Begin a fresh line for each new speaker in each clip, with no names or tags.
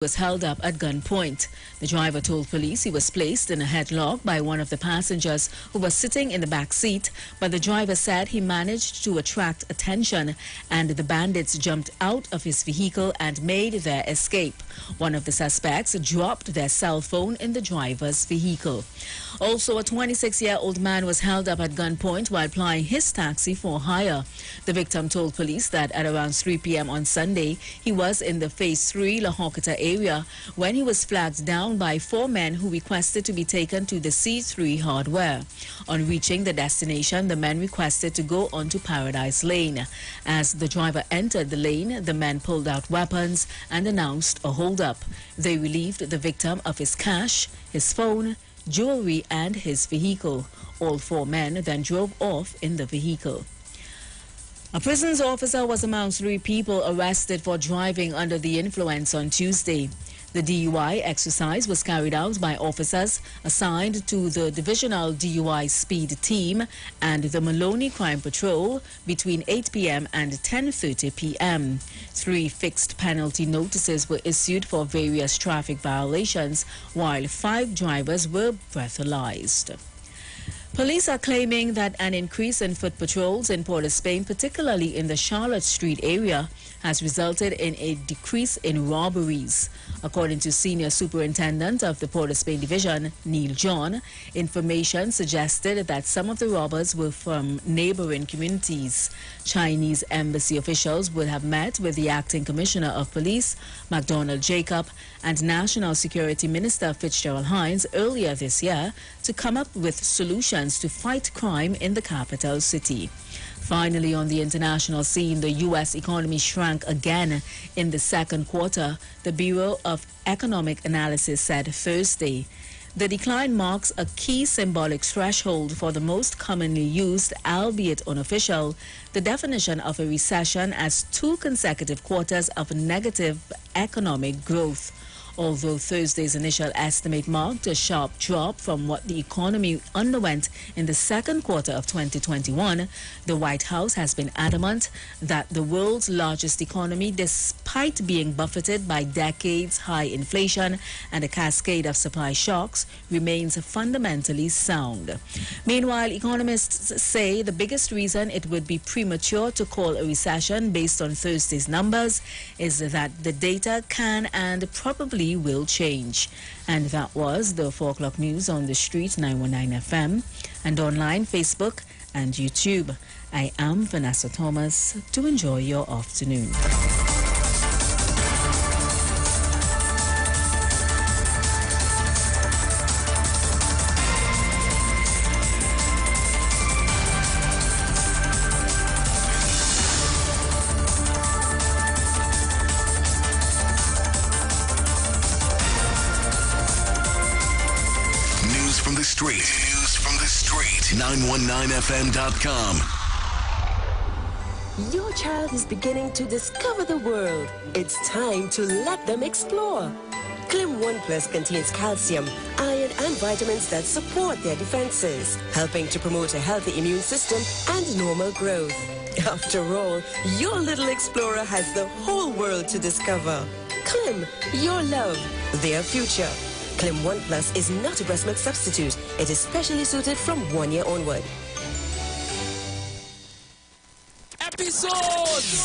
was held up at gunpoint. The driver told police he was placed in a headlock by one of the passengers who was sitting in the back seat, but the driver said he managed to attract attention and the bandits jumped out of his vehicle and made their escape. One of the suspects dropped their cell phone in the driver's vehicle. Also, a 26-year-old man was held up at gunpoint while plying his taxi for hire. The victim told police that at around 3 p.m. on Sunday, he was in the Phase 3 La Horquetta area when he was flagged down by 4 men who requested to be taken to the C3 hardware. On reaching the destination, the men requested to go onto Paradise Lane. As the driver entered the lane, the men pulled out weapons and announced a hold-up. They relieved the victim of his cash, his phone, jewelry and his vehicle. All 4 men then drove off in the vehicle. A prisons officer was among 3 people arrested for driving under the influence on Tuesday. The DUI exercise was carried out by officers assigned to the Divisional DUI Speed Team and the Maloney Crime Patrol between 8 p.m. and 10:30 p.m. 3 fixed penalty notices were issued for various traffic violations, while 5 drivers were breathalyzed. Police are claiming that an increase in foot patrols in Port of Spain, particularly in the Charlotte Street area, has resulted in a decrease in robberies. According to Senior Superintendent of the Port of Spain Division, Neil John, information suggested that some of the robbers were from neighboring communities. Chinese embassy officials would have met with the Acting Commissioner of Police, MacDonald Jacob, and National Security Minister Fitzgerald Hines earlier this year to come up with solutions to fight crime in the capital city. Finally, on the international scene, the U.S. economy shrank again in the second quarter, the Bureau of Economic Analysis said Thursday. The decline marks a key symbolic threshold for the most commonly used, albeit unofficial, the definition of a recession as 2 consecutive quarters of negative economic growth. Although Thursday's initial estimate marked a sharp drop from what the economy underwent in the second quarter of 2021, the White House has been adamant that the world's largest economy, despite being buffeted by decades-high inflation and a cascade of supply shocks, remains fundamentally sound. Meanwhile, economists say the biggest reason it would be premature to call a recession based on Thursday's numbers is that the data can and probably will change. And that was the 4 o'clock news on the street 919 FM and online, Facebook and YouTube. I am Vanessa Thomas. To enjoy your afternoon.
News from the street. 919fm.com.
Your child is beginning to discover the world. It's time to let them explore. Clim 1 Plus contains calcium, iron and vitamins that support their defenses, helping to promote a healthy immune system and normal growth. After all, your little explorer has the whole world to discover. Clim, your love, their future. Clim 1 Plus is not a breast milk substitute. It is specially suited from 1 year onward.
Episodes.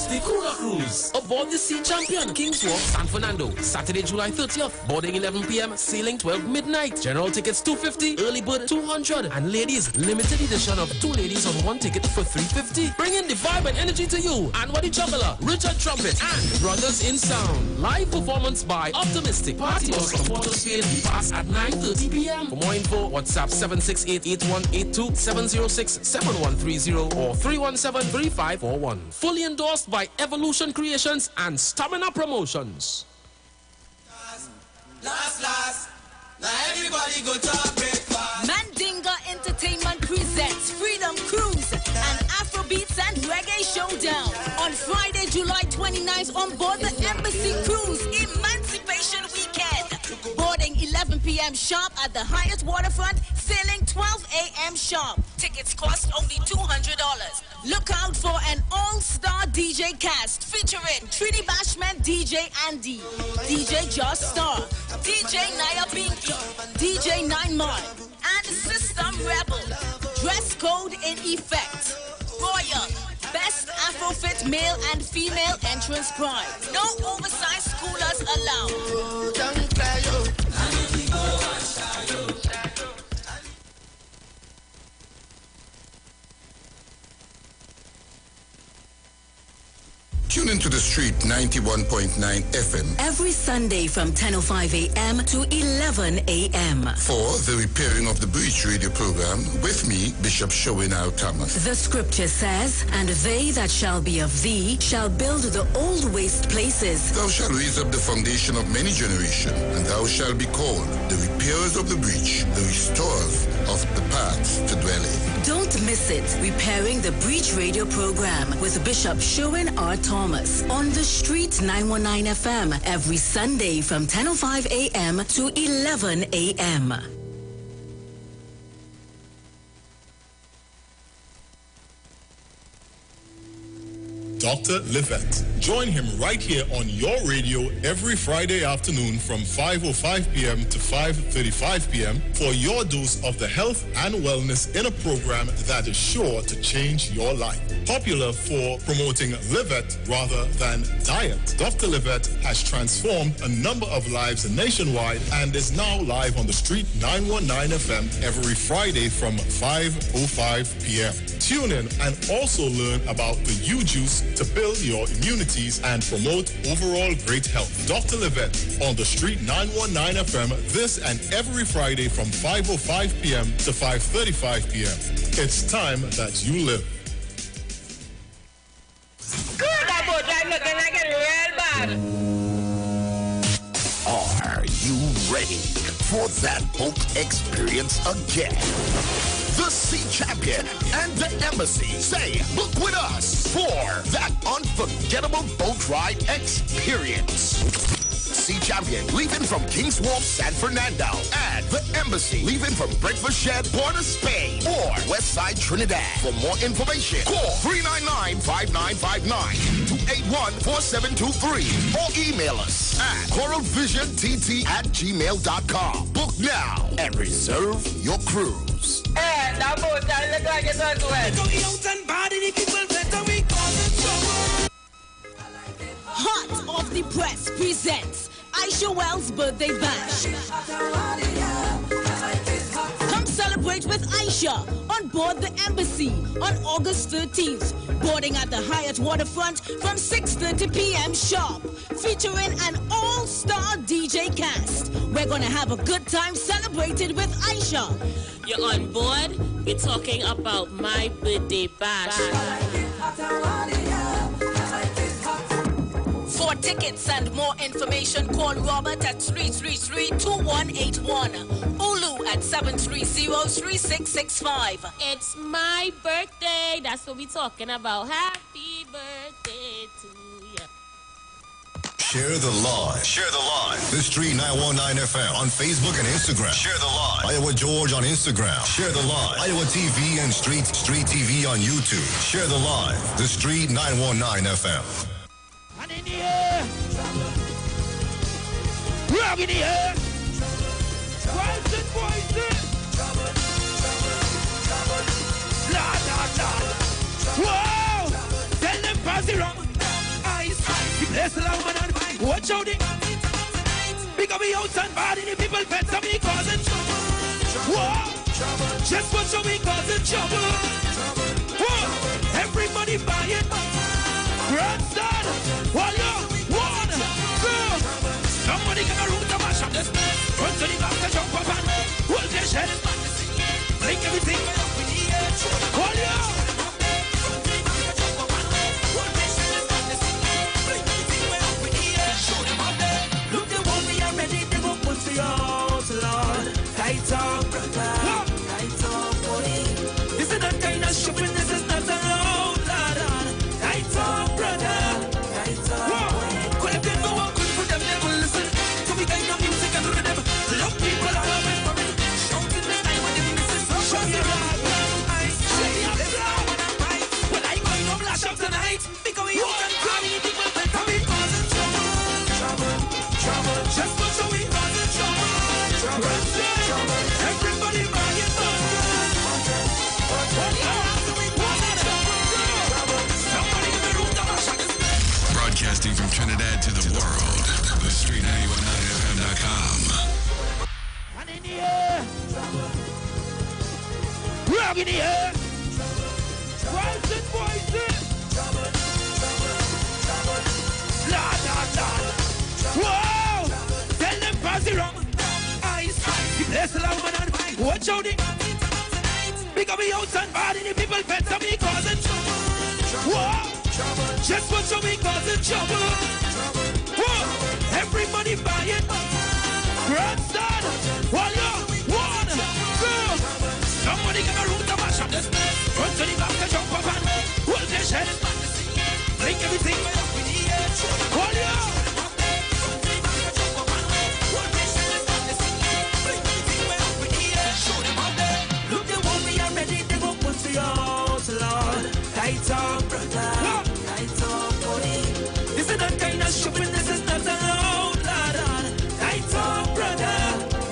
The Kuna Cruise. Aboard the Sea Champion, King's Wharf, San Fernando. Saturday, July 30th. Boarding 11 p.m. Sailing 12 midnight. General tickets $250. Early bird $200. And ladies, limited edition of 2 ladies on 1 ticket for $350. Bringing the vibe and energy to you. Anwadi Juggler, Richard Trumpet, and Brothers in Sound. Live performance by Optimistic. Party bus from Port of Spain. Pass at 9:30 p.m. For more info, WhatsApp 768-8182, 706-7130 or 317-3541. Fully endorsed by Evolution Creations and Stamina Promotions.
Last, now everybody go to breakfast.
Mandinga Entertainment presents Freedom Cruise, an Afrobeats and Reggae showdown on Friday, July 29th on board the Embassy Cruise Emancipation Weekend. Boarding 11 p.m. sharp at the Hyatt Waterfront, sailing 12 a.m. sharp. Tickets cost only $200. Look out for an all-star DJ cast featuring Trini Bashman, DJ Andy, DJ Josh Star, DJ Naya Pinky, DJ Nine Mark, and System Rebel. Dress code in effect. Royal. Best Afrofit male and female entrance prize. No oversized coolers allowed.
Tune into the street 91.9 FM
Every Sunday from 10:05 a.m. to 11 a.m.
for the Repairing of the Breach radio program with me, Bishop Showin Al Thomas.
The scripture says, and they that shall be of thee shall build the old waste places.
Thou shalt raise up the foundation of many generations, and thou shalt be called the repairers of the breach, the restorers of the paths to dwell in.
Don't miss it. Repairing the Breach radio program with Bishop Showin R. Thomas on the street 919 FM every Sunday from 10:05 a.m. to 11 a.m.
Dr. Livette. Join him right here on your radio every Friday afternoon from 5:05 p.m. to 5:35 p.m. for your dose of the health and wellness in a program that is sure to change your life. Popular for promoting Livette rather than diet, Dr. Livette has transformed a number of lives nationwide and is now live on the street 919 FM every Friday from 5:05 p.m. Tune in and also learn about the U-Juice to build your immunities and promote overall great health. Dr. Livette on the street 919 FM this and every Friday from 5:05 p.m. to 5:35 p.m. It's time that you live.
Good, that boat I'm looking like a real bad.
Are you ready for that boat experience again? The Sea Champion and the Embassy say, book with us for that unforgettable boat ride experience. Sea Champion leaving from King's Wharf, San Fernando, and the Embassy leaving from Breakfast Shed, Port of Spain, or Westside Trinidad. For more information, call 399-5959 to 814723 or email us at coralvisiontT@gmail.com. Book now and reserve your cruise.
Hey, that boat I look like it's as well.
Hot Off the Press presents Aisha Wells' birthday bash. Come celebrate with Aisha on board the Embassy on August 13th. Boarding at the Hyatt Waterfront from 6:30 p.m. sharp. Featuring an all-star DJ cast. We're going to have a good time celebrating with Aisha.
You're on board. We're talking about my birthday bash.
For tickets and more information, call Robert at 333-2181. Ulu at 730-3665.
It's my birthday. That's what we're talking about. Happy birthday to you.
Share the live. Share the live. The Street 919 FM on Facebook and Instagram. Share the live. Iowa George on Instagram. Share the live. Iowa TV and Street TV on YouTube. Share the live. The Street 919 FM.
And in the air, rock in the air, poison, la, whoa, tell them pass it wrong, ice, bless the love and watch out it, big up the house and body, the people pets and me causing trouble, whoa, just watch out me causing trouble, whoa, everybody buying, grandstand, one, somebody can root the mash up this. Run to the back and jump up and hold their shed. Make everything call you. Look, the one we are ready to go put to yours, Lord. Tight up, brother. Tight up, boy. This is not kind of shopping, this is not allowed, Lord. Tight up, brother. Tight up, boy. Collect them, no one could put them, never listen. So we kind of music and rhythm. Look in the air. Girls and boys, Lord, Lord, Lord. Whoa! Tell them pass it wrong. Ice, the place allow man and watch out it. Pick up me out and bad in the people pets and me causing trouble. Whoa! Just watch out me causing trouble. Whoa! Everybody buying. Grandstand. One, one, go. Somebody give a room to mash up this. Run to the back and jump up and hold their head. Make everything. Hold you. Look, they want me already. They won't put you out, Lord. Tight up, brother. Tight up, buddy. This is not kind of shopping. This is not allowed, Lord. Tight up, brother.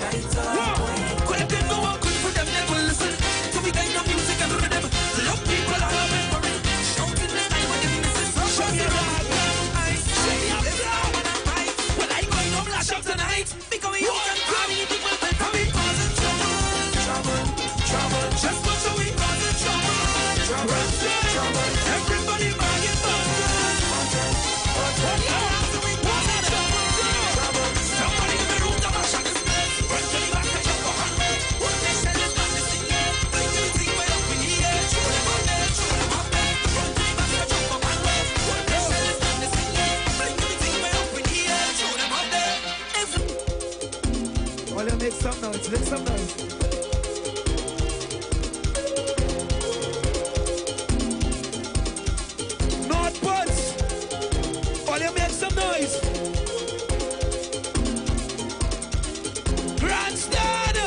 Tight up, buddy. Could have been no one good for them. They will listen to me kind of music and rhythm. Love people all over memory. Shouting the night when they miss it. Show me rock. Show me up loud. Well, I'm going to flash up tonight. Because you can call me. People will come in. Causing trouble. Trouble. Just watch how we causing trouble. Trouble. Everybody buying fun. Somebody in the room to mash up this place. Run to the back and jump up and what they say is not the thing. Bring everything way up in the air. Throw them up there. Run to the back and jump up and what they say is not the thing. Bring everything way up in the air. Throw them up there. Well, you make some noise. Make some noise. North Buds. Well, you make some noise. Grandstand.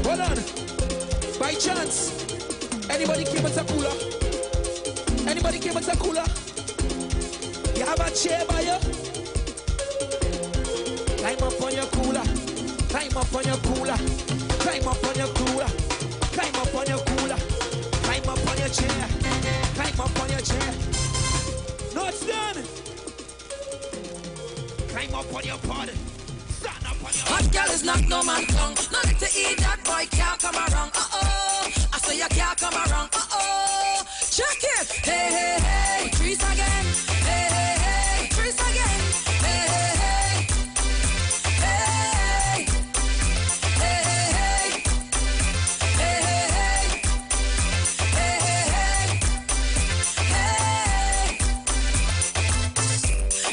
Hold on. By chance, anybody came with a cooler? Anybody came with a cooler? You have a chair by you? Climb up on your cooler. Climb up on your cooler. Climb up on your cooler. Climb up on your cooler. Climb up on your chair. Climb up on your chair. No, it's done. Climb up on your pod. Stand up on your
hot girl is not no man tongue. Nothing to eat, that boy can't come around. I say you can't come around. Check it. Hey, hey, hey. Trees again. Hey, hey, hey. Trees again. Hey, hey, hey. Hey. Hey, hey, hey. Hey, hey, hey. Hey.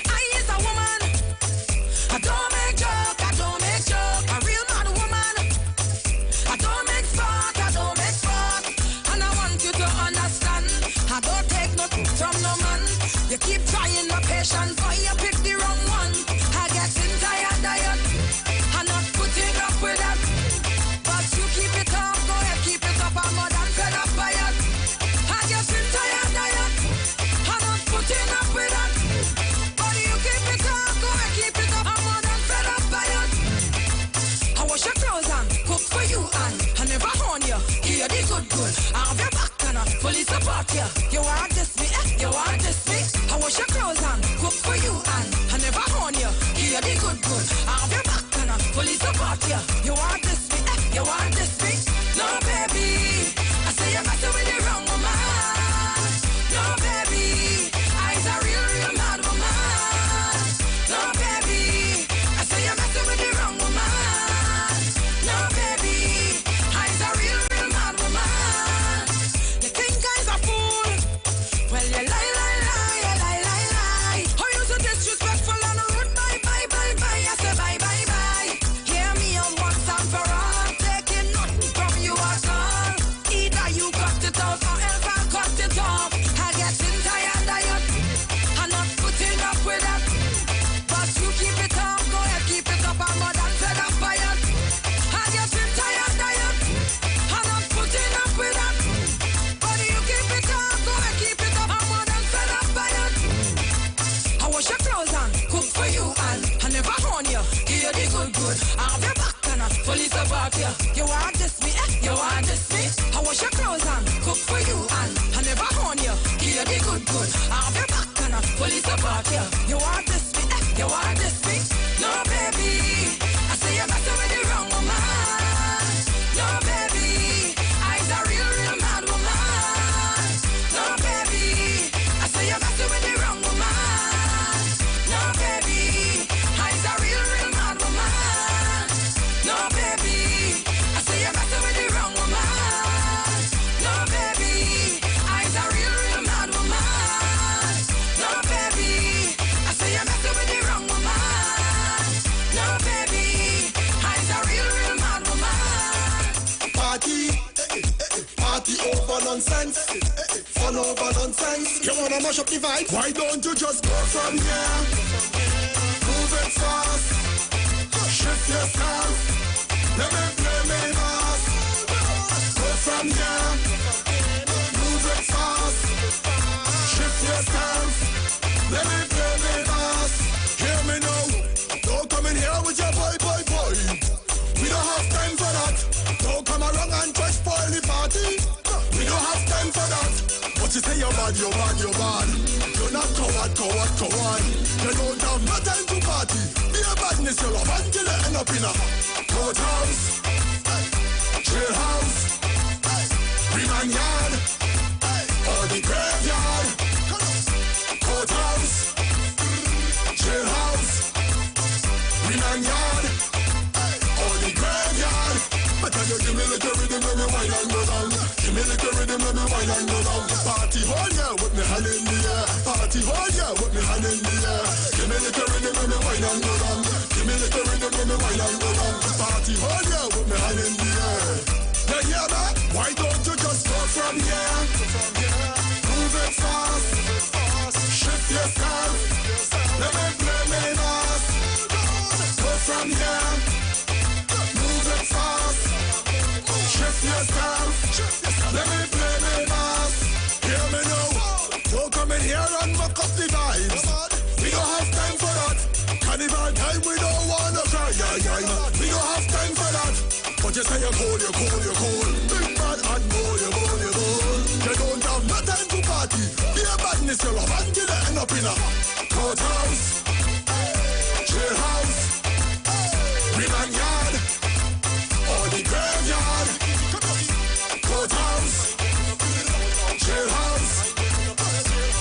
I is a woman. I don't make joke. A real mad woman. I don't make sport. And I want you to understand. I don't take nothing from no man. You keep trying my patience, boy, you pick the wrong one. I getting tired of you. I'm not putting up with that. But you keep it up, go ahead, keep it up. I'm more than fed up by it. I getting tired of you. I'm not putting up with that. But you keep it up, go ahead, keep it up. I'm more than fed up by it. I wash your clothes and cook for you and I never horn you. Give you the good. I have your back and I fully support you. You want this me, you want this me. I wash your clothes and cook for you and I never horn you. Give you the good. I have your back and I fully support you. You want this me, you want this me. No baby, I say you're messing with the wrong woman. No baby, I's a real mad woman. No baby, I say you're messing with the wrong woman. No baby, I's a real mad woman. You think I's a fool? Well, you lie. How you so disrespectful on the road? Bye. I say bye. Hear me on once and for all. Taking nothing from you at all. Either you cut it out or else I'll cut it off. I getting tired of you. I'm not putting up with that. But you keep it up, go ahead, keep it up. I'm more than fed up by it. I getting tired of you. I'm not putting up with that. But you keep it up, go ahead, keep it up. I'm more than fed up by it. I wash your clothes and cook for you and I never horn you. Give you the good. I have your back and I fully support you. You want this me, you want this me. I wash your clothes and cook for you and I never horn you. Give you the good. I have your back and I fully support you. You want this me, you want this me. No baby, I say you're better
nonsense. Fun over nonsense. You wanna mash up the vibe? Why don't you just go from here? Move it fast. Shift yourself. Let me play me boss. Go from here. Move it fast. Shift yourself. Let me play me boss. Hear me now. Don't come in here with your boy. We don't have time for that. Don't come around and try spoil the party. We don't have time for that. But you say you're bad. You're not coward. You don't have no time to party. Be a badness, you love until you end up in a courthouse, jailhouse, remand yard, or the graveyard. Courthouse, jailhouse, remand yard. You give me little rhythm, let me wine and go down. Give me little rhythm, let me wine and go down. Party all year with me hand in the air. Party all year with me hand in the air. Give me little rhythm, let me wine and go down. Give me little rhythm, let me wine and go down. Party all year with me hand in the air. You hear that? Why don't you just go from here? Move it fast. Shift yourself. Let me play me boss. Go from here. Move it fast. Shift yourself. Let me play me boss. Hear me now. Don't come in here and muck up the vibes. We don't have time for that. Carnival time, we don't wanna cry. We don't have time for that. But you say you're cold. Big bad and bold. You don't have no time to party. Be a badness, you love until you end up in a courthouse, jailhouse, remand yard, or the graveyard. Courthouse, jailhouse,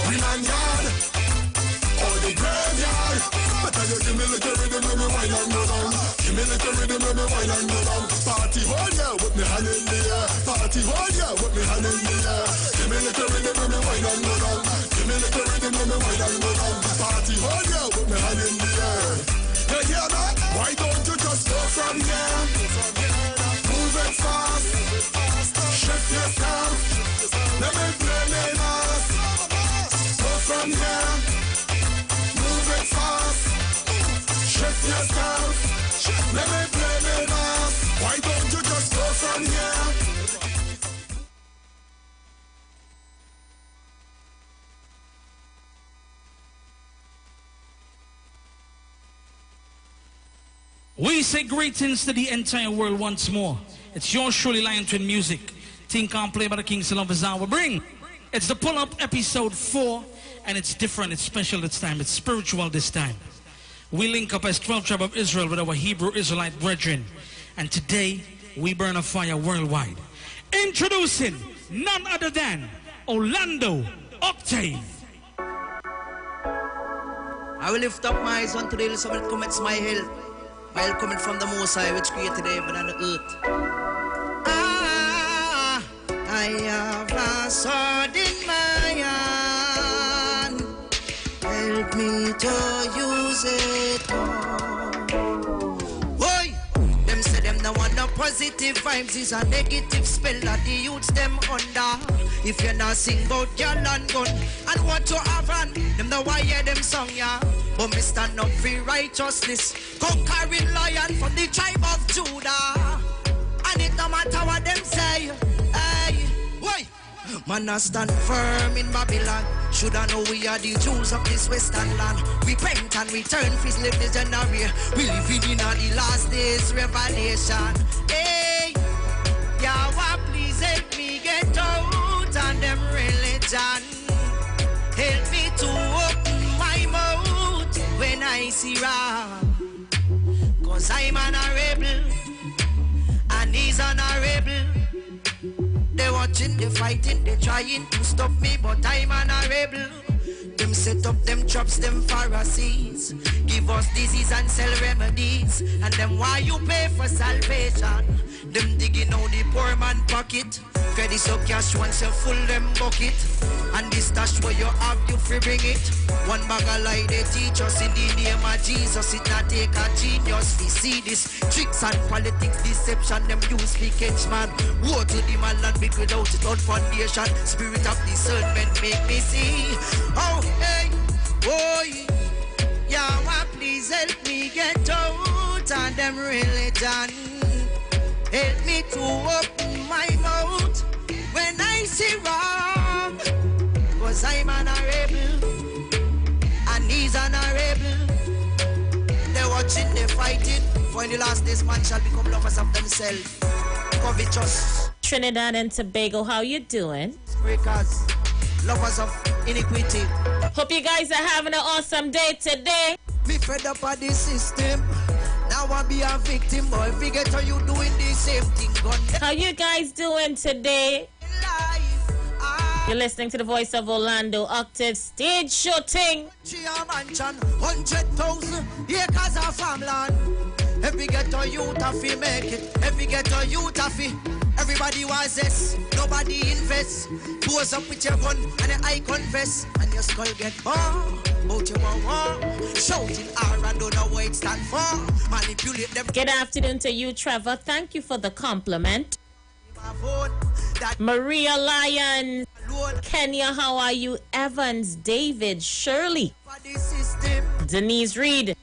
remand yard, or the graveyard. But you give me little rhythm, let me wine and go down. Give me little rhythm, let me wine and go down. Party all year with me hand in the air. Party all year with me hand in the air. Give me little rhythm, let me wine and go down. Give me little rhythm, let me wine and go down. Party all year with me hand in the air. You hear that? Why don't you just go from here? Move it fast. Shift yourself. Let me play me boss. Go from here. Move it fast. Shift yourself. Let me play me boss. Why don't you just go from here?
We say greetings to the entire world once more. It's yours truly, Lion Twin Music. Team can't play by the King's Love is our bring. It's the pull-up episode 4, and it's different, it's special this time, it's spiritual this time. We link up as 12 Tribe of Israel with our Hebrew Israelite brethren. And today, we burn a fire worldwide. Introducing none other than Orlando Octave.
I will lift up my eyes unto the hills when it commits my help. My help coming from the Most High, which created the heaven and the earth. I have a sword in my hand. Help me to use it all. Boy, them say them no want no positive vibes. Is a negative spell that the youths them under. If you not sing about girl and gun and what you have on, them no why hear them song, yeah. But me stand up for righteousness, conquering lion from the tribe of Judah. And it no matter what them say, hey, wait. Man, I stand firm in Babylon. Should I know we are the Jews of this western land? Repent and return, please live the generation. We living in the last days revelation. Hey, Yahweh, please help me get out and them religion. Help me to open my mouth when I see wrong. Cause I'm an rebel and he's an rebel. They watching, they fighting, they trying to stop me, but I'm an rebel. Them set up them traps, them Pharisees. Give us disease and sell remedies. And them why you pay for salvation? Them digging out the poor man pocket. Credit so cash once you full them bucket. And this stash where you have, you free bring it. One bag of lie they teach us in the name of Jesus. It not take a genius. We see this tricks and politics, deception. Them use fake edge man. Woe to the man and big without it on foundation. Spirit of discernment make me see. Oh hey, boy, Yahweh, please help me get out of them religion. Help me to open my mouth when I see wrong. Cause I'm an rebel, and he's an rebel. They're watching, they're fighting. For in the last days, man shall become lovers of themselves. Covetous.
Trinidad and Tobago, how you doing?
Breakers, lovers of iniquity.
Hope you guys are having an awesome day today.
Me fed up of this system. Now I be a victim, boy. If you get how you doing the same thing,
how you guys doing today? You're listening to the voice of Orlando Octave stage shooting.
Mansion, 100,000 acres of farmland. Every ghetto youth have to make it. Every ghetto youth have to. Everybody wants this. Nobody invests. Pose up with your gun and your eye confess. And your skull get bomb. Out your war. Shouting R and don't know what it stand for. Manipulate them.
Good afternoon to you, Trevor. Thank you for the compliment. Maria Lyons, Kenya, how are you? Evans, David, Shirley, Denise Reed,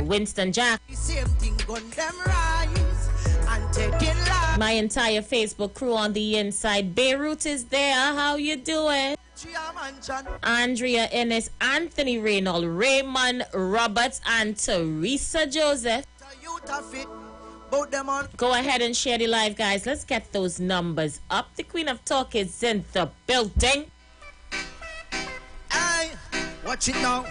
Winston Jack, my entire Facebook crew on the inside. Beirut is there. How you doing? Andrea Ennis, Anthony Reynolds, Raymond Roberts, and Teresa Joseph. Go ahead and share the live, guys. Let's get those numbers up. The Queen of Talk is in the building.
Hey, watch it now.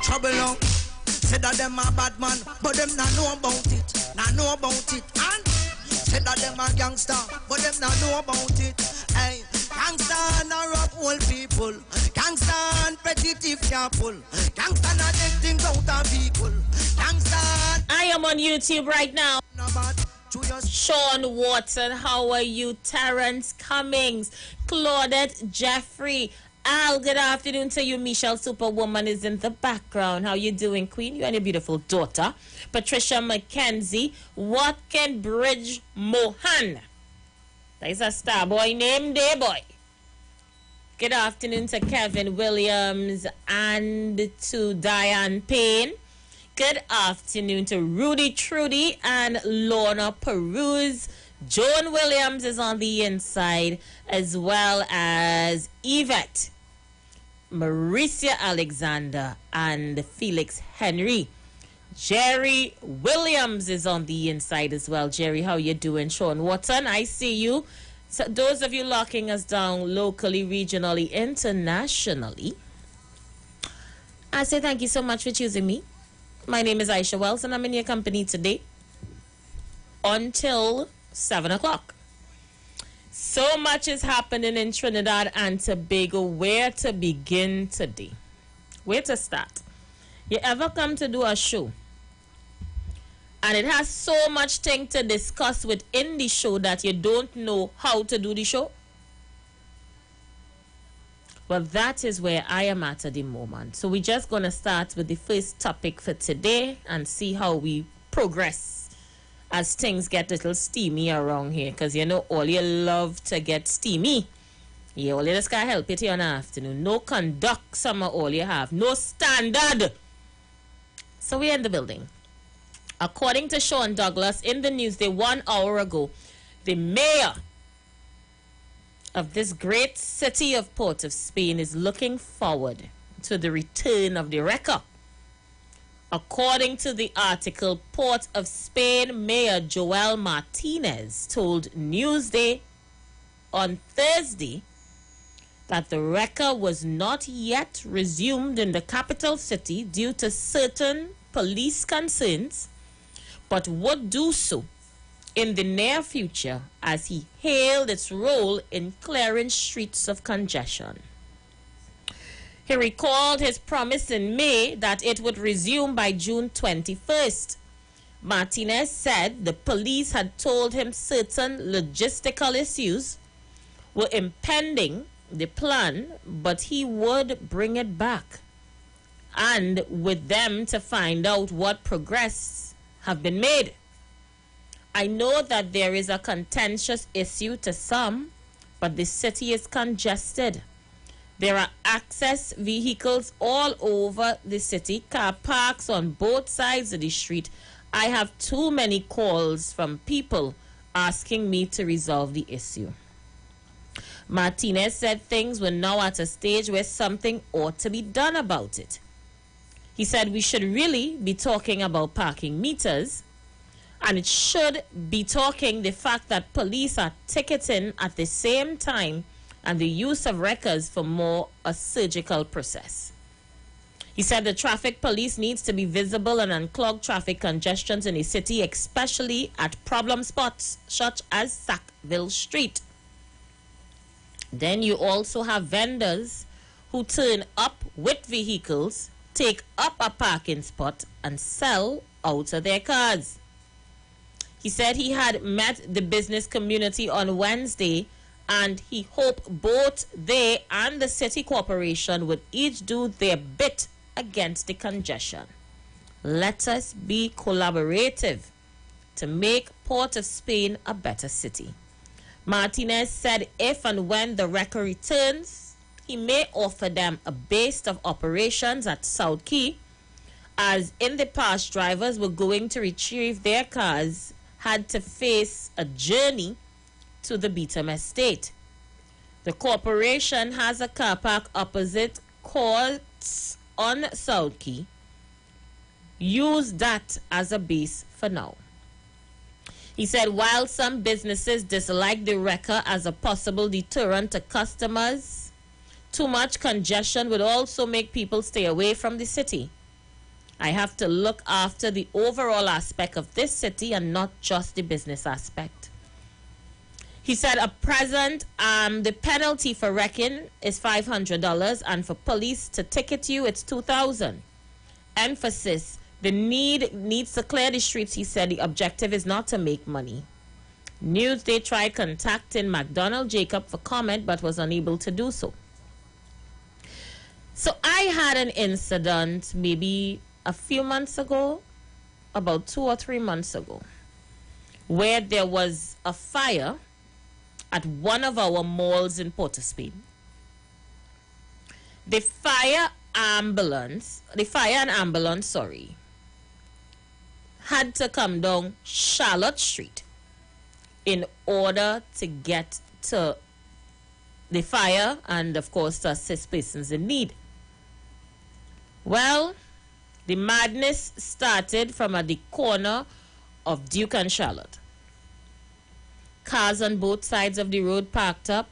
Trouble now. Say that them a bad man, but them not know about it. Not know about it. And say that them a gangster, but them not know about it. Hey, gangster not rob old people. Gangster and petty thief can't pull. Gangster not take things out of vehicle. Gangster.
I am on YouTube right now. Sean Watson, how are you? Terrence Cummings, Claudette Jeffrey, Al, good afternoon to you. Michelle Superwoman is in the background. How you doing, Queen? You and your beautiful daughter. Patricia McKenzie, Watkin Bridge Mohan. That is a star boy named Day Boy. Good afternoon to Kevin Williams and to Diane Payne. Good afternoon to Rudy Trudy and Lorna Peruse. Joan Williams is on the inside, as well as Yvette, Mauricia Alexander, and Felix Henry. Jerry Williams is on the inside as well. Jerry, how you doing? Sean Watson, I see you. So those of you locking us down locally, regionally, internationally, I say thank you so much for choosing me. My name is Aisha Wells, and I'm in your company today until 7 o'clock. So much is happening in Trinidad and Tobago. Where to begin today? Where to start? You ever come to do a show and it has so much thing to discuss within the show that you don't know how to do the show? Well, that is where I am at the moment. So we're just going to start with the first topic for today and see how we progress as things get a little steamy around here. Because, you know, all you love to get steamy. Yeah, all you just got to help it here in the afternoon. No conduct, some of all you have. No standard. So we're in the building. According to Sean Douglas, in the news, 1 hour ago, the mayor of this great city of Port of Spain is looking forward to the return of the wrecker. According to the article, Port of Spain Mayor Joel Martinez told Newsday on Thursday that the wrecker was not yet resumed in the capital city due to certain police concerns, but would do so in the near future as he hailed its role in clearing streets of congestion. He recalled his promise in May that it would resume by June 21st, Martinez said the police had told him certain logistical issues were impeding the plan, but he would bring it back and with them to find out what progress have been made. I know that there is a contentious issue to some, but the city is congested. There are access vehicles all over the city, car parks on both sides of the street. I have too many calls from people asking me to resolve the issue. Martinez said things were now at a stage where something ought to be done about it. He said we should really be talking about parking meters, and it should be talking the fact that police are ticketing at the same time and the use of records for more a surgical process. He said the traffic police needs to be visible and unclog traffic congestions in the city, especially at problem spots such as Sackville Street. Then you also have vendors who turn up with vehicles, take up a parking spot, and sell out of their cars. He said he had met the business community on Wednesday and he hoped both they and the city corporation would each do their bit against the congestion. Let us be collaborative to make Port of Spain a better city. Martinez said if and when the record returns, he may offer them a base of operations at South Key, as in the past drivers were going to retrieve their cars had to face a journey to the Beetham estate. The corporation has a car park opposite Courts on South Key. Use that as a base for now. He said while some businesses dislike the wrecker as a possible deterrent to customers, too much congestion would also make people stay away from the city. I have to look after the overall aspect of this city and not just the business aspect. He said at present, the penalty for wrecking is $500 and for police to ticket you, it's $2,000. Emphasis, the needs to clear the streets. He said the objective is not to make money. Newsday tried contacting McDonald Jacob for comment but was unable to do so. So I had an incident maybe a few months ago, about 2 or 3 months ago, where there was a fire at one of our malls in Port of Spain. The fire and ambulance, had to come down Charlotte Street in order to get to the fire and, of course, to assist persons in need. Well, the madness started from at the corner of Duke and Charlotte. Cars on both sides of the road parked up.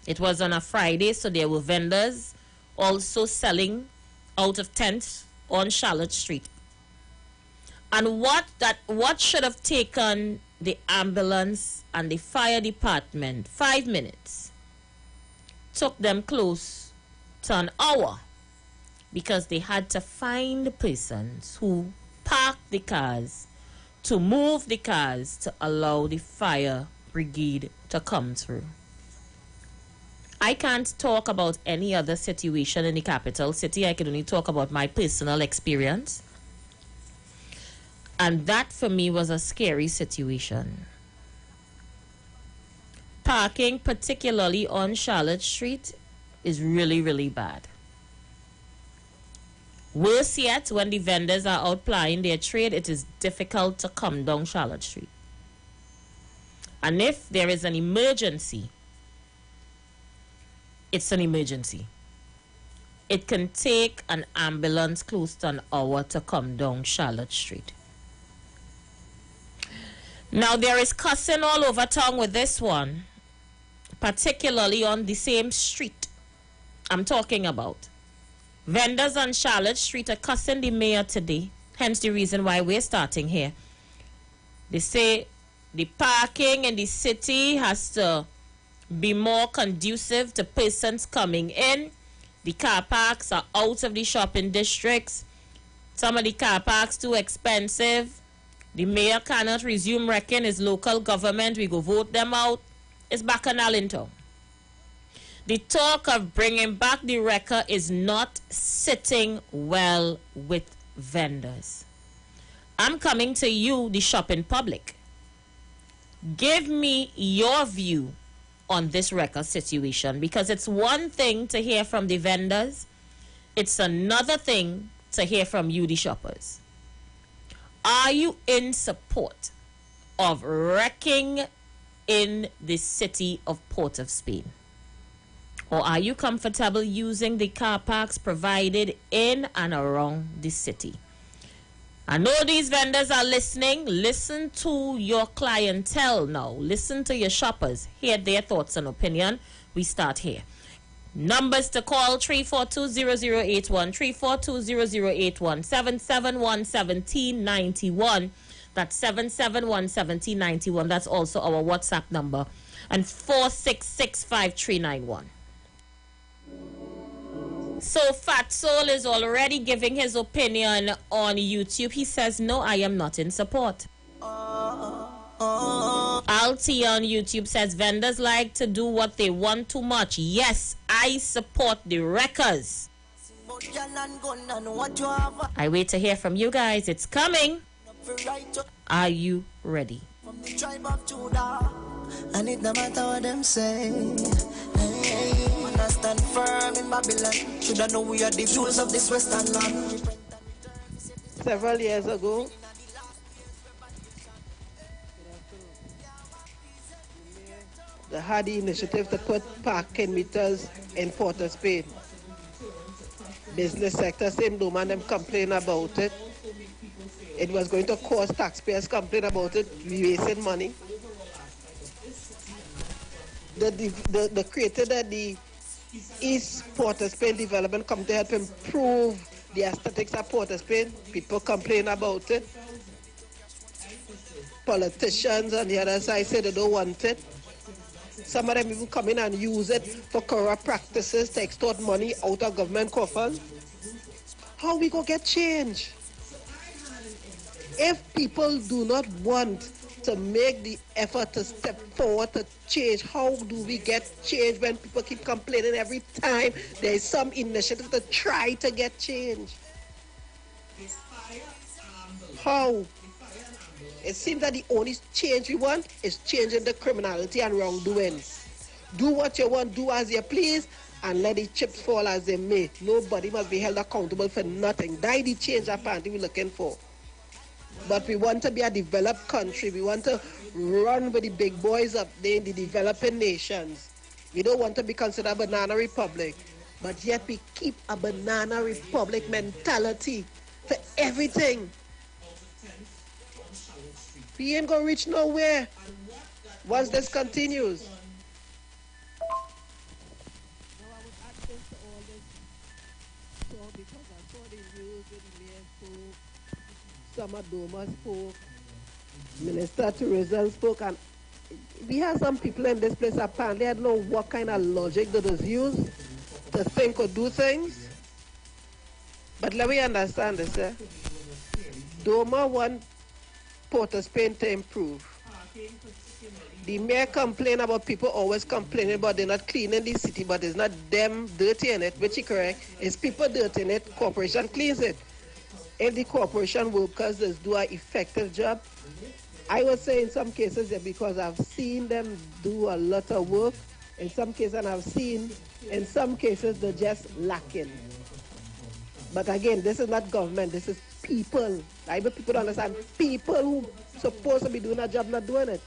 It was on a Friday, so there were vendors also selling out of tents on Charlotte Street. And what should have taken the ambulance and the fire department 5 minutes took them close to an hour, because they had to find persons who parked the cars, to move the cars to allow the fire brigade to come through. I can't talk about any other situation in the capital city. I can only talk about my personal experience. And that for me was a scary situation. Parking, particularly on Charlotte Street, is really, really bad. Worse yet, when the vendors are out plying their trade, it is difficult to come down Charlotte Street. And if there is an emergency, it's an emergency. It can take an ambulance close to an hour to come down Charlotte Street. Now, there is cussing all over town with this one, particularly on the same street I'm talking about. Vendors on Charlotte Street are cussing the mayor today, hence the reason why we're starting here. They say the parking in the city has to be more conducive to persons coming in. The car parks are out of the shopping districts. Some of the car parks too expensive. The mayor cannot resume wrecking his local government. We go vote them out. It's bacchanal in town. The talk of bringing back the wrecker is not sitting well with vendors. I'm coming to you, the shopping public. Give me your view on this wrecker situation, because it's one thing to hear from the vendors. It's another thing to hear from you, the shoppers. Are you in support of wrecking in the city of Port of Spain? Or are you comfortable using the car parks provided in and around the city? I know these vendors are listening. Listen to your clientele now. Listen to your shoppers. Hear their thoughts and opinion. We start here. Numbers to call 342-0081, 342-0081, 771-1791. That's 771-1791. That's also our WhatsApp number. And 4665391. So Fat Soul is already giving his opinion on YouTube. He says, no, I am not in support. Alti on YouTube says, vendors like to do what they want too much. Yes, I support the wreckers. I wait to hear from you guys. It's coming. Are you ready?
And it no matter what them say. I stand firm in Babylon. Should I know we are the jewels of this western land.
Several years ago, they had the initiative to put parking meters in Port of Spain. Business sector, same domain, them complain about it. It was going to cause taxpayers complain about it, we wasting money. The creator that the East Port of Spain Development come to help improve the aesthetics of Port of Spain. People complain about it. Politicians on the other side say they don't want it. Some of them even come in and use it for corrupt practices to extort money out of government coffers. How we go get change? If people do not want to make the effort to step forward to change, how do we get change when people keep complaining every time there is some initiative to try to get change? How? It seems that the only change we want is changing the criminality and wrongdoings. Do what you want, do as you please, and let the chips fall as they may. Nobody must be held accountable for nothing. That the change apparently we're looking for. But we want to be a developed country. We want to run with the big boys up there in the developing nations. We don't want to be considered a banana republic. But yet we keep a banana republic mentality for everything. We ain't going to reach nowhere once this continues. Summer Doma spoke, Minister of Tourism spoke, and we have some people in this place apparently I don't know what kind of logic that is used to think or do things. But let me understand this, eh? Doma want Port of Spain to improve. The mayor complain about people always complaining about they're not cleaning the city, but it's not them dirty in it, which is correct. It's people dirty in it, corporation cleans it. If the corporation workers do an effective job, I would say in some cases that because I've seen them do a lot of work, in some cases, and I've seen in some cases they're just lacking. But again, this is not government, this is people. I bet people don't understand. People who supposed to be doing a job not doing it.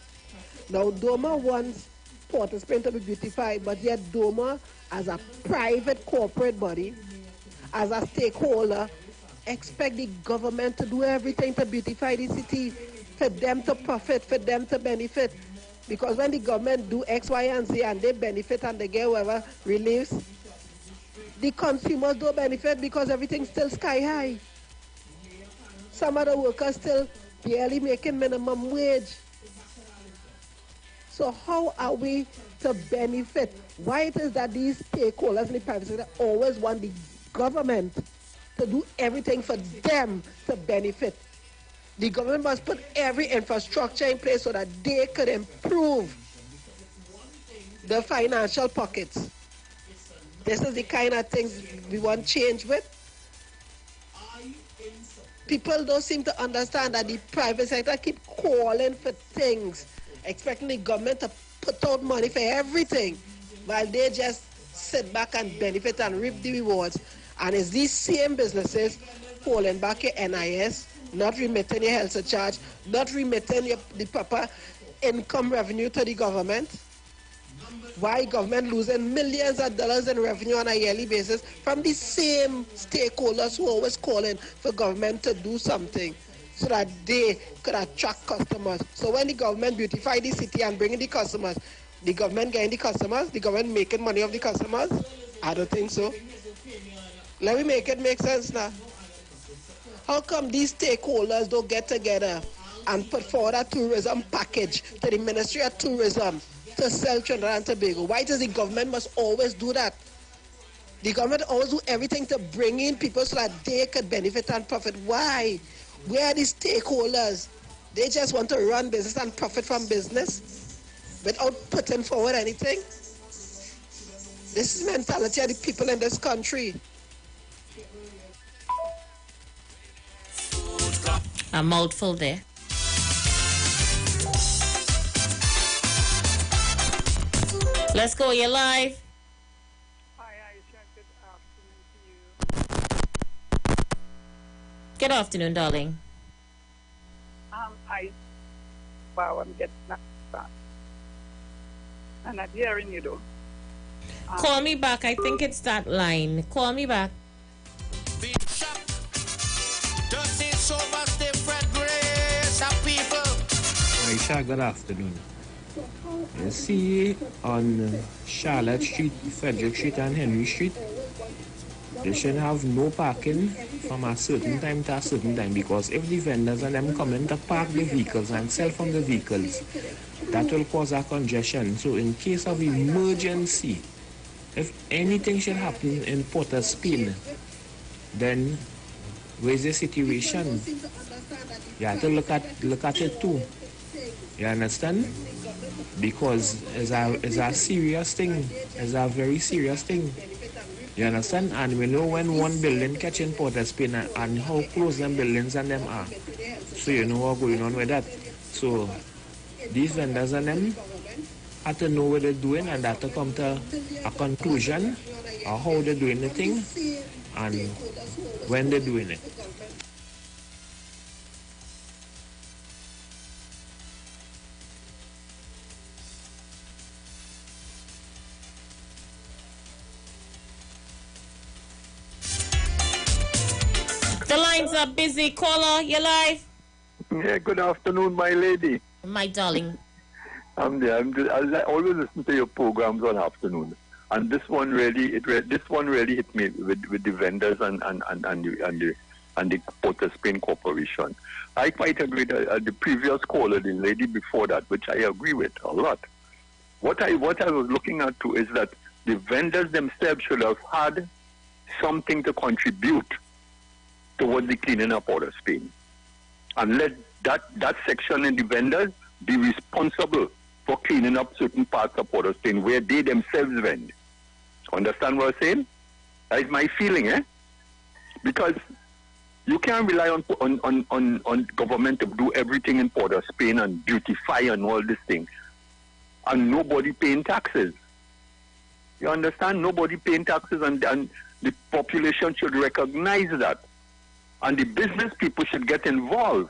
Now, Doma wants Port of Spain to be beautified, but yet Doma, as a private corporate body, as a stakeholder, expect the government to do everything to beautify the city, for them to profit, for them to benefit. Because when the government do X, Y, and Z and they benefit and they get whatever reliefs, the consumers don't benefit because everything's still sky high. Some of the workers still barely making minimum wage. So how are we to benefit? Why it is that these stakeholders in the private sector always want the government to do everything for them to benefit? The government must put every infrastructure in place so that they could improve the financial pockets. This is the kind of things we want change with. People don't seem to understand that the private sector keep calling for things, expecting the government to put out money for everything, while they just sit back and benefit and reap the rewards. And it's these same businesses holding back your NIS, not remitting your health charge, not remitting the proper income revenue to the government. Why government losing millions of dollars in revenue on a yearly basis from the same stakeholders who always calling for government to do something so that they could attract customers. So when the government beautify the city and bring in the customers, the government getting the customers, the government making money of the customers? I don't think so. Let me make it make sense now. How come these stakeholders don't get together and put forward a tourism package to the Ministry of Tourism to sell Trinidad and Tobago? Why does the government must always do that? The government always do everything to bring in people so that they could benefit and profit. Why? Where are the stakeholders? They just want to run business and profit from business without putting forward anything. This is the mentality of the people in this country.
A mouthful there. Let's go, you're live.
Hi, Aisha. Good afternoon to you.
Good afternoon, darling.
Wow, I'm getting that. I'm not hearing you, though.
Call me back. I think it's that line. Call me back.
Aisha, good afternoon. You see, on Charlotte Street, Frederick Street, and Henry Street, they should have no parking from a certain time to a certain time, because if the vendors and them come in to park the vehicles and sell from the vehicles, that will cause a congestion. So in case of emergency, if anything should happen in Port of Spain, then where's the situation? You have to look at it too. You understand? Because it's a serious thing. It's a very serious thing. You understand? And we know when one building catching Port of Spain and how close them buildings and them are. So you know what's going on with that. So these vendors and them have to know what they're doing and have to come to a conclusion of how they're doing the thing and when they're doing it.
The lines are busy. Caller, you're live.
Yeah, good afternoon, my lady.
My darling.
I always listen to your programs on afternoon, and this one really hit me with the vendors and the Port of Spain Corporation. I quite agree that the previous caller, the lady before that, which I agree with a lot. What I was looking at too is that the vendors themselves should have had something to contribute towards the cleaning up Port of Spain, and let that section in the vendors be responsible for cleaning up certain parts of Port of Spain where they themselves vend. Understand what I'm saying? That is my feeling, because you can't rely on government to do everything in Port of Spain and beautify and all these things, and nobody paying taxes. You understand? Nobody paying taxes, and the population should recognize that. And the business people should get involved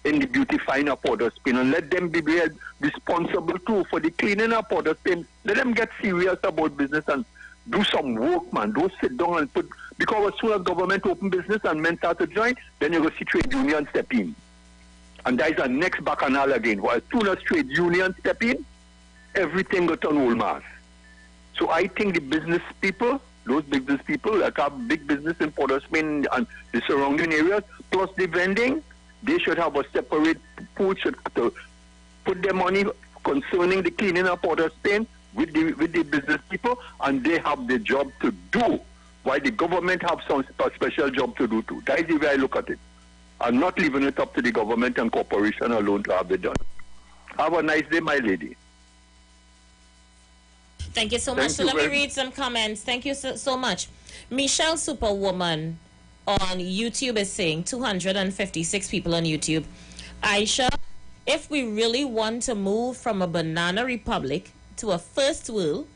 in the beautifying of Port of Spain and let them be responsible too for the cleaning of Port of Spain. Let them get serious about business and do some work, man. Don't sit down and put, because as soon as government open business and men start to join, then you go see trade union step in. And that is our next bacchanal again. As soon as trade union step in, everything got on old mass. So I think the business people, those business people that have big business in Port of Spain and the surrounding areas, plus the vending, they should have a separate pool, should put their money concerning the cleaning of Port of Spain with the business people, and they have the job to do, while the government have some special job to do too. That is the way I look at it. and not leaving it up to the government and corporation alone to have it done. Have a nice day, my lady.
Thank you so much. So let me read some comments. Thank you so much. Michelle Superwoman on YouTube is saying 256 people on YouTube. Aisha, if we really want to move from a banana republic to a first world,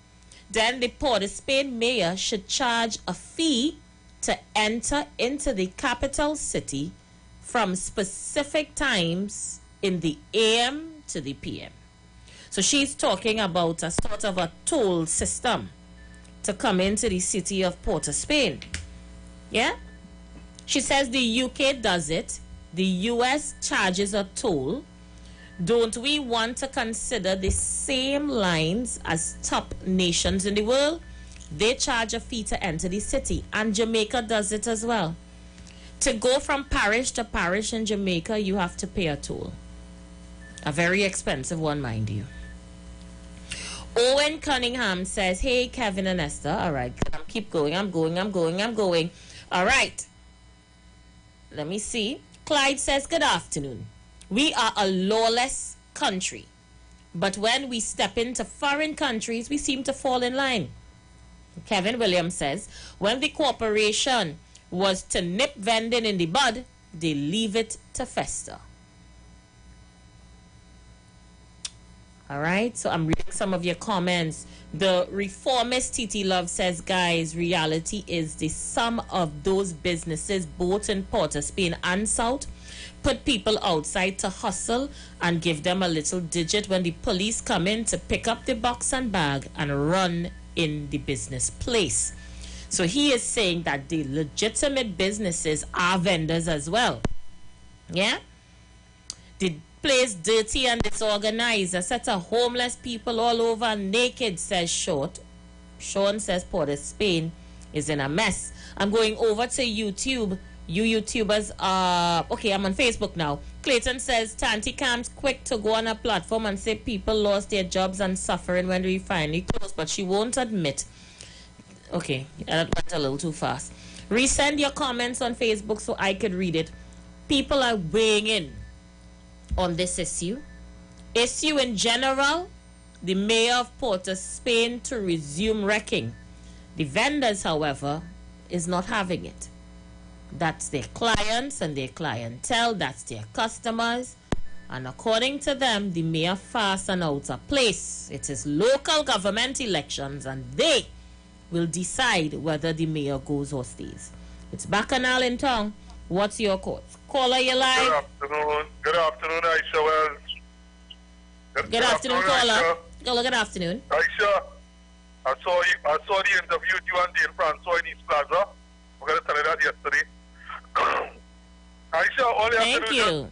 then the Port of Spain mayor should charge a fee to enter into the capital city from specific times in the AM to the PM. So she's talking about a sort of a toll system to come into the city of Port of Spain. Yeah? She says the UK does it. The US charges a toll. Don't we want to consider the same lines as top nations in the world? They charge a fee to enter the city, and Jamaica does it as well. To go from parish to parish in Jamaica, you have to pay a toll. A very expensive one, mind you. Owen Cunningham says, hey, Kevin and Esther. All right, keep going. I'm going. All right. Let me see. Clyde says, good afternoon. We are a lawless country, but when we step into foreign countries, we seem to fall in line. Kevin Williams says, when the corporation was to nip vending in the bud, they leave it to fester. All right, so I'm reading some of your comments. The reformist TT Love says, guys, reality is the sum of those businesses, both in Port of Spain and South, put people outside to hustle and give them a little digit when the police come in to pick up the box and bag and run in the business place. So he is saying that the legitimate businesses are vendors as well. Yeah? The place dirty and disorganized. A set of homeless people all over naked, says Short. Sean says Port of Spain is in a mess. I'm going over to YouTube. You YouTubers are... Okay, I'm on Facebook now. Clayton says, Tanti Cam's quick to go on a platform and say people lost their jobs and suffering when we finally close, but she won't admit. Okay, that went a little too fast. Resend your comments on Facebook so I could read it. People are weighing in on this issue. Issue in general, the mayor of Port of Spain to resume wrecking. The vendors, however, is not having it. That's their clients and their clientele, that's their customers. And according to them, the mayor fast and out of place. It is local government elections and they will decide whether the mayor goes or stays. It's Bacchanal in town. What's your cause? Caller, you live.
Good afternoon, Aisha Wells.
Good afternoon, caller. Caller, good afternoon.
Aisha, I saw the interview with you and Dean Francois in East Plaza. We're going to tell you that yesterday. Aisha, all you have to do is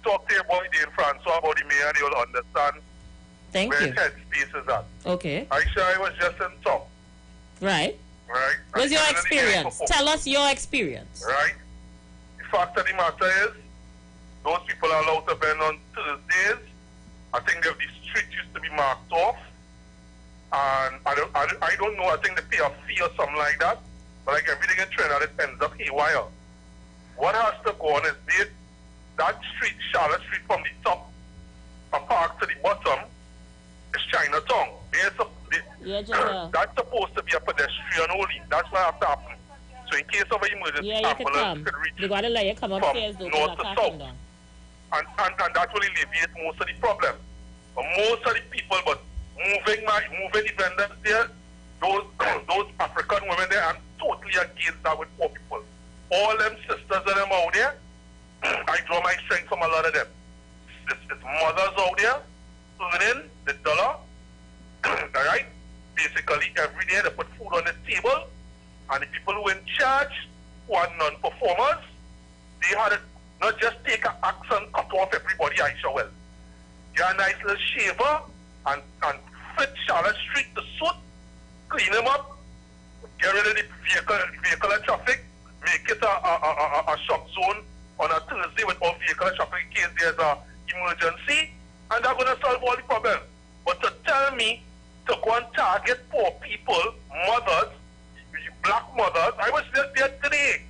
talk to your boy Dean Francois about the mayor and you'll understand where his headspace is at.
Okay.
Aisha, I was just in top.
Right.
Right.
What's your experience? Tell us your experience.
Right. The fact of the matter is, those people are allowed to vend on Thursdays. I think the street used to be marked off. And I don't know, I think they pay a fee or something like that. But like everything in Trinidad, it ends up haywire. What has to go on is that street, Charlotte Street, from the top a park to the bottom, is Chinatown. That's supposed to be a pedestrian only. That's what has to happen. So in case of an emergency, ambulance could reach from north to south. And that will alleviate most of the problem. But most of the people, but moving the vendors there, those African women there, I'm totally against that with poor people. All them sisters and them out there, I draw my strength from a lot of them. It's mothers out there earning the dollar, alright? Basically every day they put food on the table, and the people who in charge, who are non-performers, they had to not just take an axe and cut off everybody, Aisha Wells. Get a nice little shaver and fit Charlotte Street to suit, clean them up, get rid of the vehicle and traffic, make it a shop zone on a Thursday with all vehicle and traffic in case there's an emergency, and they're going to solve all the problems. But to tell me to go and target poor people, mothers, black mothers, I was just there today.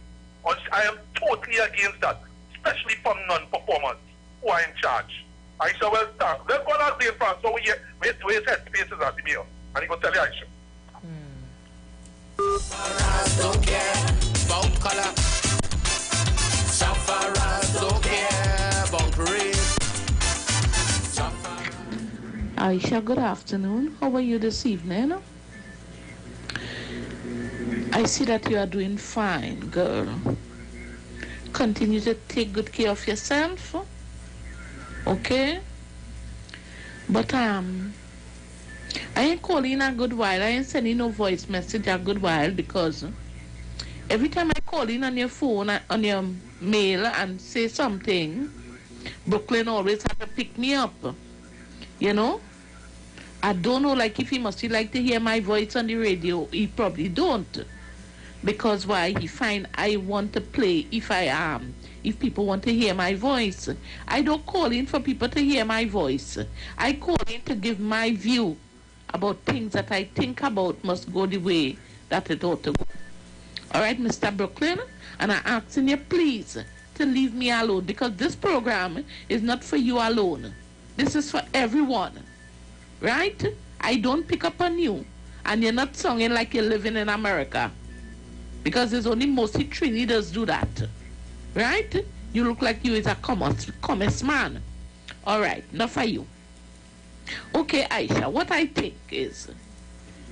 I am totally against that. especially from non-performers who are in charge. Aisha will start. Let's go and say France. So we set spaces at the mayor. And he will tell you Aisha.
Don't care about color. Safaras don't care about race.
Aisha, good afternoon. How are you this evening? I see that you are doing fine, girl. Continue to take good care of yourself. Okay? But I ain't calling a good while. I ain't sending no voice message a good while because every time I call in on your phone, on your mail and say something, Brooklyn always have to pick me up. You know? I don't know, like if he must like to hear my voice on the radio. He probably don't. Because why? He find I want to play if people want to hear my voice. I don't call in for people to hear my voice. I call in to give my view about things that I think about must go the way that it ought to go. All right, Mr. Brooklyn? And I'm asking you, please, to leave me alone because this program is not for you alone. This is for everyone. Right? I don't pick up on you. And you're not singing like you're living in America. Because there's only mostly Trinidadians do that. Right? You look like you is a commerce man. All right, not for you. Okay, Aisha, what I think is,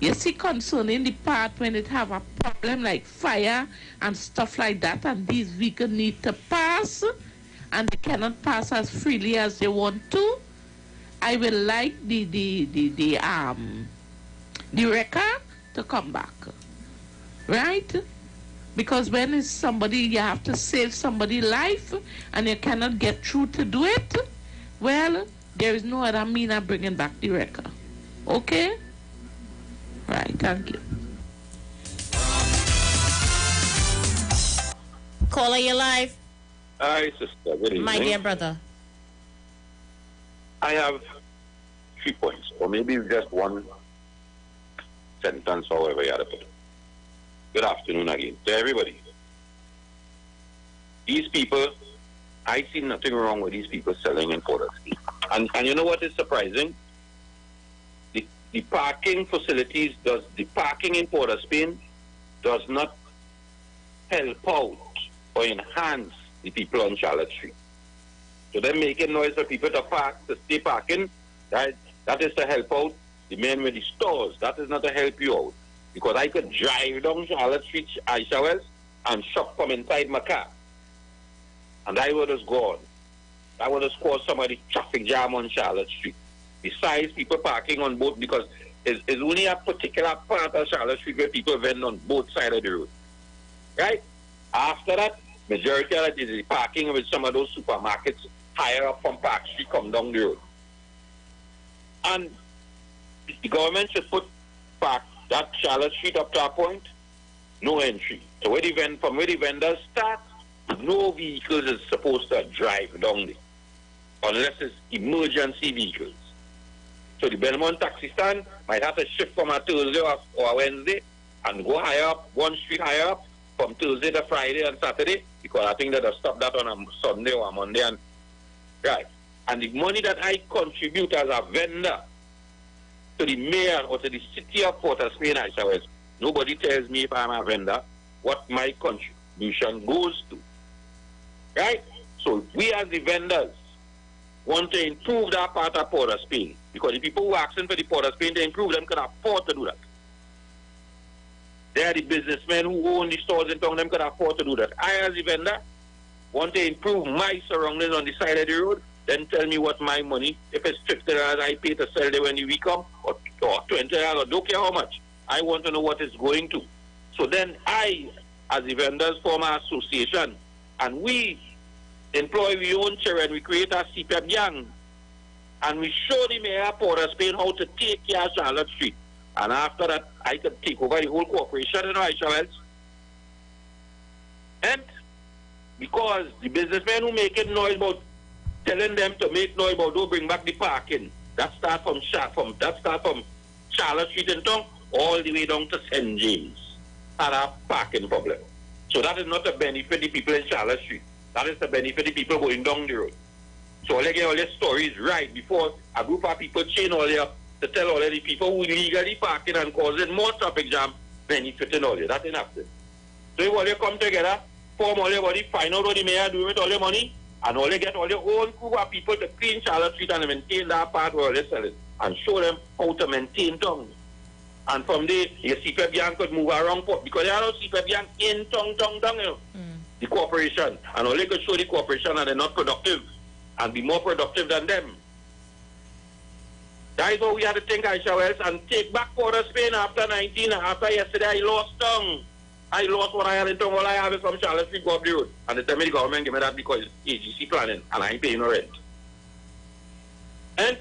you see, concerning the part when it have a problem like fire and stuff like that, and these vehicles need to pass, and they cannot pass as freely as they want to, I will like the wrecker to come back. Right? Because when it's somebody, you have to save somebody's life and you cannot get through to do it, well, there is no other means of bringing back the wrecker. Okay? Right, thank you.
Caller, you live.
Hi, sister. Good evening.
My dear brother.
I have 3 points, or maybe just one sentence, however you had to put it. Good afternoon again to everybody. These people, I see nothing wrong with these people selling in Port of Spain. And you know what is surprising? The parking facilities, the parking in Port of Spain does not help out or enhance the people on Charlotte Street. So they're making noise for people to park, to stay parking. That is to help out the men with the stores. That is not to help you out. Because I could drive down Charlotte Street, Aisha Wells, and shop from inside my car. And I would have gone. That would have caused some of the traffic jam on Charlotte Street. Besides people parking on both, because it's only a particular part of Charlotte Street where people vend on both sides of the road. Right? After that, majority of it is the parking with some of those supermarkets higher up from Park Street come down the road. And the government should put park that Charlotte Street up to a point, no entry. So from where the vendors start, no vehicles is supposed to drive down there, unless it's emergency vehicles. So the Belmont taxi stand might have to shift from a Thursday or a Wednesday and go higher up, one street higher up, from Thursday to Friday and Saturday, because I think that they'll stop that on a Sunday or a Monday. Right. And the money that I contribute as a vendor to the mayor or to the city of Port of Spain, Aisha Wells, nobody tells me if I'm a vendor what my contribution goes to. Right? So we as the vendors want to improve that part of Port of Spain, because the people who are asking for the Port of Spain to improve them can afford to do that. They are the businessmen who own the stores in town, them can afford to do that. I as a vendor want to improve my surroundings on the side of the road, then tell me what my money, if it's $50 I pay to sell there when the week come, or $20, don't care how much. I want to know what it's going to. So then I, as the vendors form an association, and we employ our own children, we create a CPEP gang, and we show the mayor of Port of Spain how to take care of Charlotte Street. And after that, I could take over the whole corporation, you know, Aisha Wells. And because the businessmen who making noise about telling them to make noise about don't bring back the parking, that start from Charlotte Street in town all the way down to St. James, had a parking problem. So that is not to benefit the people in Charlotte Street. That is to benefit the people going down the road. So all get all their stories right before a group of people chain all there to tell all of the people who illegally parking and causing more traffic jam benefiting all there. That's enough. So if all they come together, form all their body, find out what the mayor do with all their money, and all they get all their own group of people to clean Charlotte Street and maintain that part where they're selling, and show them how to maintain town. And from there, your CPF gang could move around because there are no CPF gang in town, you know. The corporation. And all they could show the corporation and they're not productive and be more productive than them. That is what we had to think, Aisha Wells, and take back Port of Spain after 19. After yesterday, I lost tongue. I lost what I had in tongue. All I have is from Charlotte Street, go up the road. And they tell me the government give me that because it's AGC planning and I ain't paying no rent. And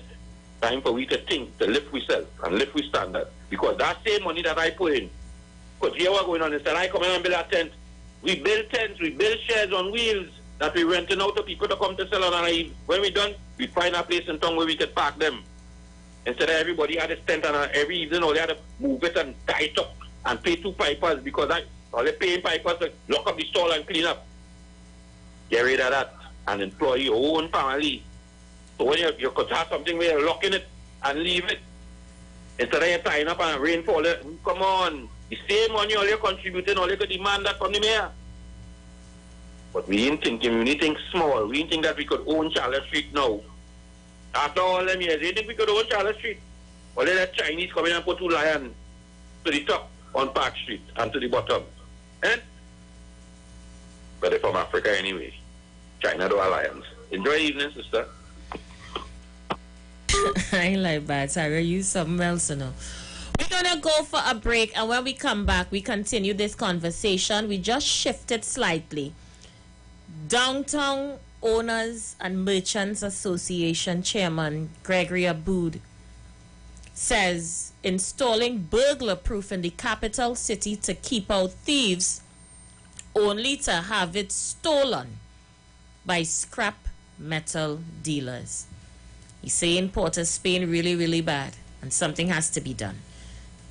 time for we to think, to lift ourselves and lift we standard. Because that same money that I put in, because here what's going on instead, I come in and build a tent. We build tents, we build sheds on wheels that we renting out to people to come to sell on. And when we done, we find a place in town where we can park them. Instead of everybody had a tent and every evening all they had to move it and tie it up and pay 2 pipers because all they paying pipers to lock up the stall and clean up. Get rid of that and employ your own family. So when you could have something where you're locking it and leave it, instead of you tying up and rain fall, come on. The same money all you're contributing, all you could demand that from the mayor. But we ain't thinking, we ain't think small. We ain't think that we could own Charlotte Street now. After all them years, you think we could own Charlotte Street? Or let that Chinese come in and put 2 lions to the top on Park Street and to the bottom. Eh? But they're from Africa anyway. China do lions. Enjoy the evening, sister.
I ain't like that. Sarah, use something else, you know. We're gonna go for a break, and when we come back, we continue this conversation. We just shifted slightly. Downtown Owners and Merchants Association Chairman Gregory Aboud says installing burglar proof in the capital city to keep out thieves, only to have it stolen by scrap metal dealers. He's saying Port of Spain really bad, and something has to be done.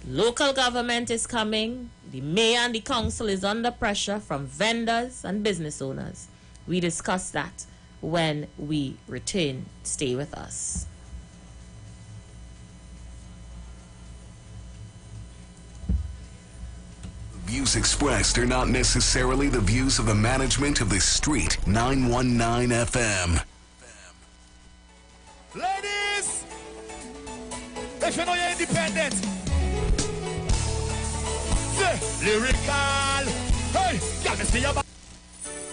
Local government is coming. The mayor and the council is under pressure from vendors and business owners. We discuss that when we return. Stay with us.
Views expressed are not necessarily the views of the management of the Street 919 FM.
Ladies, if you know you're independent, say lyrical. Hey, got me see your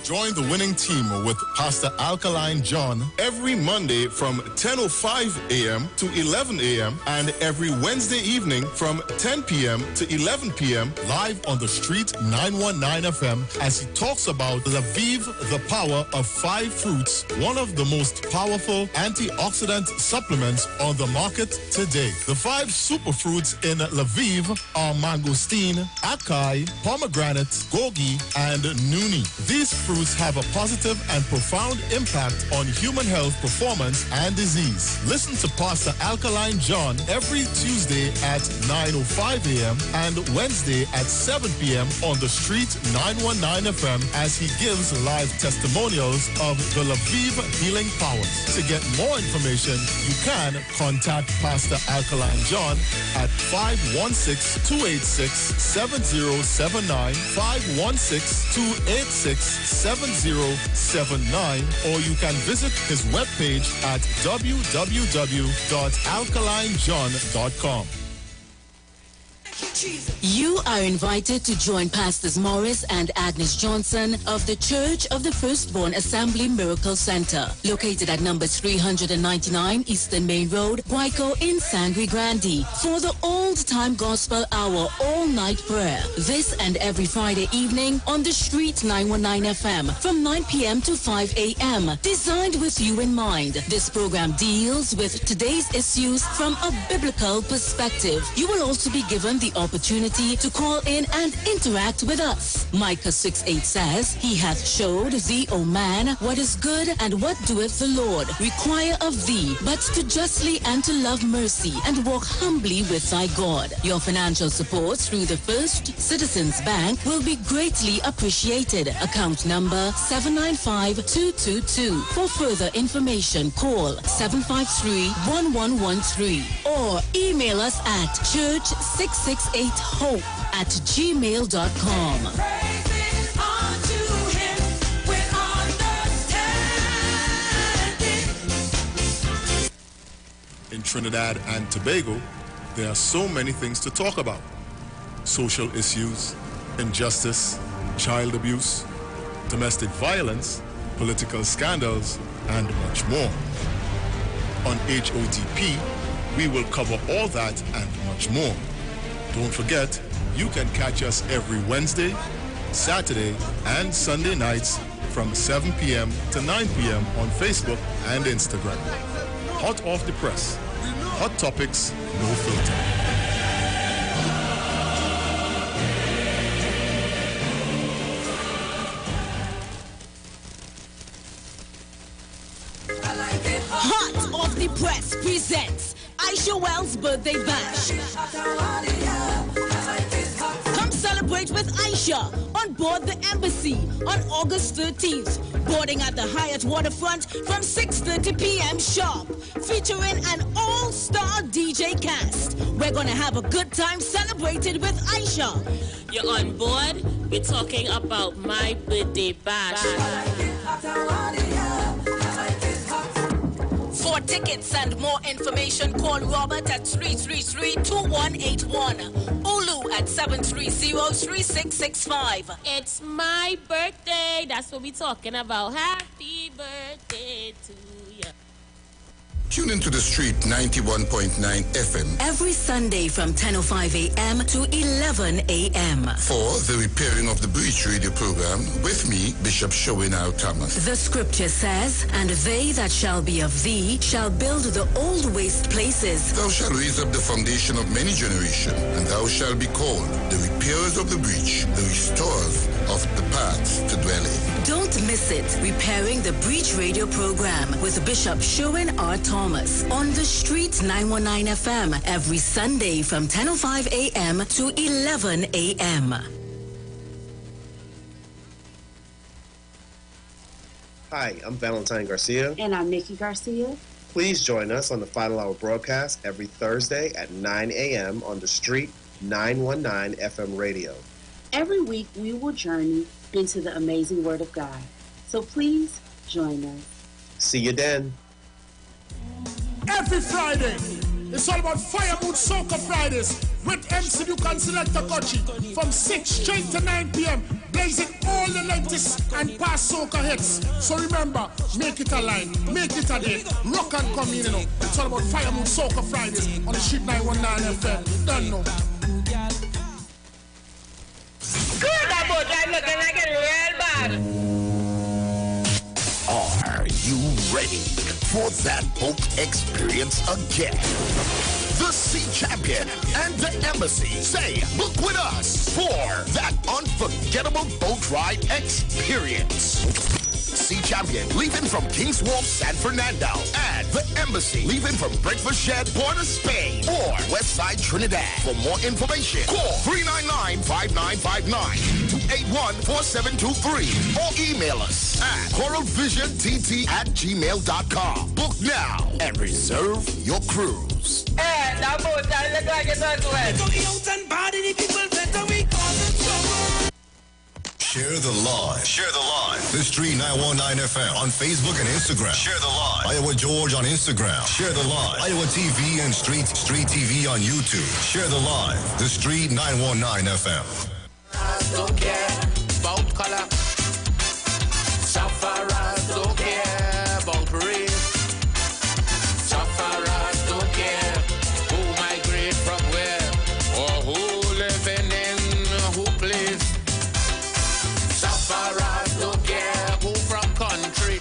Join the winning team with Pastor Alkaline John every Monday from 10:05 a.m. to 11 a.m. and every Wednesday evening from 10 p.m. to 11 p.m. live on the Street 919 FM as he talks about Lviv, the power of 5 fruits, one of the most powerful antioxidant supplements on the market today. The 5 superfruits in Lviv are mangosteen, acai, pomegranate, gogi, and nuni. These fruits have a positive and profound impact on human health, performance, and disease. Listen to Pastor Alkaline John every Tuesday at 9:05 a.m. and Wednesday at 7 p.m. on the Street 919 FM as he gives live testimonials of the Lviv healing powers. To get more information, you can contact Pastor Alkaline John at 516-286-7079, 516-286-7079, or you can visit his webpage at www.alkalinejohn.com.
You are invited to join Pastors Morris and Agnes Johnson of the Church of the Firstborn Assembly Miracle Center, located at number 399 Eastern Main Road, Guayco in Sangre Grande, for the old-time gospel hour all-night prayer. This and every Friday evening on the Street 919 FM from 9 p.m. to 5 a.m. Designed with you in mind, this program deals with today's issues from a biblical perspective. You will also be given the opportunity opportunity to call in and interact with us. Micah 6:8 says, He hath showed thee, O man, what is good and what doeth the Lord require of thee, but to justly and to love mercy and walk humbly with thy God. Your financial support through the First Citizens Bank will be greatly appreciated. Account number 795222. For further information, call 753-1113 or email us at church668hope@gmail.com.
In Trinidad and Tobago, there are so many things to talk about. Social issues, injustice, child abuse, domestic violence, political scandals, and much more. On HOTP, we will cover all that and much more. Don't forget, you can catch us every Wednesday, Saturday, and Sunday nights from 7 p.m. to 9 p.m. on Facebook and Instagram. Hot off the press. Hot topics, no filter.
Hot off the press presents Aisha Wells' birthday bash. Come celebrate with Aisha on board the Embassy on August 13th. Boarding at the Hyatt Waterfront from 6:30 p.m. sharp. Featuring an all-star DJ cast. We're going to have a good time celebrating with Aisha.
You're on board. We're talking about my birthday bash.
For tickets and more information, call Robert at 333-2181. Ulu at 730-3665.
It's my birthday. That's what we're talking about. Happy birthday to you.
Tune into the Street 91.9 FM
every Sunday from 10:05 a.m. to 11 a.m.
for the Repairing of the Breach radio program with me, Bishop Showinau Thomas.
The scripture says, And they that shall be of thee shall build the old waste places.
Thou shalt raise up the foundation of many generations, and thou shalt be called the repairers of the breach, the restorers of the paths to dwell in.
Don't miss it. Repairing the Breach radio program with Bishop Sherwin R. Thomas on the Street 919 FM every Sunday from 10:05 a.m. to 11 a.m.
Hi, I'm Valentine Garcia.
And I'm Nikki Garcia.
Please join us on the Final Hour broadcast every Thursday at 9 a.m. on the Street 919 FM radio.
Every week we will journey into the amazing Word of God. So please join us.
See you then.
Every Friday, it's all about Fire Mood Soca Fridays with MC Duke and Selector Kochi from 6 straight to 9 p.m. blazing all the latest and past soca hits. So remember, make it a line, make it a day, rock and come in, you know. It's all about Fire Mood Soca Fridays on the Street 919 FM. Don't know.
Good about I'm looking like it real bad.
Are you ready for that boat experience again? The Sea Champion and the Embassy say, book with us for that unforgettable boat ride experience. Sea Champion leaving from King's Wharf, San Fernando, and the Embassy leaving from Breakfast Shed, Port of Spain, or Westside Trinidad. For more information, call 399-595-9, 281-4723, or email us at coralvisiontT@gmail.com. Book now and reserve your cruise.
Hey, that boat, I look like it's on to it.
Share the live. Share the live. The Street 919 FM on Facebook and Instagram. Share the live. Iowa George on Instagram. Share the live. Iowa TV and Street TV on YouTube. Share the live. The Street 919 FM.
Don't care about color. Sufferers don't care about race. Sufferers don't care who migrate from where or who living in who place. Sufferers don't care who from country.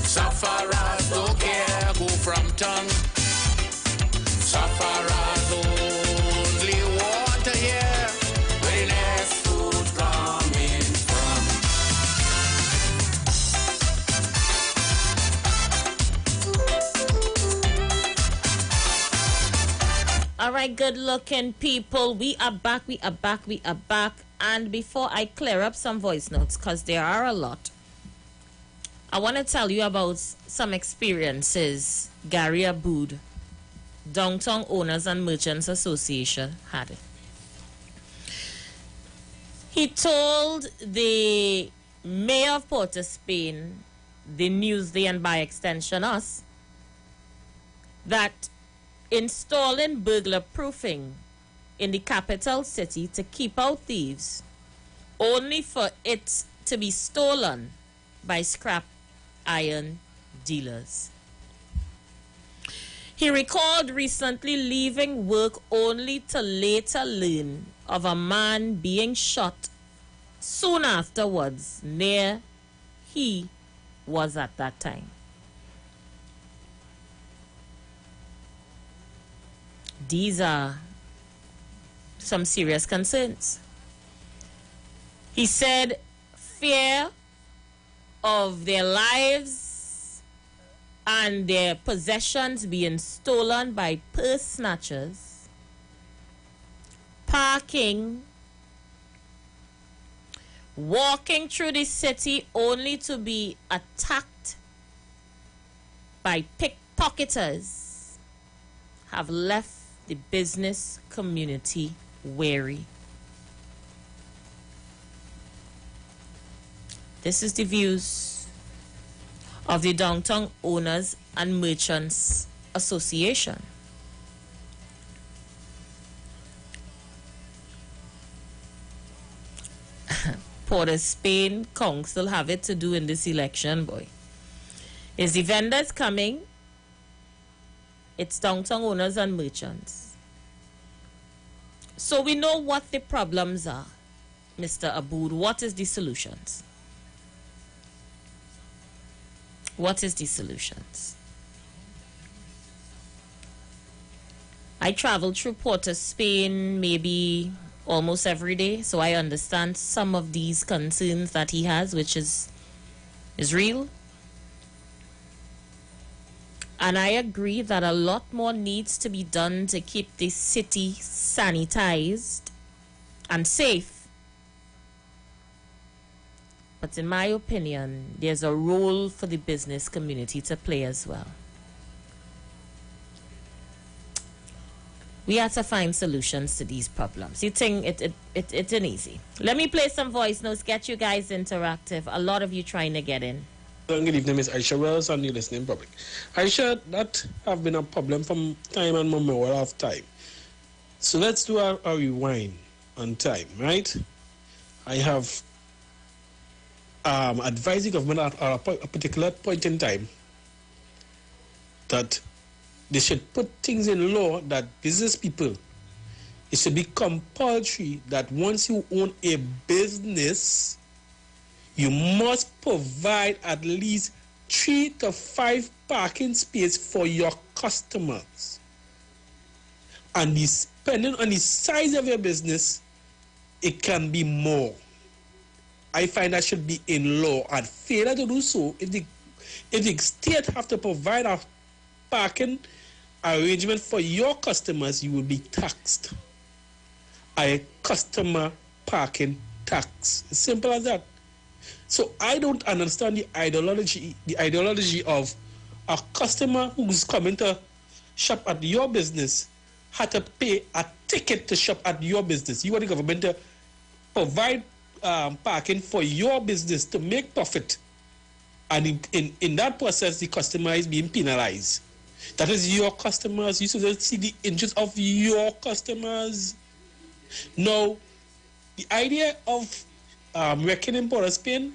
Sufferers don't care who from tongue. Sufferers only want
good looking people, we are back. And before I clear up some voice notes, because there are a lot, I want to tell you about some experiences Gary Aboud, Downtown Owners and Merchants Association, had. He told the mayor of Port of Spain, the Newsday, and by extension us, that installing burglar proofing in the capital city to keep out thieves, only for it to be stolen by scrap iron dealers. He recalled recently leaving work only to later learn of a man being shot soon afterwards near he was at that time. These are some serious concerns. He said fear of their lives and their possessions being stolen by purse snatchers, parking, walking through the city only to be attacked by pickpocketers have left the business community wary. This is the views of the Downtown Owners and Merchants Association. Port of Spain Council have it to do in this election, boy. Is the vendors coming? It's Downtown Owners and Merchants. So we know what the problems are, Mr. Aboud. What is the solutions? What is the solutions? I travel through Port of Spain maybe almost every day, so I understand some of these concerns that he has, which is real. And I agree that a lot more needs to be done to keep the city sanitized and safe. But in my opinion, there's a role for the business community to play as well. We have to find solutions to these problems. You think it isn't easy. Let me play some voice notes, get you guys interactive. A lot of you trying to get in.
Good evening, Miss Aisha Wells and the listening public. Aisha, that have been a problem from time and memorial of time. So let's do a rewind on time, right? I have advised the government at a particular point in time that they should put things in law that business people, it should be compulsory that once you own a business, you must provide at least 3 to 5 parking spaces for your customers. And depending on the size of your business, it can be more. I find that should be in law. And failure to do so, if the state have to provide a parking arrangement for your customers, you will be taxed. A customer parking tax. As simple as that. So I don't understand the ideology of a customer who's coming to shop at your business had to pay a ticket to shop at your business. You want the government to provide parking for your business to make profit. And in that process, the customer is being penalized. That is your customers. You should see the interests of your customers. Now, the idea of reckoning Port of Spain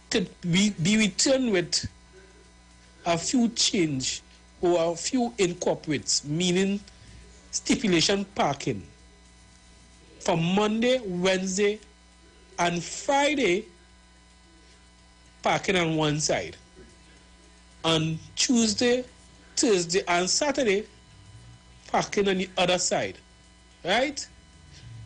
could be returned with a few change or a few incorporates, meaning stipulation parking. For Monday, Wednesday, and Friday, parking on one side. On Tuesday, Thursday, and Saturday, parking on the other side. Right?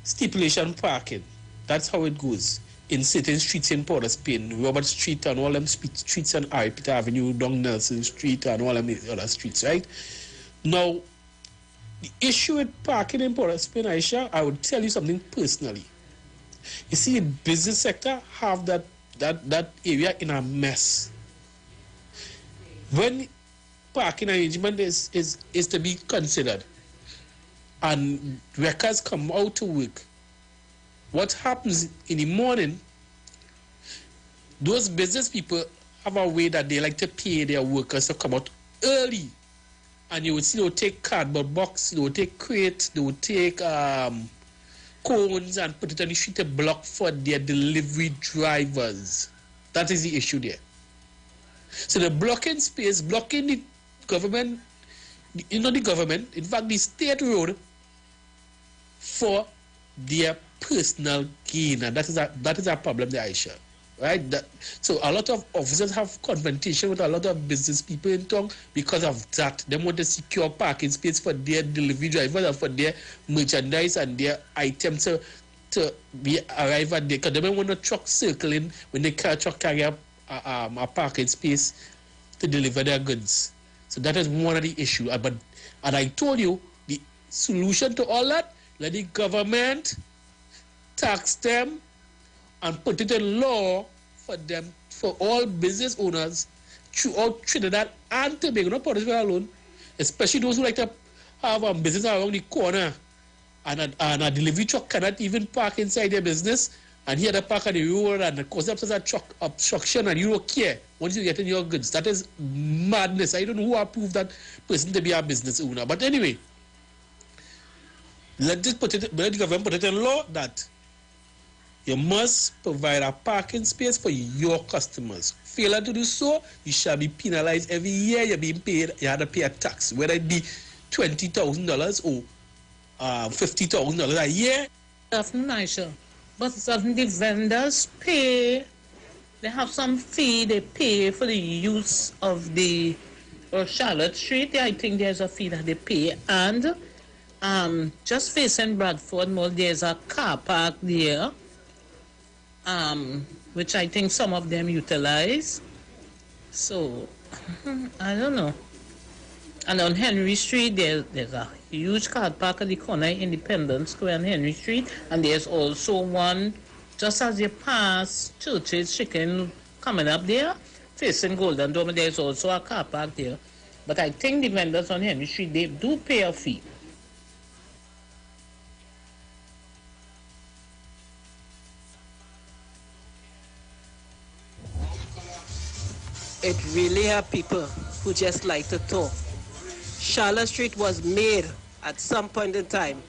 Stipulation parking. That's how it goes in certain streets in Port of Spain, Robert Street and all them streets on Peter Avenue, Don Nelson Street and all them other streets, right? Now, The issue with parking in Port of Spain, Aisha, I would tell you something personally. You see, the business sector have that area in a mess. When parking arrangement is to be considered and workers come out to work, what happens in the morning, those business people have a way that they like to pay their workers to come out early. And you would see they would take cardboard box, they would take crate, they would take cones and put it on the street to block for their delivery drivers. That is the issue there. So the blocking space, blocking the government, not the government, in fact the state road for their personal gain. And that is a problem there, Aisha. Right? So a lot of officers have confrontation with a lot of business people in town because of that. They want to secure parking space for their delivery drivers and for their merchandise and their items to be arrive at there. Because they don't want a truck circling when they truck carry up a parking space to deliver their goods. So that is one of the issues. And I told you, the solution to all that, let the government tax them and put it in law for them, for all business owners throughout Trinidad and Tobago, not Port of Spain alone, especially those who like to have a business around the corner and a delivery truck cannot even park inside their business, and here they park on the road and the cause of a truck obstruction and you don't care once you get in your goods. That is madness. I don't know who approved that person to be a business owner. But anyway, let the government put it in law that you must provide a parking space for your customers. Failure to do so, you shall be penalized every year. You're being paid, you have to pay a tax, whether it be $20,000 or $50,000 a year.
Definitely, Aisha. But doesn't the vendors pay? They have some fee they pay for the use of the Charlotte Street. I think there's a fee that they pay. And just facing Bradford Mall, there's a car park there, which I think some of them utilize. So, I don't know. And on Henry Street, there's a huge car park at the corner, Independence Square on Henry Street. And there's also one, just as you pass Church's Chicken coming up there, facing Golden Dome, there's also a car park there. But I think the vendors on Henry Street, they do pay a fee.
It really have people who just like to talk. Charlotte Street was made at some point in time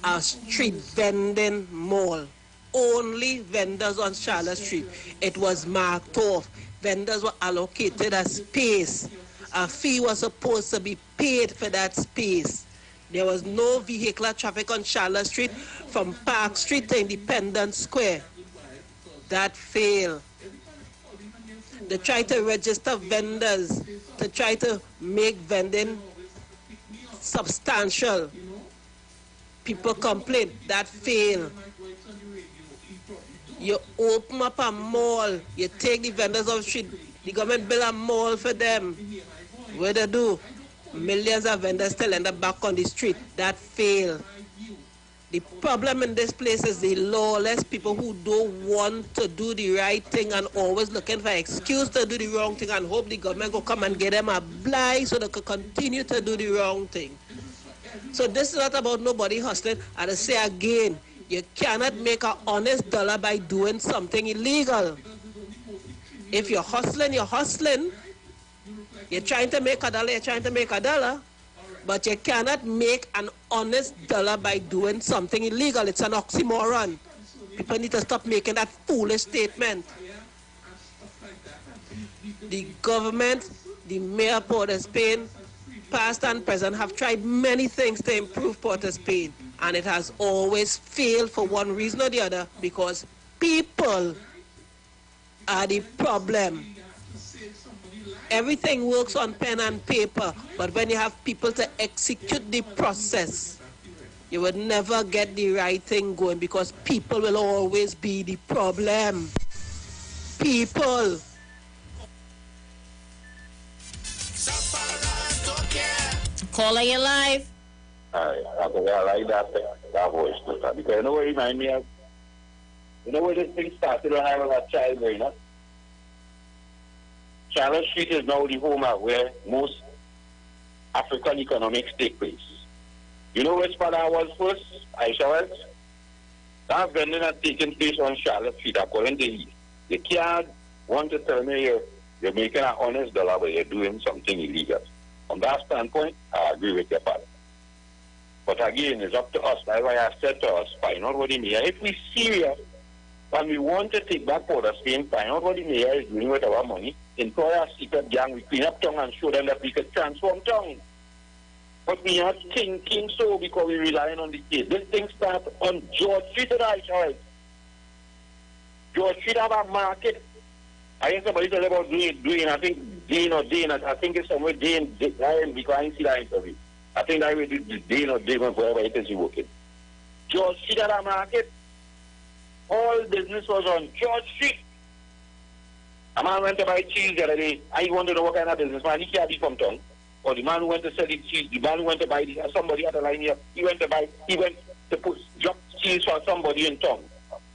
a street vending mall. Only vendors on Charlotte Street. It was marked off. Vendors were allocated a space. A fee was supposed to be paid for that space. There was no vehicular traffic on Charlotte Street from Park Street to Independence Square. That failed. They try to register vendors to try to make vending substantial. People complain. That failed. You open up a mall, you take the vendors off the street, the government build a mall for them. What they do? Millions of vendors still end up back on the street. That failed. The problem in this place is the lawless people who don't want to do the right thing and always looking for excuse to do the wrong thing and hope the government will come and get them a blind so they can continue to do the wrong thing. So this is not about nobody hustling. And I say again, you cannot make an honest dollar by doing something illegal. If you're hustling, you're hustling. You're trying to make a dollar, you're trying to make a dollar. But you cannot make an honest dollar by doing something illegal. It's an oxymoron. People need to stop making that foolish statement. The government, the mayor of Port of Spain, past and present, have tried many things to improve Port of Spain. And it has always failed for one reason or the other, because people are the problem. Everything works on pen and paper, but when you have people to execute the process, you would never get the right thing going, because people will always be the problem. People.
Caller, you live.
I like that voice, because you know what it remind me of? You know where this thing started when I was a child growing up? Charlotte Street is now the home of where most African economics take place. You know which part I was first? Aisha was? That vending had taken place on Charlotte Street, according to you. You can't want to tell me you're making an honest dollar, but you're doing something illegal. From that standpoint, I agree with your part. But again, it's up to us. That's why I said to us, find out what the mayor, if we're serious, and we want to take back Port of Spain, find out what the mayor is doing with our money, employ our secret gang, we clean up town and show them that we can transform town. But we are thinking so because we're relying on the state. This thing starts on George Street, right? George Street have a market. I think somebody said about doing, I think Dane, I think it's somewhere Dane, because I didn't see that interview. I think that way Dane or Dane, wherever it is you're working. George Street had a market. All business was on George Street. A man went to buy cheese the other day. I wanted to know what kind of businessman he can't be from town. Or the man who went to sell the cheese, the man who went to buy somebody at the line here, he went to drop cheese for somebody in town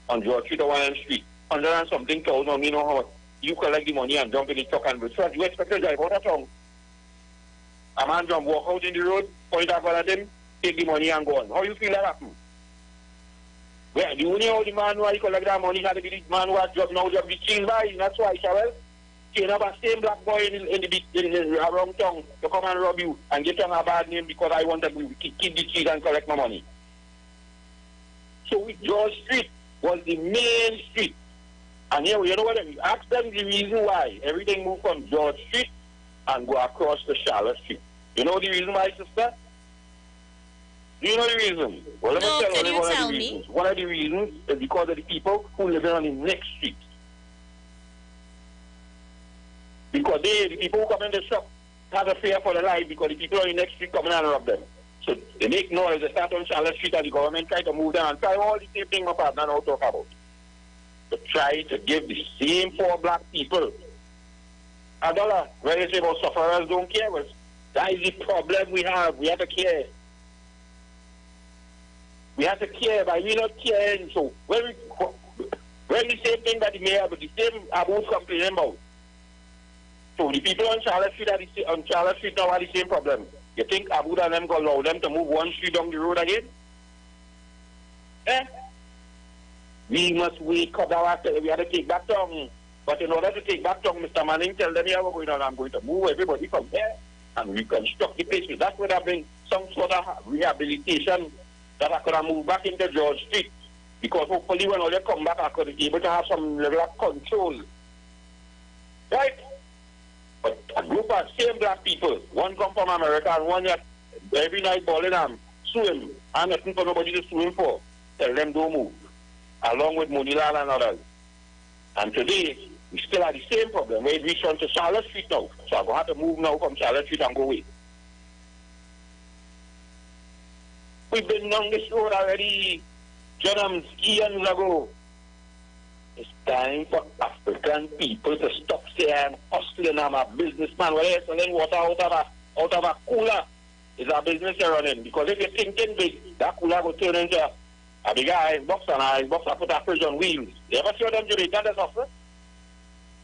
on George Street or Warren Street. 100 and something thousand, you know how you collect the money and jump in the truck and so you expect to drive out of town. A man jump, walk out in the road, point out at him, take the money and go on. How you feel that happen? Well, the only how the man who collect that money had to be the man who has job now job the cheese buy. That's why, Shabel. You have a same black boy in the around town to come and rob you and get on a bad name because I want to keep the cheese and collect my money. So George Street was the main street. And here, you know what? Ask them the reason why everything moved from George Street and go across to Charlotte Street. You know the reason why, sister? Do you know the reason? Well, let me tell you one of the reasons. One of the reasons is because of the people who live on the next street. Because the people who come in the shop have a fear for their life because the people on the next street come in and rob them. So they make noise, they start on Charlotte Street and the government try to move them and try all the same thing my partner now talk about. To try to give the same poor black people a dollar. When they say about sufferers don't care, well, that is the problem we have. We have to care. We have to care, but we're not caring. So when the same thing that the mayor, but the same about complaining about. So the people on Charlotte Street now have the same problem. You think Abu and them going to allow them to move one street down the road again? We must wake up. We have to take back town. But in order to take back town, Mr. Manning tell them, here we're going on. I'm going to move everybody from there and reconstruct the place. That's where I bring some sort of rehabilitation that I could have moved back into George Street. Because hopefully when all they come back, I could be able to have some level of control. Right? But a group of same black people, one come from America and one that every night balling them, sue him, and nothing for nobody to sue him for. Tell them don't move. Along with Monilal and others. And today, we still have the same problem. We reach on to Charlotte Street now. So I'm going to have to move now from Charlotte Street and go away. We've been down this road already, eons ago. It's time for African people to stop saying I'm hustling, I'm a businessman. Well, they're selling water out of a cooler. It's a business you're running. Because if you're thinking big, that cooler will turn into a bigger ice box, and an ice box I put a fridge on wheels. You ever see them Jamaican that's offer?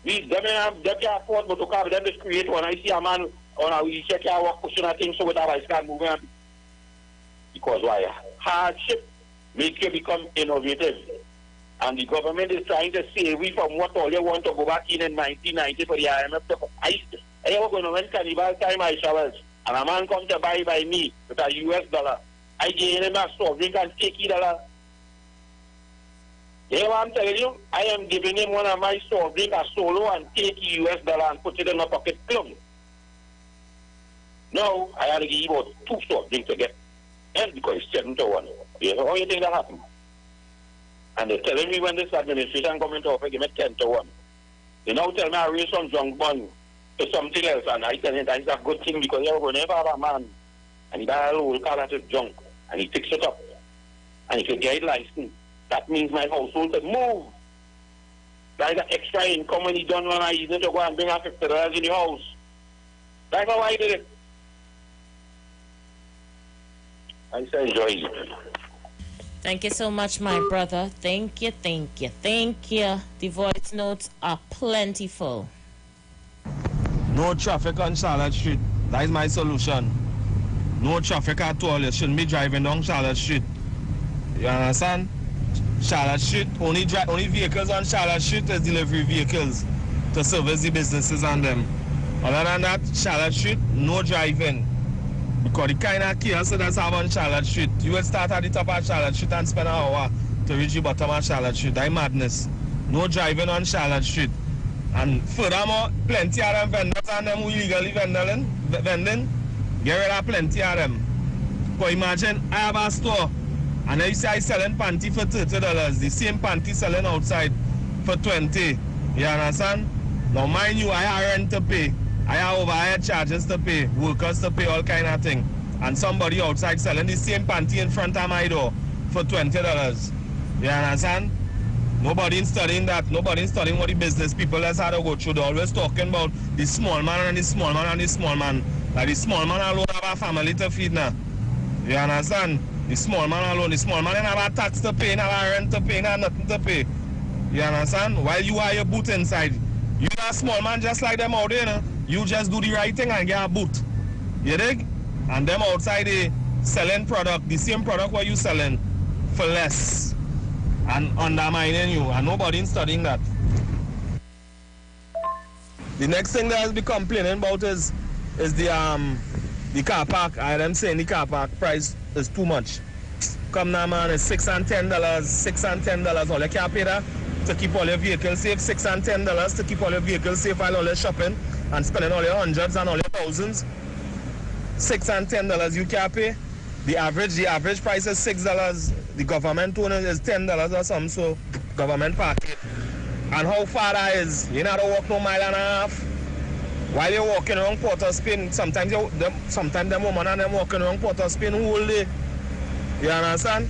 They can't afford but to carry them just create one. I see a man on a wheelchair can't walk pushing a thing so with a ice can move in. Because why? Hardship makes you become innovative. And the government is trying to save we from what all you want to go back in 1990 for the IMF. I ever going to win Carnival time, I showers. And a man come to buy by me with a US dollar. I gave him a soft drink and take $80. You know what I'm telling you? I am giving him one of my soft drink, a solo, and take US dollar and put it in my pocket plum. No, I had to give him about 2 soft drinks to get. And because it's 7 to 1. You know how you think that happened? And they're telling me when this administration come into office, give me 10 to 1. They now tell me I raise some junk bond to something else, and I tell him that's a good thing because you're going to never have a man, and he buy a whole car that is junk, and he fix it up, and he can get it licensed. That means my household to move. That's an extra income when he done when I used to go and bring out $50 in the house. That's how I did it. I say enjoy it.
Thank you so much, my brother. Thank you. The voice notes are plentiful.
No traffic on Charlotte Street. That is my solution. No traffic at all. You shouldn't be driving down Charlotte Street. You understand? Charlotte Street, only vehicles on Charlotte Street is delivery vehicles to service the businesses on them. Other than that, Charlotte Street, no driving. Because the kind of chaos that's have on Charlotte Street, you will start at the top of Charlotte Street and spend an hour to reach the bottom of Charlotte Street. That's madness. No driving on Charlotte Street. And furthermore, plenty of them vendors and them who illegally vending, get rid of plenty of them. Because imagine, I have a store, and I say I selling panty for $30. The same panty selling outside for $20. You understand? Now mind you, I have rent to pay. I have overhead charges to pay, workers to pay, all kind of thing. And somebody outside selling the same panty in front of my door for $20. You understand? Nobody studying that. Nobody studying what the business people has had to go through. They're always talking about the small man and the small man and the small man. Like the small man alone have a family to feed now. You understand? The small man alone. The small man don't have a tax to pay, not a rent to pay, not nothing to pay. You understand? While you are your boot inside. You are a small man just like them out there. No? You just do the right thing and get a boot. You dig? And them outside they selling product, the same product what you selling for less. And undermining you, and nobody studying that. The next thing that I'll be complaining about is the car park. I am saying the car park price is too much. Come now, man, it's $6 and $10, $6 and $10. All you can't pay that to keep all your vehicles safe. $6 and $10 to keep all your vehicles safe while all your shopping and spending all your hundreds and all your thousands. $6 and $10 you can't pay. The average price is $6. The government one is $10 or something, so government park it. And how far that is? You know how to walk no mile and a half. While you're walking around Port of Spain, sometimes them women and them walking around Port of Spain whole day. You understand?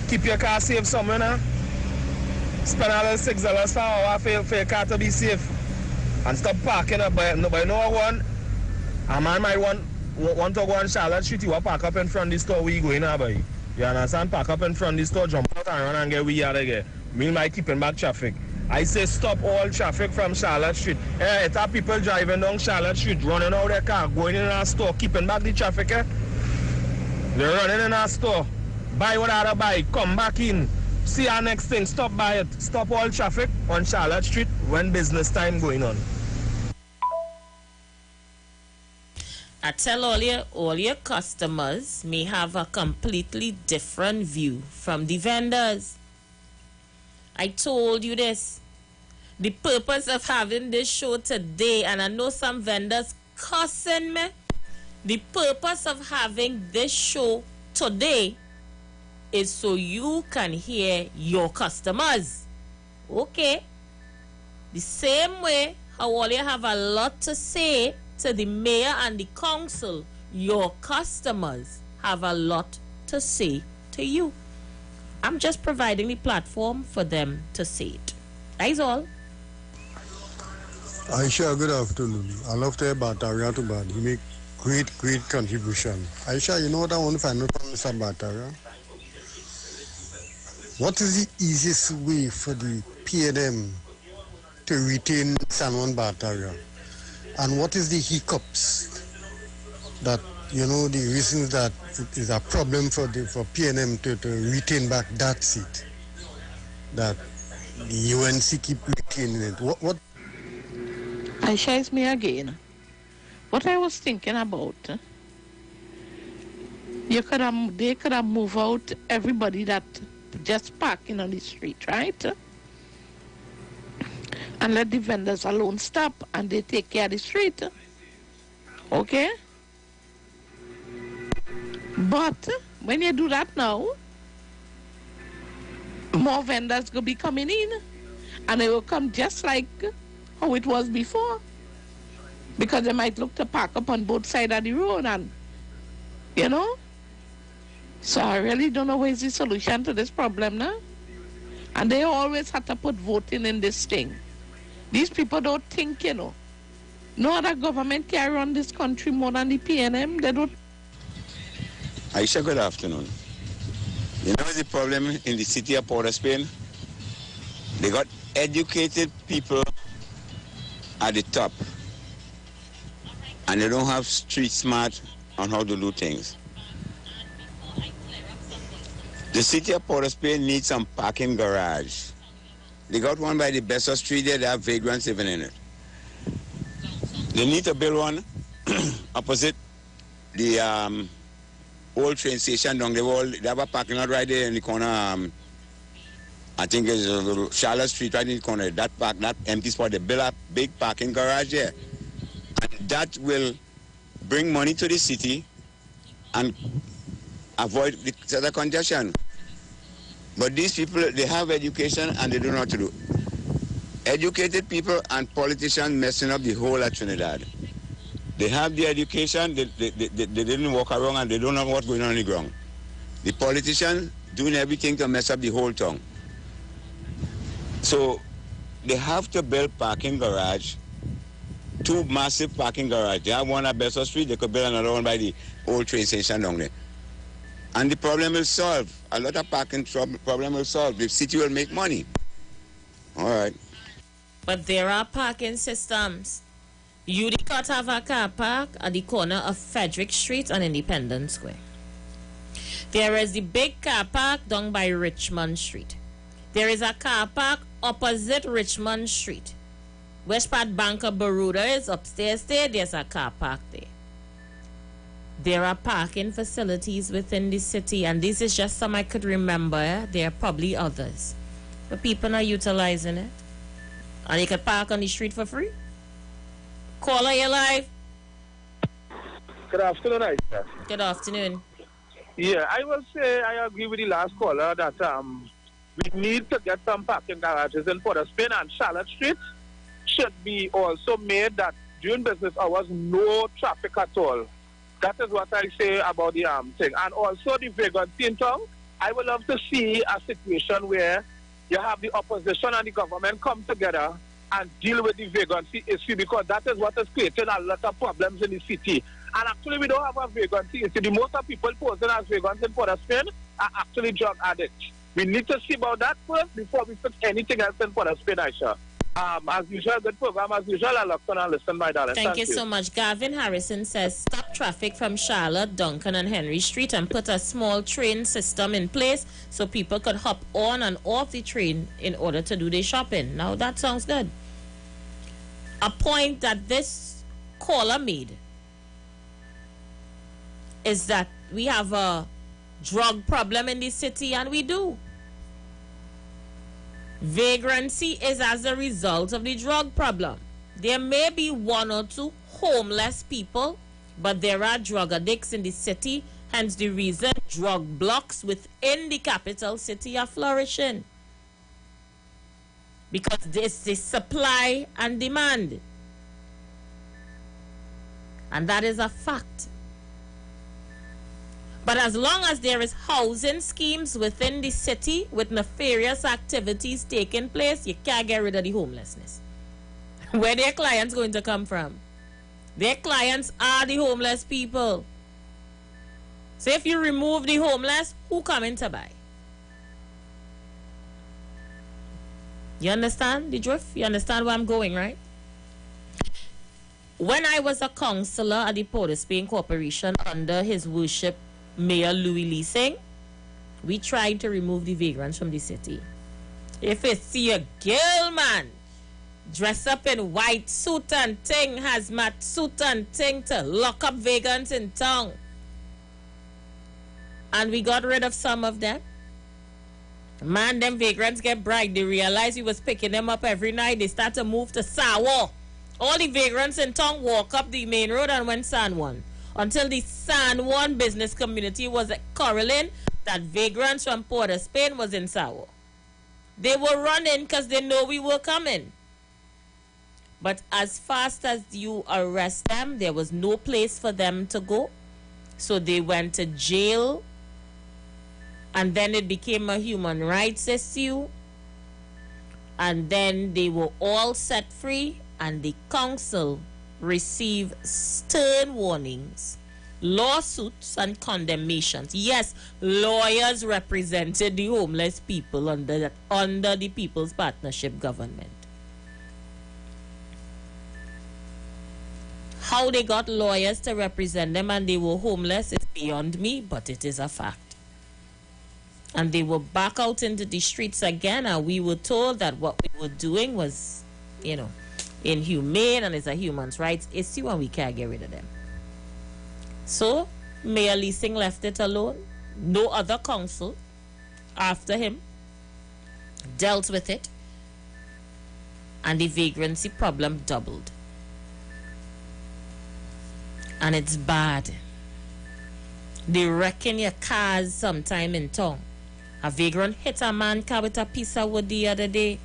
Keep your car safe somewhere now. Spend a little $6 per hour for your car to be safe. And stop parking up by no one. A man might want to go on Charlotte Street, you will park up in front of the store where you going now, boy. You understand? Park up in front of the store, jump out and run and get where you are again. Meanwhile, keeping back traffic. I say stop all traffic from Charlotte Street. It have people driving down Charlotte Street, running out their car, going in our store, keeping back the traffic. They're running in our store. Buy what I buy, come back in. See our next thing, stop by it. Stop all traffic on Charlotte Street when business time going on.
I tell all your customers may have a completely different view from the vendors. I told you this. The purpose of having this show today, and I know some vendors cussing me. The purpose of having this show today is so you can hear your customers. Okay? The same way how all you have a lot to say to the mayor and the council, your customers have a lot to say to you. I'm just providing the platform for them to say it. That is all.
Aisha, good afternoon. I love to hear about Bataria to Bad. He make great contribution. Aisha, you know what I want to find out from Mr. Bataria? What is the easiest way for the PNM to retain San Juan Bataria? And what is the hiccups that, you know, the reasons that it is a problem for PNM to retain back that seat, that the UNC keep retaining it? What?
Aisha, it's me again. What I was thinking about, they could have moved out everybody that just parking on the street, right? And let the vendors alone stop and they take care of the street. Okay? But when you do that now, more vendors will be coming in and they will come just like how it was before. Because they might look to park up on both sides of the road and, you know? So I really don't know where's the solution to this problem now. And they always have to put voting in this thing. These people don't think, you know. No other government can run this country more than the PNM. They don't.
Aisha, good afternoon. You know the problem in the city of Port of Spain? They got educated people at the top, and they don't have street smart on how to do things. The city of Port of Spain needs some parking garage. They got one by the Besser Street there, they have vagrants living in it. They need to build one opposite the old train station down the wall. They have a parking lot right there in the corner. I think it's Charlotte Street right in the corner. That empty spot, they build a big parking garage there. And that will bring money to the city and avoid the congestion. But these people, they have education and they don't know what to do. Educated people and politicians messing up the whole of Trinidad. They have the education, they didn't walk around and they don't know what's going on the ground. The politicians doing everything to mess up the whole town. So they have to build parking garage, 2 massive parking garages. They have one at Besser Street, they could build another one by the old train station down there. And the problem will solve. A lot of parking problem will solve. The city will make money. All right.
But there are parking systems. You could have a car park at the corner of Frederick Street and Independence Square. There is the big car park down by Richmond Street. There is a car park opposite Richmond Street. West part Bank of Bermuda is upstairs there. There's a car park there. There are parking facilities within the city, and this is just some I could remember. There are probably others. But people are utilizing it. And you could park on the street for free. Caller, you live.
Good afternoon, Aisha.
Good afternoon.
Yeah, I will say I agree with the last caller that we need to get some parking garages in Port of Spain, and Charlotte Street should be also made that during business hours, no traffic at all. That is what I say about the thing. And also the vagrancy in town, I would love to see a situation where you have the opposition and the government come together and deal with the vagrancy issue, because that is what is creating a lot of problems in the city. And actually, we don't have a vagrancy issue. The most of people posing as vagrants in Port of Spain are actually drug addicts. We need to see about that first before we fix anything else in Port of Spain, Aisha. As usual, good program. As usual, I love to listen, my darling.
Thank you so much. Gavin Harrison says, stop traffic from Charlotte, Duncan, and Henry Street and put a small train system in place so people could hop on and off the train in order to do their shopping. Now, that sounds good. A point that this caller made is that we have a drug problem in the city, and we do. Vagrancy is as a result of the drug problem. There may be 1 or 2 homeless people, but there are drug addicts in the city, hence the reason drug blocks within the capital city are flourishing. Because this is supply and demand. And that is a fact. But as long as there is housing schemes within the city with nefarious activities taking place, you can't get rid of the homelessness. Where their clients going to come from? Their clients are the homeless people. So if you remove the homeless, who coming to buy? You understand the drift? You understand where I'm going, right? When I was a councillor at the Port of Spain Corporation under His Worship Mayor Louis Leasing, we tried to remove the vagrants from the city. If you see a girl, man, dress up in white suit and ting, hazmat suit and ting to lock up vagrants in town. And we got rid of some of them. Man, them vagrants get bright. They realize we was picking them up every night. They start to move to Sawa. All the vagrants in town walk up the main road and went San Juan. Until the San Juan business community was quarreling that vagrants from Port of Spain was in Sawa. They were running because they know we were coming. But as fast as you arrest them, there was no place for them to go. So they went to jail. And then it became a human rights issue. And then they were all set free. And the council receive stern warnings lawsuits and condemnations. Yes, lawyers represented the homeless people under the People's Partnership government. How they got lawyers to represent them and they were homeless is beyond me, but it is a fact. And they were back out into the streets again, and we were told that what we were doing was, inhumane and it's a human rights issue and we can't get rid of them. So, Mayor Leasing left it alone. No other council after him dealt with it, and the vagrancy problem doubled. And it's bad. They wrecking your cars sometime in town. A vagrant hit a man car with a piece of wood the other day,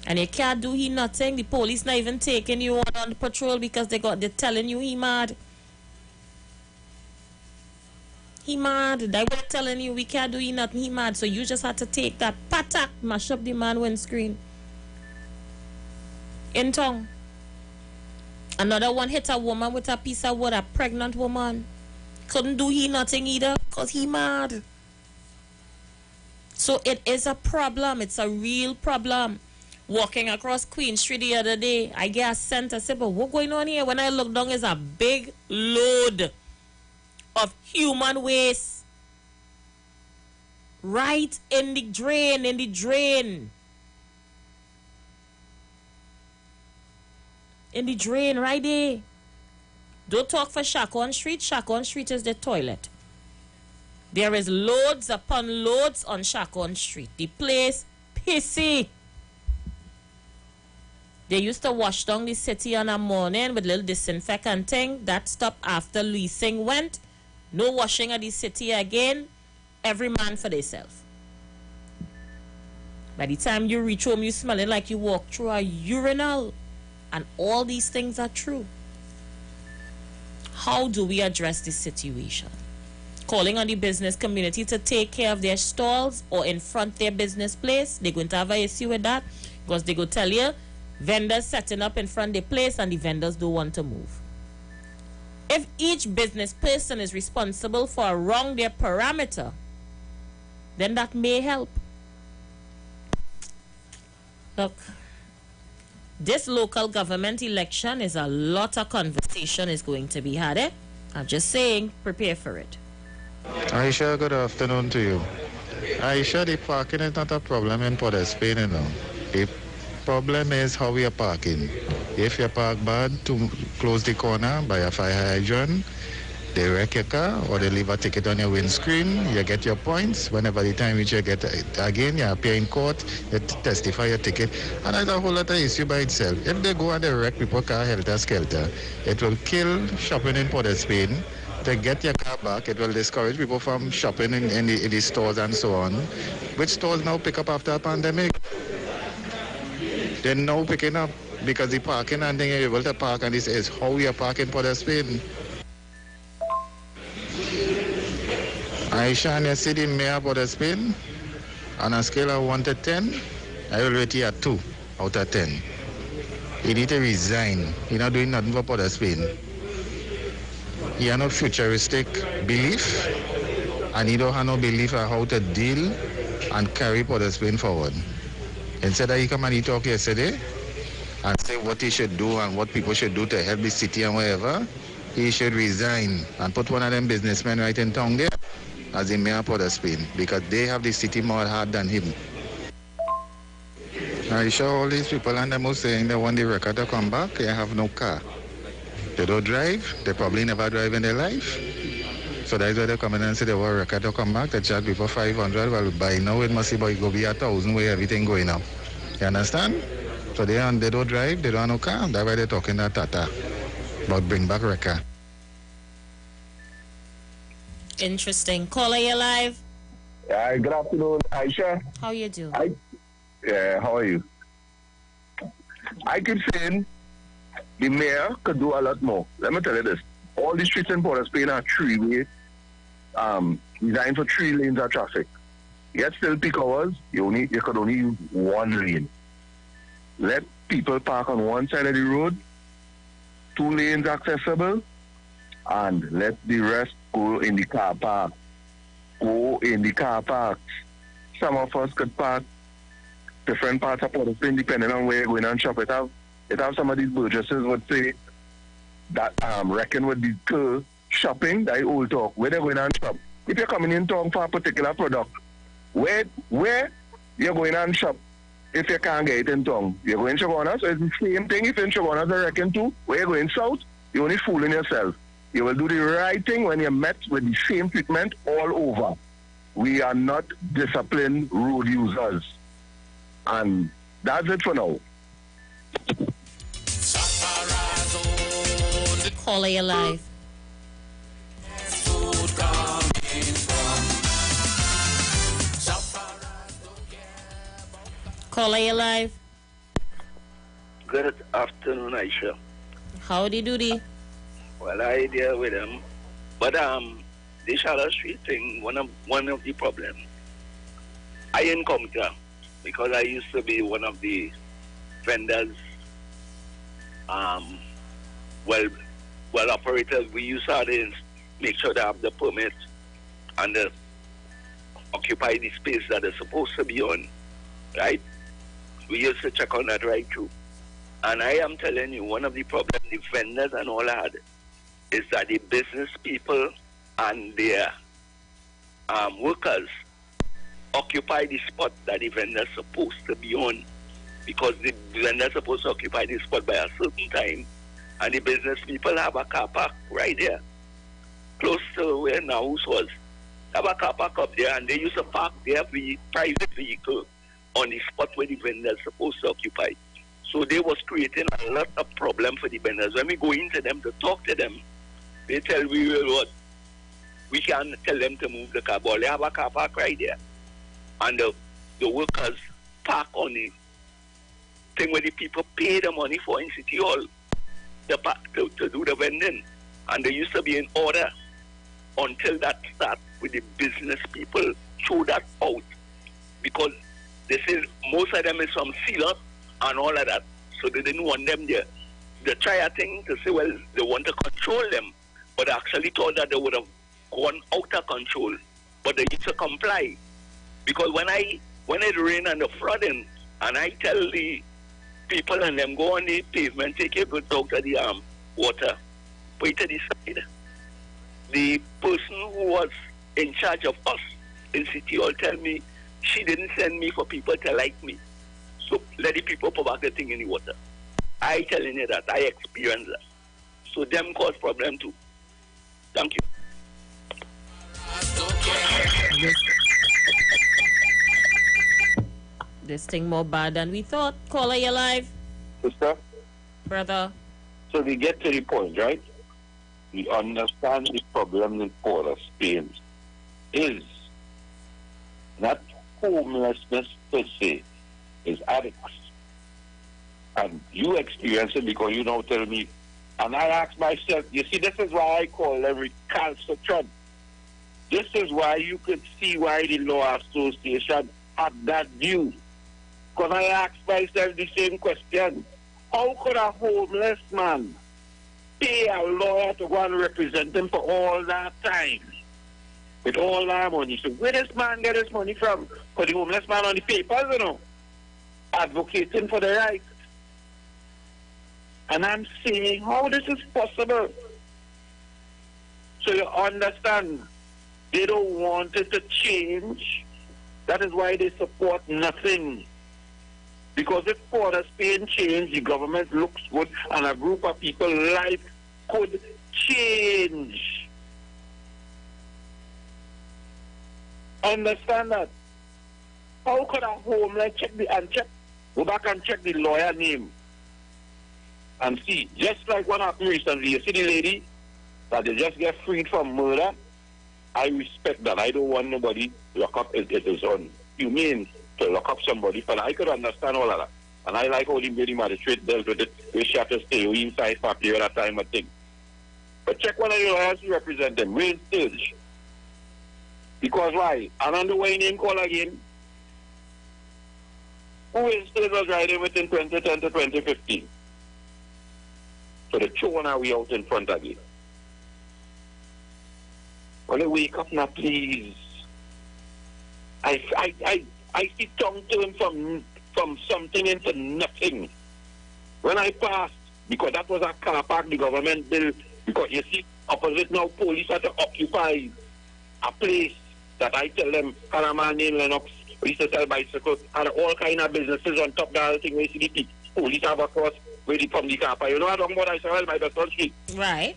and you can't do nothing. The police not even taking you on the patrol because they're telling you he mad. He mad. They were telling you we can't do nothing. He mad. So you just had to take that patak, mash up the man windscreen. In town. Another one hit a woman with a piece of wood, a pregnant woman. Couldn't do nothing either because he mad. So it is a problem. It's a real problem. Walking across Queen Street the other day, I get sent. I said, but what going on here? When I look down, is a big load of human waste right in the drain, right there. Don't talk for Chacon Street. Chacon Street is the toilet. There is loads upon loads on Chacon Street. The place pissy. They used to wash down the city on a morning with little disinfectant thing. That stopped after Leasing went. No washing of the city again. Every man for themselves. By the time you reach home, you smelling like you walk through a urinal. And all these things are true. How do we address this situation? Calling on the business community to take care of their stalls or in front their business place. They're going to have an issue with that because they go tell you vendors setting up in front of their place and the vendors don't want to move. If each business person is responsible for around their parameter, then that may help. Look, this local government election is a lot of conversation is going to be had. I'm just saying, prepare for it.
Aisha, good afternoon to you. Aisha, the parking is not a problem in Port of Spain, The problem is how we are parking. If you park bad to close the corner by a fire hydrant, they wreck your car or they leave a ticket on your windscreen, you get your points. Whenever the time which you get it again, you appear in court, you testify your ticket. And that's a whole lot of issue by itself. If they go and they wreck people car helter-skelter, it will kill shopping in Port of Spain. To get your car back, it will discourage people from shopping in the stores and so on. Which stores now pick up after a pandemic? They're now picking up because the parking and thing you're able to park, and this is how we are parking Port of Spain. Aisha, and you see the mayor of Port of Spain, on a scale of 1 to 10, I will rate you at 2 out of 10. He need to resign. He's not doing nothing for Port of Spain. He has no futuristic belief, and he don't have no belief on how to deal and carry Port of Spain forward. Instead of he come and he talk yesterday and say what he should do and what people should do to help the city and whatever, he should resign and put one of them businessmen right in town there as the mayor of Port of Spain, because they have the city more hard than him. I sure all these people and them who saying they want the record to come back, they have no car. They don't drive, they probably never drive in their life. So that's why they come in and say they want record to come back. They charge people 500. Well, by now it must be go be 1,000 where everything going up. You understand? So they don't drive, they don't have no car. That's why they're talking to Tata about bring back record.
Interesting. Caller, you live?
Good afternoon, Aisha.
How you do?
How are you? I keep saying the mayor could do a lot more. Let me tell you this. All the streets in Port of Spain are three-way, designed for 3 lanes of traffic. Yet still peak hours, you could only use 1 lane. Let people park on one side of the road, 2 lanes accessible, and let the rest go in the car park. Go in the car parks. Some of us could park different parts of Port of Spain depending on where you're going and shop. It have some of these burgesses would say that reckon with the shopping, that old talk, where they're going and shop. If you're coming in town for a particular product, where you're going and shop, if you can't get it in town, you're going to Shagona, so it's the same thing if in Shagona, I reckon too, where you're going south, you're only fooling yourself. You will do the right thing when you're met with the same treatment all over. We are not disciplined road users. And that's it for now.
Caller, you're live. Caller, you're live.
Good afternoon, Aisha.
Howdy doody.
Well, I deal with them. But the Charlotte Street thing, one of the problems I encounter, because I used to be one of the vendors, operators. We used to make sure they have the permit and occupy the space that they're supposed to be on, right? We used to check on that right too. And I am telling you, one of the problems the vendors and all had is that the business people and their workers occupy the spot that the vendor is supposed to be on, because the vendor is supposed to occupy the spot by a certain time, and the business people have a car park right there, close to where the house was. They have a car park up there, and they used to park their private vehicle on the spot where the vendor is supposed to occupy. So they was creating a lot of problem for the vendors. When we go into them to talk to them, they tell we will what? We can't tell them to move the car, but they have a car park right there. And the workers park on the thing where the people pay the money for in City Hall to do the vending. And they used to be in order until that start with the business people throw that out. Because they say most of them is from sealer and all of that. So they didn't want them there. They try a thing to say, well, they want to control them. But I actually thought that they would have gone out of control. But they used to comply. Because when it rain and the flooding, and I tell the people and them go on the pavement, take your goods out of the water, put it to the side. The person who was in charge of us in City Hall tell me she didn't send me for people to like me. So let the people put back the thing in the water. I telling you that. I experienced that. So them cause problem too. Thank you.
This thing more bad than we thought. Caller, you live.
Sister?
Brother.
So we get to the point, right? We understand the problem in Port of Spain is not homelessness per se, is addicts. And you experience it because you don't tell me. And I ask myself, you see, this is why I call every recalcitrant. This is why you could see why the Law Association had that view. Because I ask myself the same question. How could a homeless man pay a lawyer to go and represent him for all that time? With all that money. So where does man get his money from? For the homeless man on the papers, you know, advocating for the rights. And I'm saying, how this is possible? So you understand, they don't want it to change. That is why they support nothing. Because if Port of Spain change, the government looks good, and a group of people's life could change. Understand that? How could a homeless go back and check the lawyer name and see, just like what happened recently, you see the lady that they just get freed from murder? I respect that. I don't want nobody lock up. It is unhumane to lock up somebody, but I could understand all of that. And I like how the lady magistrate dealt with it, where she had to stay inside for a period of time, I think. But check one of your lawyers who represent them, Wayne Sturge. Because why? And under what name call again? Who is still was riding within 2010 to 2015? So the two one are we out in front again. Well, wake up now, please. I see tongue turn from something into nothing. When I passed, because that was a car park the government built, because you see, opposite now, police had to occupy a place that I tell them, had a man named Lennox, who used to sell bicycles, had all kind of businesses on top of the thing where you see the police have across where from the car park. You know what I'm talking about? I saw by the Street.
Right.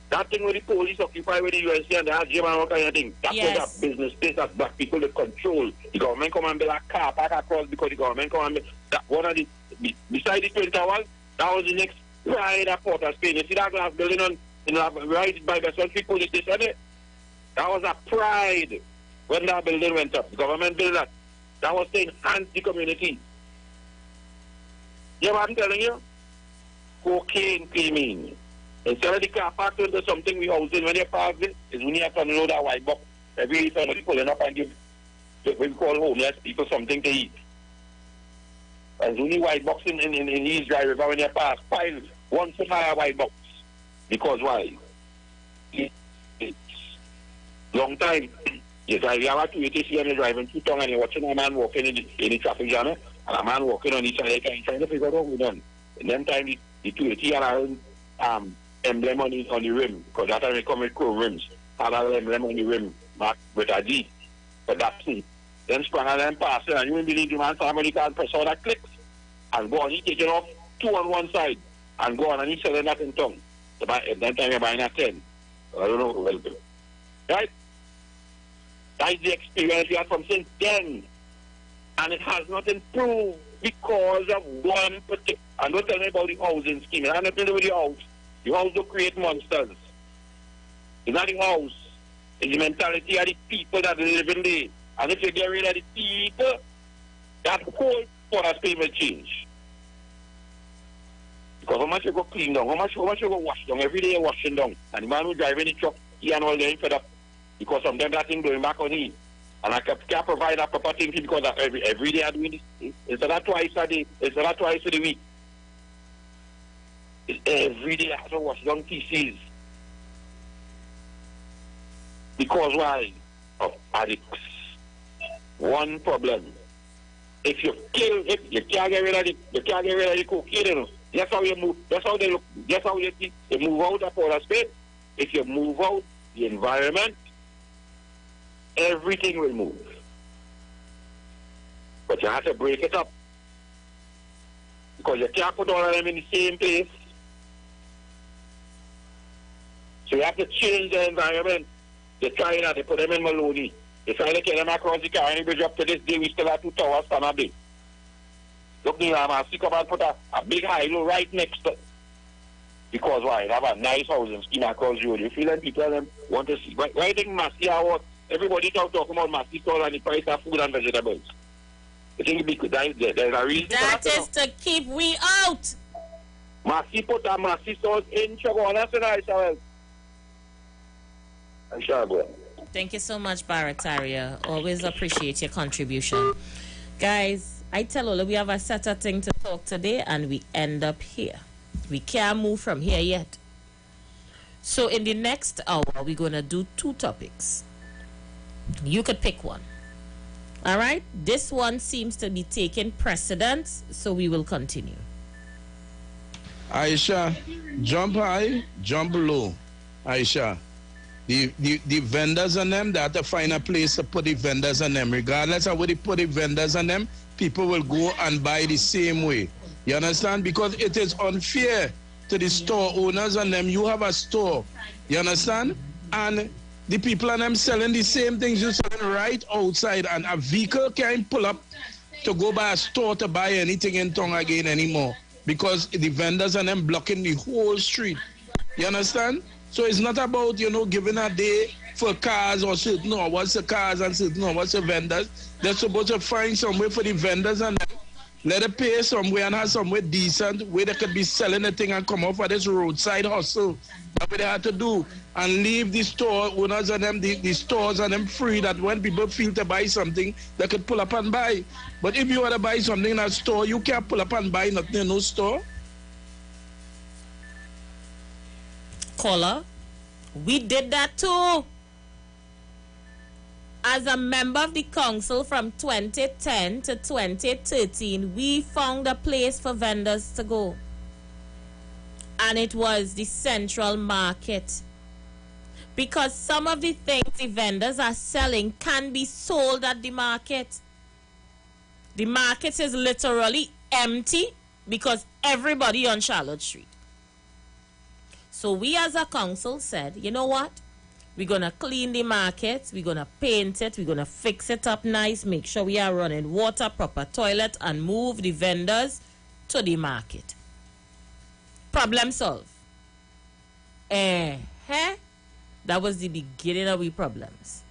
That thing where the police occupy with the UNC and the gym and all kind of thing. That was a business place that black people to control. The government come and build a car park across because the government come and build that one of the beside the Twin Towers, that was the next pride of Port of Spain. You see that glass building on right by the Street police station there? That was a pride when that building went up. The government built that. That was to enhance the community. You know what I'm telling you? Cocaine claiming. Instead of the car park into something we housing when you pass it, is when you have to know that white box. Every somebody pulling up and give what we call homeless people something to eat. There's only white box in East Dry River when you pass. Pile 1 foot higher white box. Because why? It's long time. You drive, you have a 280 and you're driving too long and you're watching a man walking in the traffic jam and a man walking on each side trying to figure out what we're done. In them time, the 280 had a emblem on the rim, because that time they come with chrome rims. Had an emblem on the rim marked with a D. But that's it. Then sprang and then passed it, and you wouldn't believe the man somebody can't press all that clicks and go on. He taking off 2 on one side and go on and he's selling that in tongue. At that time you're buying a 10. I don't know who will do. Right? That's the experience we had from since then. And it has not improved because of one particular. And don't tell me about the housing scheme. It has nothing to do with the house. The house will create monsters. It's not the house. It's the mentality of the people that live in there. And if you get rid of the people, that whole Port of Spain will change. Because how much you go clean down, how much you go wash down, every day you're washing down. And the man who driving the truck, he and all them fed up. Because sometimes that thing going back on him. And I can't provide a proper thing because every day I'm doing this. Instead of twice a day, instead of twice a week. It's every day I have to wash down pieces. Because why? Of addicts. One problem. If you can't get rid of the cocaine, that's how you move. That's how they look. That's how you move out of Port of Spain. If you move out the environment, everything will move. But you have to break it up. Because you can't put all of them in the same place. So you have to change the environment. They try that, they put them in Maloney. They try to get them across the Caroni Bridge up to this day. We still have 2 towers stand there. Look, I see come and put a big high-low right next to. Because why? They have a nice housing scheme across the road. You feel like people them want to see. Why do you think Massey are what? Everybody talking about Massey store and the price of food and vegetables. You think there's a reason
that is to keep we out.
Massey put a Massey stores in Chagona, so I shall.
Thank you so much, Barataria. Always appreciate your contribution. Guys, I tell all we have a set of thing to talk today and we end up here. We can't move from here yet. So in the next hour, we're going to do 2 topics. You could pick one. All right? This one seems to be taking precedence, so we will continue.
Aisha, jump high, jump low. Aisha. The vendors on them, they have to find a place to put the vendors on them. Regardless of where they put the vendors on them, people will go and buy the same way. You understand? Because it is unfair to the store owners on them. You have a store. You understand? And the people on them selling the same things you're selling right outside. And a vehicle can't pull up to go by a store to buy anything in town again anymore. Because the vendors on them blocking the whole street. You understand? So it's not about, giving a day for cars or certain hours for cars and certain hours for vendors. They're supposed to find somewhere for the vendors and let it pay somewhere and have somewhere decent where they could be selling the thing and come off of this roadside hustle. That's what they have to do. And leave the store owners and them, the stores and them free, that when people feel to buy something, they could pull up and buy. But if you want to buy something in a store, you can't pull up and buy nothing in no store.
Caller, we did that too. As a member of the council from 2010 to 2013, we found a place for vendors to go. And it was the central market. Because some of the things the vendors are selling can be sold at the market. The market is literally empty because everybody on Charlotte Street. So we as a council said, you know what? We're going to clean the market. We're going to paint it. We're going to fix it up nice. Make sure we are running water, proper toilet, and move the vendors to the market. Problem solved. That was the beginning of the problems.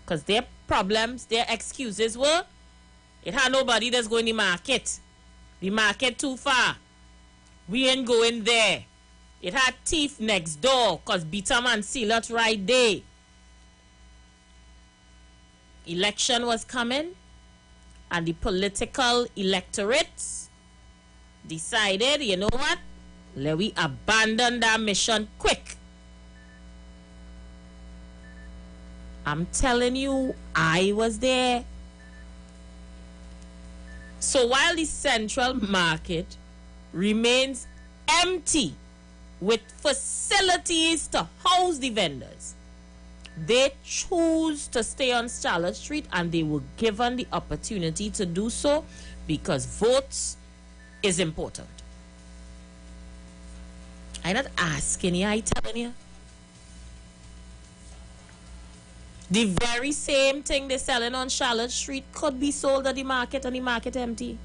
Because their problems, their excuses were, it had nobody that's going to the market. The market too far. We ain't going there. It had thief next door because Bitam and Sealot right there. Election was coming and the political electorates decided, you know what? Let we abandon that mission quick. I'm telling you, I was there. So while the central market remains empty with facilities to house the vendors, they choose to stay on Charlotte Street, and they were given the opportunity to do so because votes is important. I'm not asking you, I'm telling you. The very same thing they're selling on Charlotte Street could be sold at the market, and the market empty.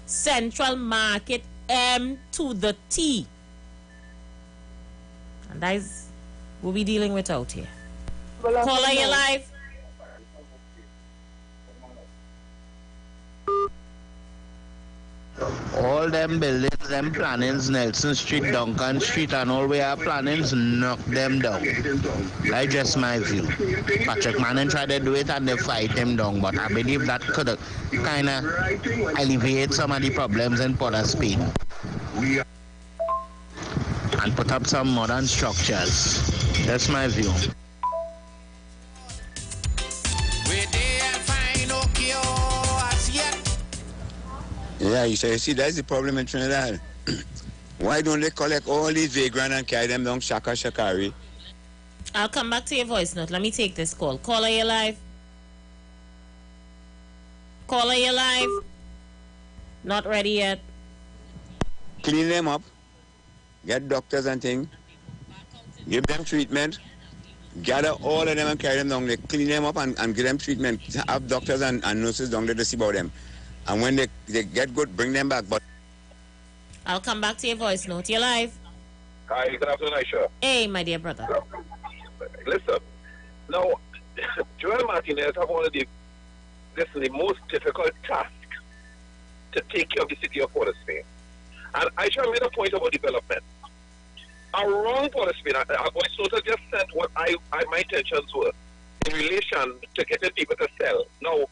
Central market M to the T. And that is what we're dealing with out here. Caller, you live.
All them buildings, them plannings, Nelson Street, Duncan Street, and all we are plannings, knock them down. That's just my view. Patrick Manning tried to do it and they fight him down, but I believe that could kind of alleviate some of the problems in Port of Spain. And put up some modern structures. That's my view.
Yeah, you see, that's the problem in Trinidad. Why don't they collect all these vagrants and carry them down Shakari?
I'll come back to your voice note. Let me take this call. Caller, you live. Caller, you live. Not ready yet.
Clean them up. Get doctors and things. Give them treatment. Gather all of them and carry them down there. Clean them up and give them treatment. Have doctors and nurses down there to see about them. And when they get good, bring them back. But
I'll come back to your voice note. You're live.
Hi, good afternoon, Aisha.
Hey, my dear brother.
Listen, now, Joel Martinez have one of the most difficult task to take care of the city of Port of Spain. And Aisha made a point about development. Around Port of Spain, our voice note just said what my intentions were in relation to getting people to sell. Now,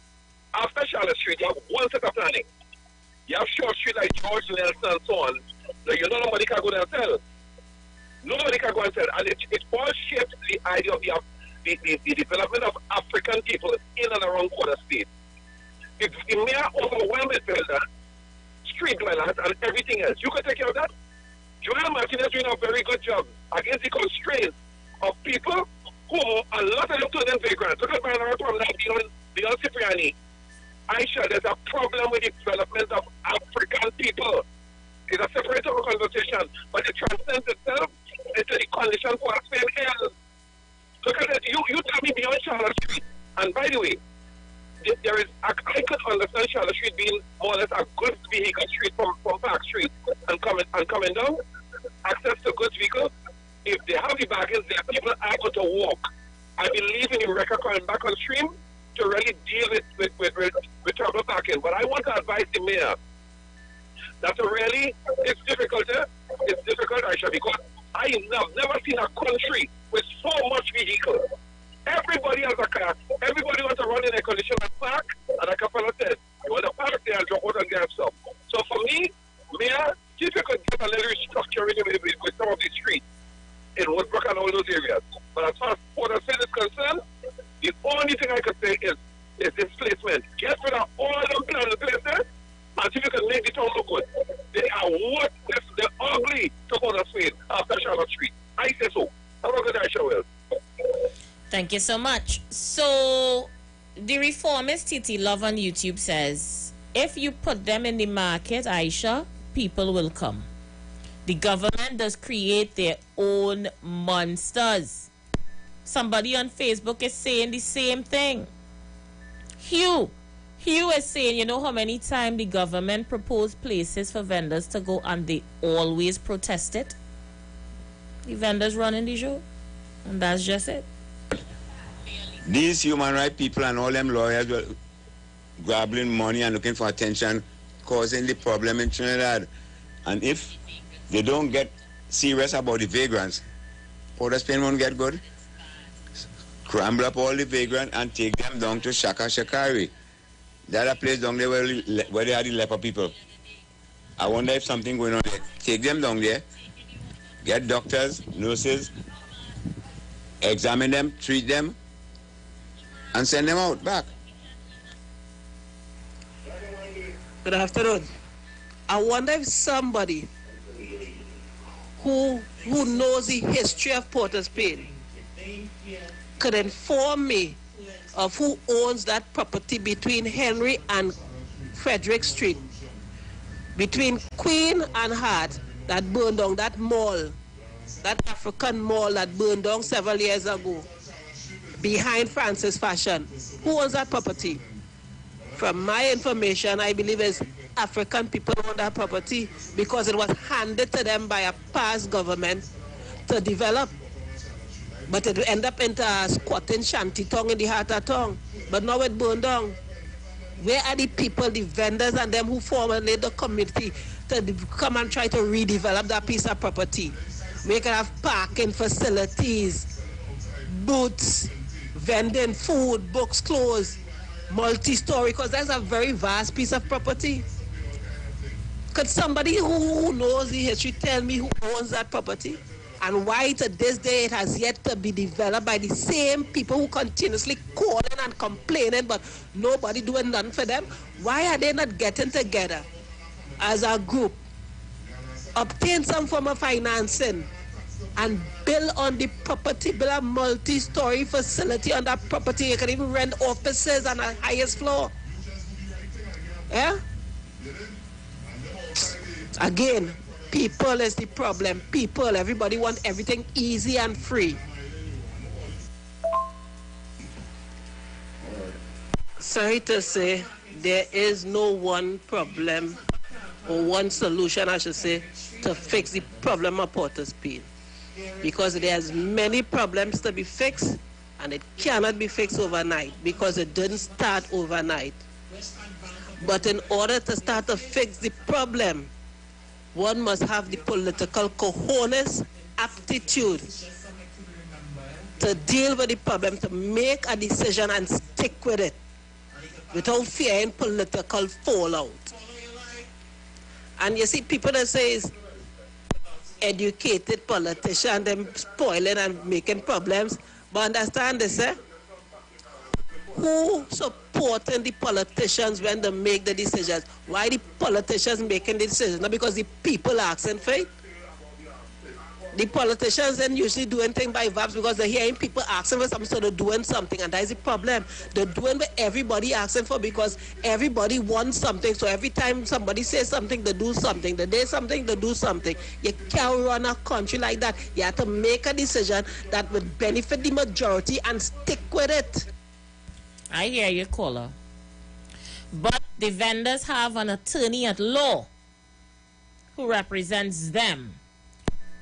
after Charlotte Street, you have one set of planning. You have Short Street like George Nelson and so on. So you know nobody can go there and sell. Nobody can go and sell. And it all shaped the idea of the development of African people in and around Port of Spain. If the mayor overwhelmed with builders, street dwellers, and everything else, you can take care of that. Joel Martinez is doing a very good job against the constraints of people who a lot of them to them vagrants. Look at my from beyond Cipriani. Aisha, there's a problem with the development of African people. It's a separate conversation, but it transcends itself into the condition for Spain here. Look at it. You tell me beyond Charlotte Street. And by the way, I could understand Charlotte Street being more or less a goods vehicle street from Park Street and coming down. Access to goods vehicles. If they have the bargains there, people are able to walk. I believe in the record coming back on stream to really deal with trouble parking. But I want to advise the mayor that it's difficult, Aisha, because I have never seen a country with so much vehicles. Everybody has a car. Everybody wants to run in a condition and park. And like a fellow said, you want to park there and drop out and get stuff. So for me, mayor, if you could get a little restructuring with some of the streets in Woodbrook and all those areas. But as far as Port of Spain is concerned, the only thing I could say what if they're ugly to Port of Spain after Charlotte Street? I say so. Have a good night, Shawel.
Thank you so much. So, the reformist Titi Love on YouTube says, if you put them in the market, Aisha, people will come. The government does create their own monsters. Somebody on Facebook is saying the same thing. Hugh is saying, you know how many times the government proposed places for vendors to go and they always protest it? The vendors running the show. And that's just it.
These human rights people and all them lawyers were grabbing money and looking for attention, causing the problem in Trinidad. And if they don't get serious about the vagrants, Port of Spain won't get good. Scramble up all the vagrants and take them down to Shakari. That's a place down there where they are the leper people. I wonder if something going on there. Take them down there, get doctors, nurses, examine them, treat them, and send them out back.
Good afternoon. I wonder if somebody who knows the history of Port of Spain could inform me of who owns that property between Henry and Frederick Street, between Queen and Hart, that burned down, that mall, that African mall that burned down several years ago, behind Francis Fashion. Who owns that property? From my information, I believe it's African people own that property because it was handed to them by a past government to develop. But it ended up into a squatting shanty town in the heart of town. But now it burned down. Where are the people, the vendors and them who formulate the community to come and try to redevelop that piece of property? We can have parking facilities, booths, vending food, books, clothes, multi-story, because that's a very vast piece of property. Could somebody who knows the history tell me who owns that property? And why to this day it has yet to be developed by the same people who continuously calling and complaining, but nobody doing nothing for them? Why are they not getting together as a group, obtain some form of financing, and build on the property, build a multi-story facility on that property? You can even rent offices on the highest floor. Yeah? Again, people is the problem. People, everybody want everything easy and free. Sorry to say, there is no one problem or one solution, I should say, to fix the problem of Port of Spain. Because there's many problems to be fixed, and it cannot be fixed overnight because it didn't start overnight. But in order to start to fix the problem, one must have the political cojones, aptitude to deal with the problem, to make a decision and stick with it without fearing political fallout. And you see, people that say educated politicians, them spoiling and making problems, but understand this, who supporting the politicians when they make the decisions? Why the politicians making the decisions? Not because the people asking for it. The politicians then usually doing things by vibes because they're hearing people asking for something, so they're doing something, and that is the problem. They're doing what everybody asking for because everybody wants something. So every time somebody says something, they do something. They say something, they do something. You can't run a country like that. You have to make a decision that would benefit the majority and stick with it.
I hear you, caller. But the vendors have an attorney at law who represents them.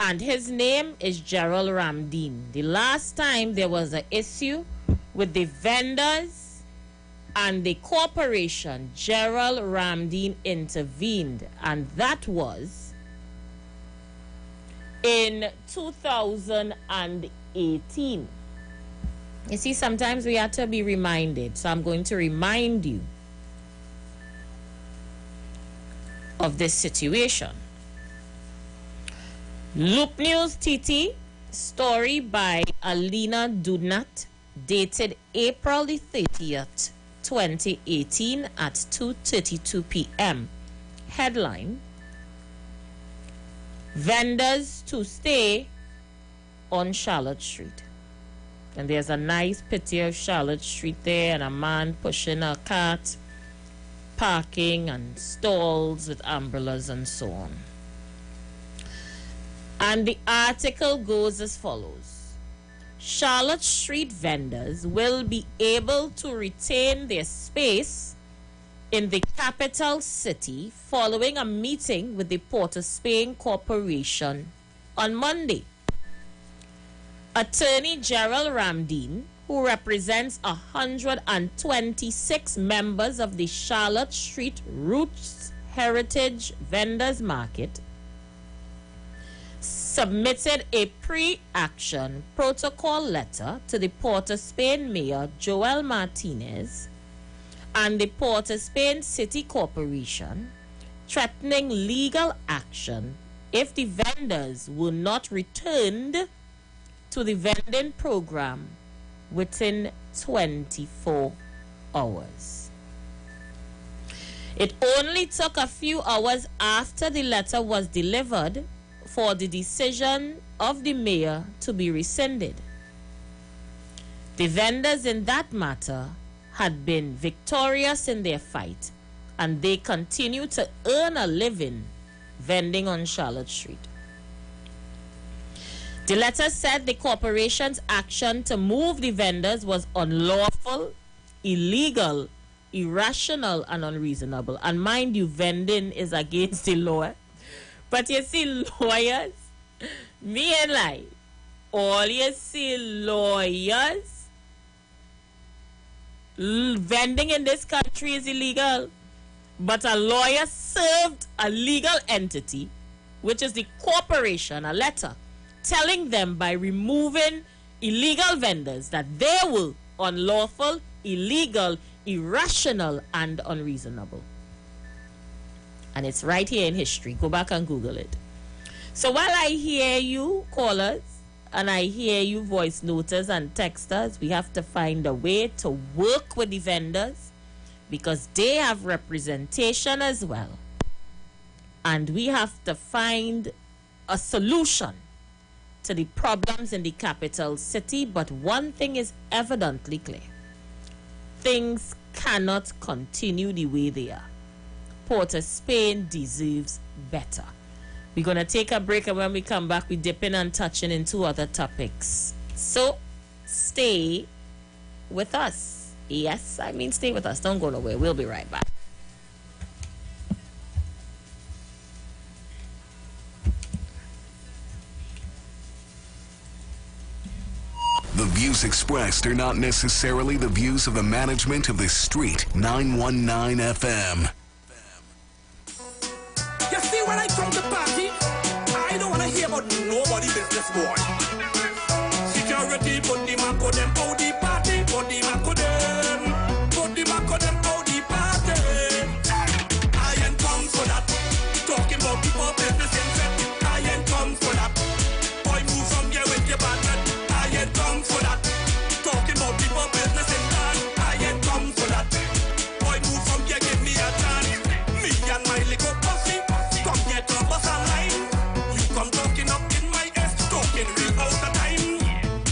And his name is Gerald Ramdeen. The last time there was an issue with the vendors and the corporation, Gerald Ramdeen intervened. And that was in 2018. You see, sometimes we have to be reminded. So I'm going to remind you of this situation. Loop News TT, story by Alina Dudnat, dated April the 30th, 2018 at 2:32 p.m. Headline: vendors to stay on Charlotte Street. And there's a nice picture of Charlotte Street there, and a man pushing a cart, parking and stalls with umbrellas and so on. And the article goes as follows. Charlotte Street vendors will be able to retain their space in the capital city following a meeting with the Port of Spain Corporation on Monday. Attorney Gerald Ramdeen, who represents 126 members of the Charlotte Street Roots Heritage Vendors Market, submitted a pre-action protocol letter to the Port of Spain Mayor Joel Martinez and the Port of Spain City Corporation, threatening legal action if the vendors were not returned to the vending program within 24 hours. It only took a few hours after the letter was delivered for the decision of the mayor to be rescinded. The vendors in that matter had been victorious in their fight, and they continue to earn a living vending on Charlotte Street. The letter said the corporation's action to move the vendors was unlawful, illegal, irrational, and unreasonable. And mind you, vending is against the law. But you see, lawyers, me and like, all you see lawyers, vending in this country is illegal. But a lawyer served a legal entity, which is the corporation, a letter telling them by removing illegal vendors that they were unlawful, illegal, irrational, and unreasonable. And it's right here in history. Go back and Google it. So while I hear you callers and I hear you voice noters and texters, we have to find a way to work with the vendors because they have representation as well. And we have to find a solution to the problems in the capital city. But one thing is evidently clear. Things cannot continue the way they are. Port of Spain deserves better. We're going to take a break, and when we come back, we're dipping and touching into other topics. So stay with us. Yes, I mean stay with us. Don't go nowhere. We'll be right back.
The views expressed are not necessarily the views of the management of the Street 919 FM.
You see, when I come to party, I don't want to hear about nobody business, boy. Security, put the mark on them, out the party, put the mark on them, put the mark on them, out the party. I ain't come for that. Talking about people business in I ain't come for that. Boy, move from here with your bad man. I ain't come for that. Talking about people business in I ain't come for that. Boy, move from here, give me a chance. Me and my little pussy, come here to bust a line. You come talking up in my ass, talking real out of time.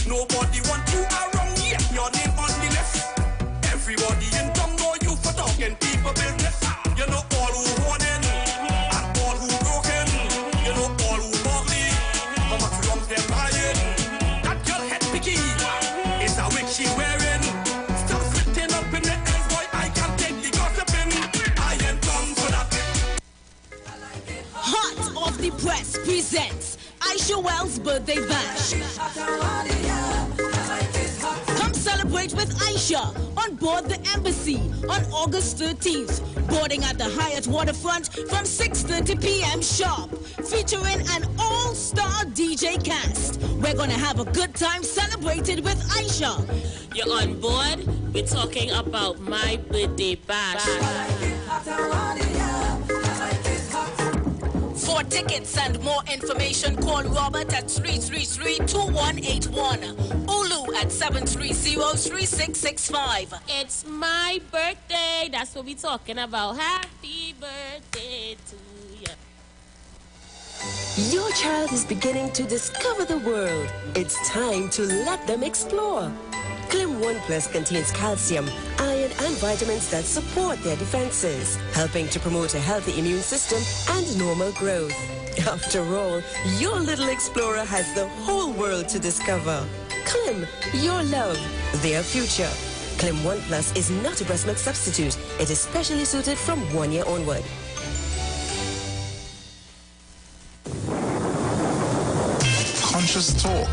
Nobody want you around yet, your name on the list. Everybody in town know you for talking people business. You know all who warning and all who broken. You know all who ugly, how much lumps they're buying. That girl head picky, it's a wig she wearing. Stop sitting up in the air, boy, I can't take the gossiping. I ain't come for that.
Hot off the press presents Aisha Wells' birthday bash. Come celebrate with Aisha on board the Embassy on August 13th. Boarding at the Hyatt Waterfront from 6:30 p.m. sharp. Featuring an all-star DJ cast. We're gonna have a good time celebrating with Aisha.
You're on board. We're talking about my birthday bash.
For tickets and more information, call Robert at 333-2181. Ulu at 730-3665.
It's my birthday. That's what we're talking about. Happy birthday to you.
Your child is beginning to discover the world. It's time to let them explore. Clim 1 Plus contains calcium, iron, and vitamins that support their defenses, helping to promote a healthy immune system and normal growth. After all, your little explorer has the whole world to discover. Clim, your love, their future. Clim 1 Plus is not a breast milk substitute. It is specially suited from 1 year onward.
Conscious Talk,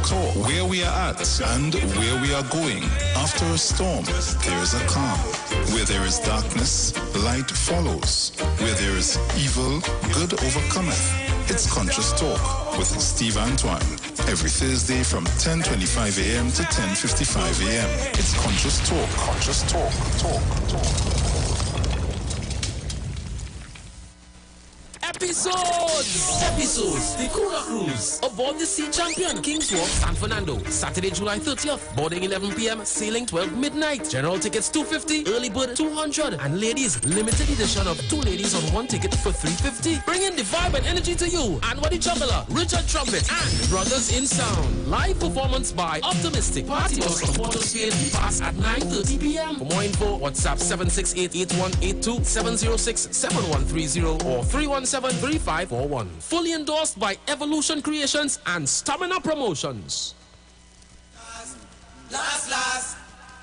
where we are at and where we are going. After a storm, there is a calm. Where there is darkness, light follows. Where there is evil, good overcometh. It's Conscious Talk with Steve Antoine. Every Thursday from 10:25 a.m. to 10:55 a.m. It's Conscious Talk. Conscious Talk. Talk.
Episodes. The Cooler Cruise. Aboard the Sea Champion, King's Wharf, San Fernando. Saturday, July 30th. Boarding 11 p.m. Sailing 12 midnight. General tickets $250. Early bird $200. And ladies, limited edition of 2 ladies on 1 ticket for $350. Bringing the vibe and energy to you. Anwar the Juggler, Richard Trumpet, and Brothers in Sound. Live performance by Optimistic. Party bus from Port of Spain. Pass at 9:30 p.m. For more info, WhatsApp 768-8182, 706-7130 or 317-3541. Fully endorsed by Evolution Creations and Stamina Promotions.
Last,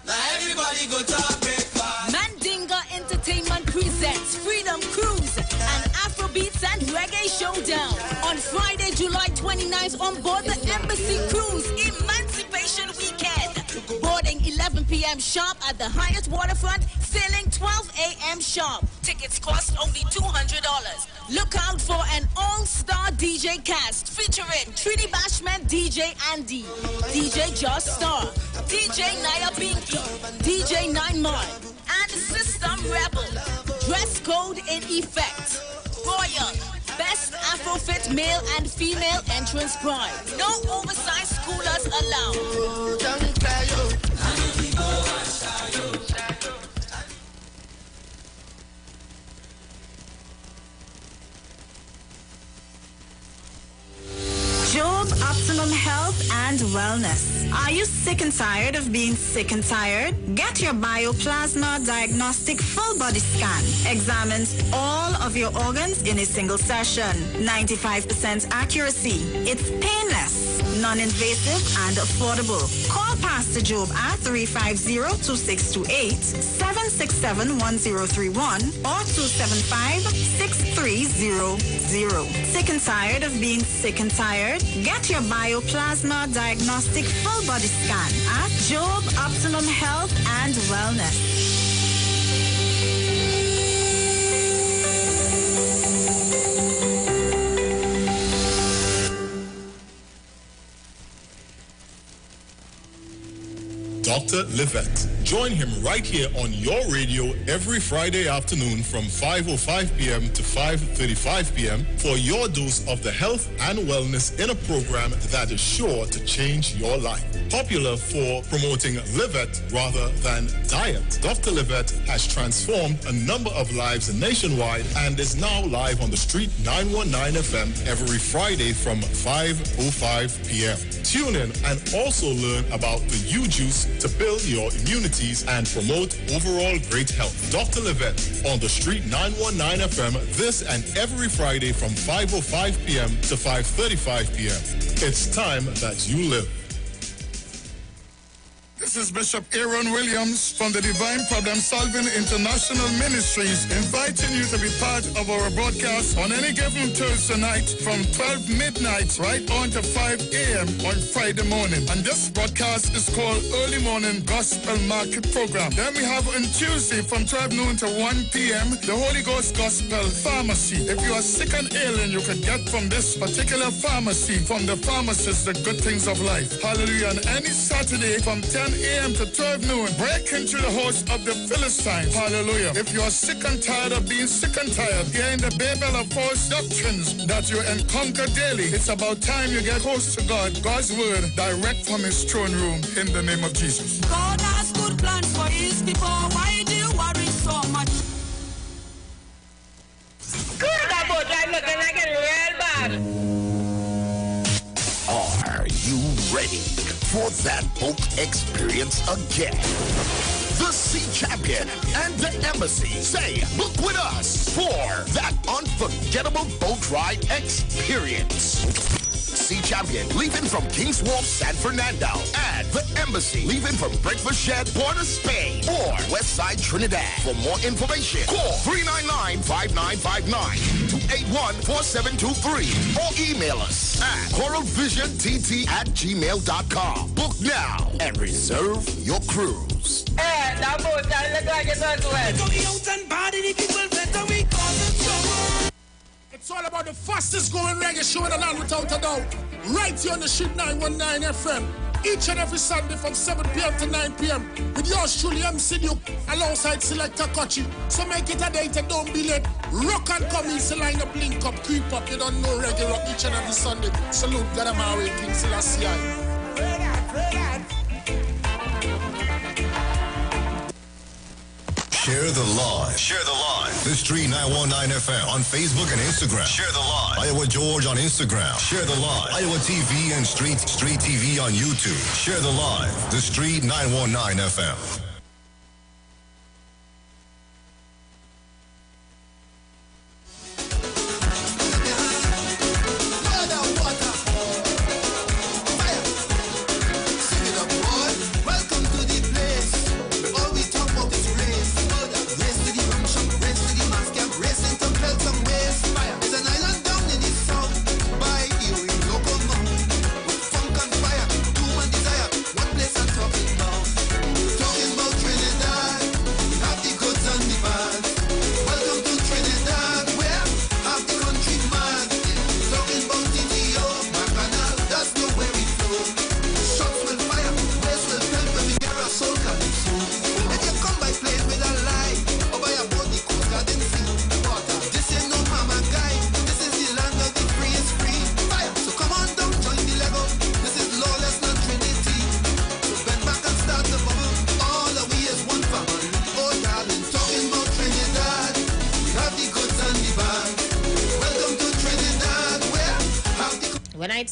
now everybody go talk breakfast.
Mandinga Entertainment presents Freedom Cruise, an Afrobeats and Reggae showdown on Friday, July 29th on board the Embassy Cruise Emancipation Weekend. Boarding 11 p.m. sharp at the Hyatt Waterfront, sailing 12 a.m. sharp. Tickets cost only $200. Look out for an all-star DJ cast featuring Trini Bashman, DJ Andy, DJ Josh Star, DJ Naya Binky, DJ Nine Mark, and System Rebel. Dress code in effect. Royal. Best Afrofit male and female entrance pride. No oversized schoolers allowed.
Job Optimum Health and Wellness. Are you sick and tired of being sick and tired? Get your Bioplasma Diagnostic Full Body Scan. Examines all of your organs in a single session. 95% accuracy. It's painless, non-invasive, and affordable. Call Pastor Job at 350-2628, 767-1031, or 275-6300. Sick and tired of being sick and tired? Get your Bioplasma Diagnostic Full Body Scan at Job Optimum Health and Wellness.
Dr. Livette. Join him right here on your radio every Friday afternoon from 5:05 p.m. to 5:35 p.m. for your dose of the health and wellness in a program that is sure to change your life. Popular for promoting Livette rather than diet, Dr. Livette has transformed a number of lives nationwide and is now live on the Street 919 FM every Friday from 5:05 p.m. Tune in and also learn about the U-Juice to build your immunities and promote overall great health. Dr. Livette on the Street 919 FM this and every Friday from 5:05 p.m. to 5:35 p.m. It's time that you live.
This is Bishop Aaron Williams from the Divine Problem Solving International Ministries, inviting you to be part of our broadcast on any given Thursday night from 12 midnight right on to 5 a.m. on Friday morning. And this broadcast is called Early Morning Gospel Market Program. Then we have on Tuesday from 12 noon to 1 p.m. the Holy Ghost Gospel Pharmacy. If you are sick and ill and you can get from this particular pharmacy, from the pharmacist, the good things of life. Hallelujah. And any Saturday from 10 a.m. to 12 noon, break into the house of the Philistines. Hallelujah. If you are sick and tired of being sick and tired, hearing the babel of false doctrines that you encounter daily, it's about time you get close to God. God's word direct from his throne room in the name of Jesus.
God has good plans for his people. Why do you worry so much?
Good about I'm looking like a real bad.
you ready for that boat experience again? The Sea Champion and the Embassy say book with us for that unforgettable boat ride experience. Sea Champion leaving from King's Wharf, San Fernando, and the Embassy leaving from Breakfast Shed, Port of Spain, or Westside Trinidad. For more information, call 399-5959 to 814723 or email us at coralvisiontt@gmail.com. Book now and reserve your cruise.
Hey, that boat, I look like it's on to it.
It's all about the fastest growing reggae show in the land without a doubt. Right here on the Street 919 FM. Each and every Sunday from 7 p.m. to 9 p.m. with yours truly, MC Duke, alongside Selector Kochi. So make it a date and don't be late. Rock and come in, line up, link up, creep up. You don't know reggae rock each and every Sunday. Salute God Amari, King Selassie.
Share the live. Share the live. The Street 919 FM on Facebook and Instagram. Share the live. Iowa George on Instagram. Share the live. Iowa TV and Street TV on YouTube. Share the live. The Street 919 FM.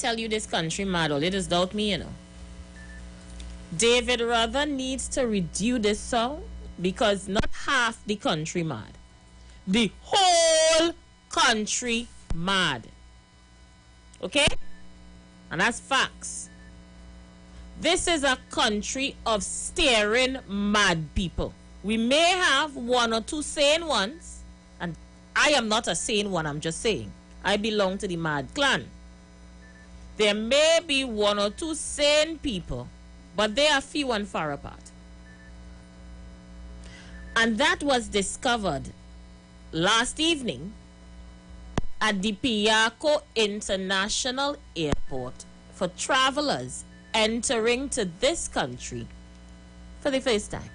Tell you this country mad, all it is doubt me, you know. David Ruther needs to redo this song because not half the country mad. The whole country mad. Okay? And that's facts. This is a country of staring mad people. We may have one or two sane ones, and I am not a sane one, I'm just saying. I belong to the mad clan. There may be one or two sane people, but they are few and far apart. And that was discovered last evening at the Piarco International Airport for travelers entering to this country for the first time.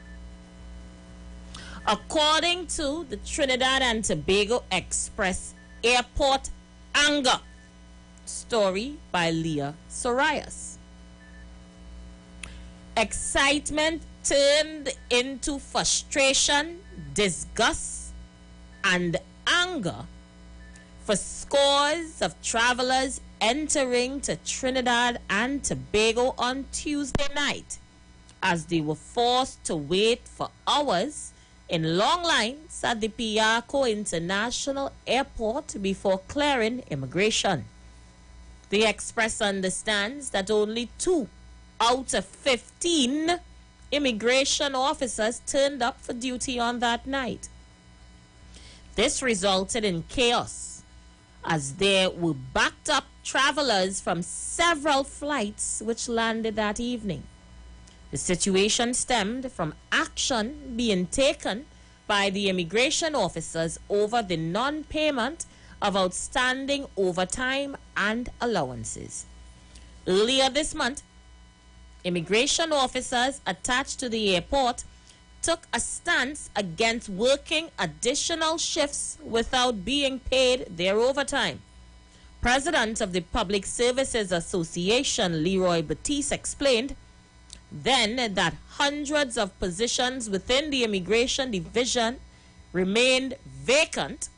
According to the Trinidad and Tobago Express Airport Anger story by Leah Sorias. Excitement turned into frustration, disgust, and anger for scores of travelers entering to Trinidad and Tobago on Tuesday night as they were forced to wait for hours in long lines at the Piarco International Airport before clearing immigration. The Express understands that only 2 out of 15 immigration officers turned up for duty on that night. This resulted in chaos as there were backed up travelers from several flights which landed that evening. The situation stemmed from action being taken by the immigration officers over the non-payment of outstanding overtime and allowances. Earlier this month, immigration officers attached to the airport took a stance against working additional shifts without being paid their overtime. President of the Public Services Association, Leroy Batiste, explained then that hundreds of positions within the immigration division remained vacant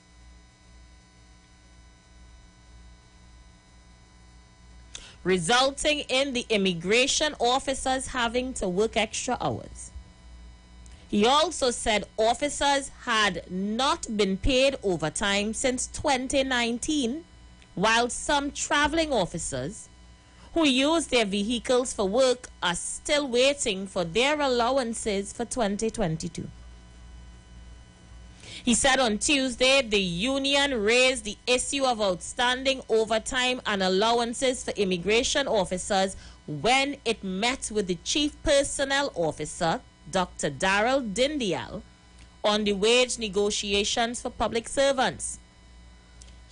resulting in the immigration officers having to work extra hours. He also said officers had not been paid overtime since 2019, while some traveling officers who use their vehicles for work are still waiting for their allowances for 2022. He said on Tuesday the union raised the issue of outstanding overtime and allowances for immigration officers when it met with the Chief Personnel Officer, Dr. Darrell Dindial, on the wage negotiations for public servants.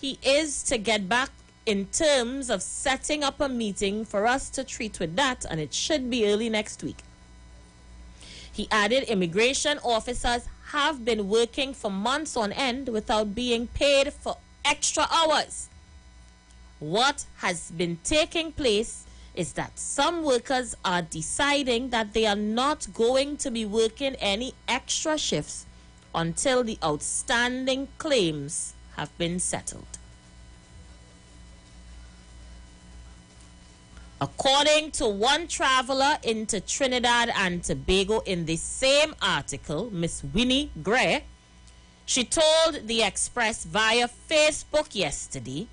He is to get back in terms of setting up a meeting for us to treat with that, and it should be early next week. He added immigration officers have been working for months on end without being paid for extra hours. What has been taking place is that some workers are deciding that they are not going to be working any extra shifts until the outstanding claims have been settled. According to one traveler into Trinidad and Tobago in the same article, Miss Winnie Gray, she told the Express via Facebook yesterday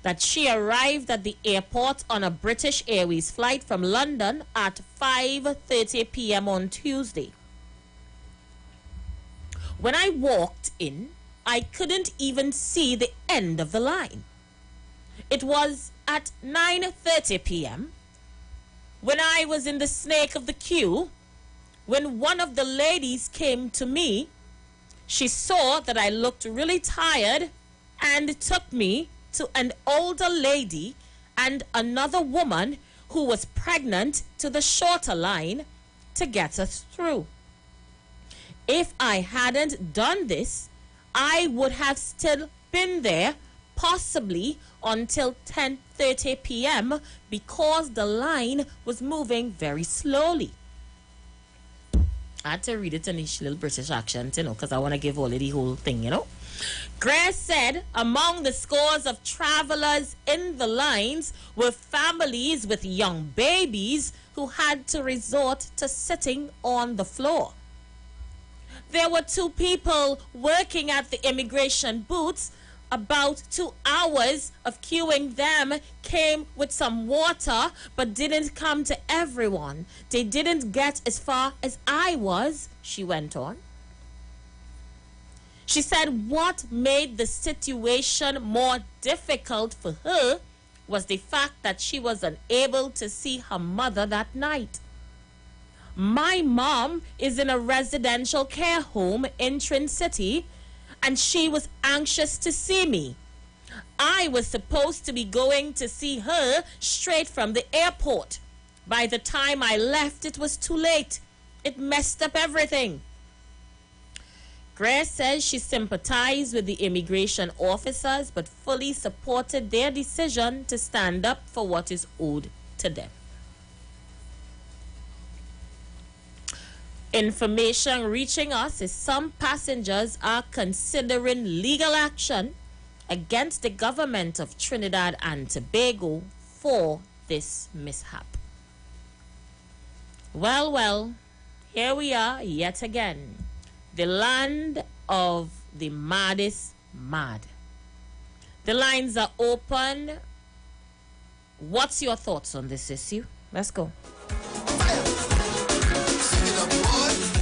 that she arrived at the airport on a British Airways flight from London at 5:30 p.m. on Tuesday. When I walked in, I couldn't even see the end of the line. It was at 9:30 p.m. when I was in the snake of the queue, when one of the ladies came to me. She saw that I looked really tired and took me to an older lady and another woman who was pregnant to the shorter line to get us through. If I hadn't done this, I would have still been there possibly until 10:30 p.m. because the line was moving very slowly. I had to read it in this little British accent, because I want to give all of the whole thing, Grace said among the scores of travelers in the lines were families with young babies who had to resort to sitting on the floor. There were 2 people working at the immigration booths. About 2 hours of queuing them came with some water, but didn't come to everyone. They didn't get as far as I was, she went on. She said what made the situation more difficult for her was the fact that she was unable to see her mother that night. My mom is in a residential care home in Trin City, and she was anxious to see me. I was supposed to be going to see her straight from the airport. By the time I left, it was too late. It messed up everything. Grace says she sympathized with the immigration officers but fully supported their decision to stand up for what is owed to them. Information reaching us is some passengers are considering legal action against the government of Trinidad and Tobago for this mishap. Well, here we are yet again. The land of the maddest mad. The lines are open. What's your thoughts on this issue? Let's go.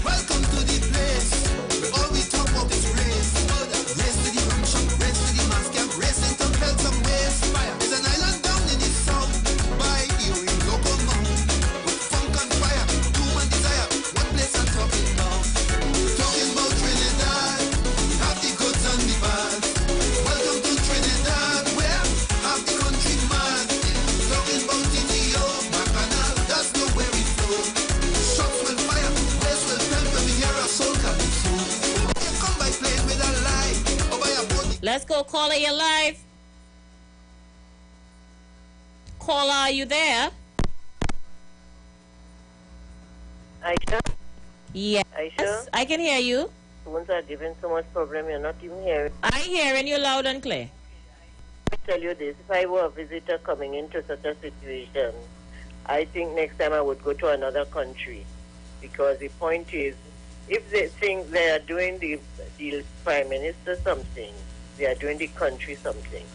Welcome to the place. All we talk about is race. Race to the rum shop, race to the mass camp, race into belts and waste. There's an island down in the south by the local mount. With funk and fire, doom and desire. What place I'm talking about? Talking about Trinidad, have the goods and the bad. Welcome to Trinidad, where half the country mad. Talking about TTO, Bacchanal, that's no where we flow. Shots will fire, place will tell when we hear a soul coming through. You come by plane with a lie, or by a boat.
Let's go, caller, you're live. Caller, are you there?
Aisha?
Yes,
Aisha?
I can hear you.
Phones are giving so much problem, you're not even hearing.
I'm hearing you loud and clear.
tell you this. If I were a visitor coming into such a situation, I think next time I would go to another country. Because the point is, if they think they are doing the Prime Minister something, they are doing the country something.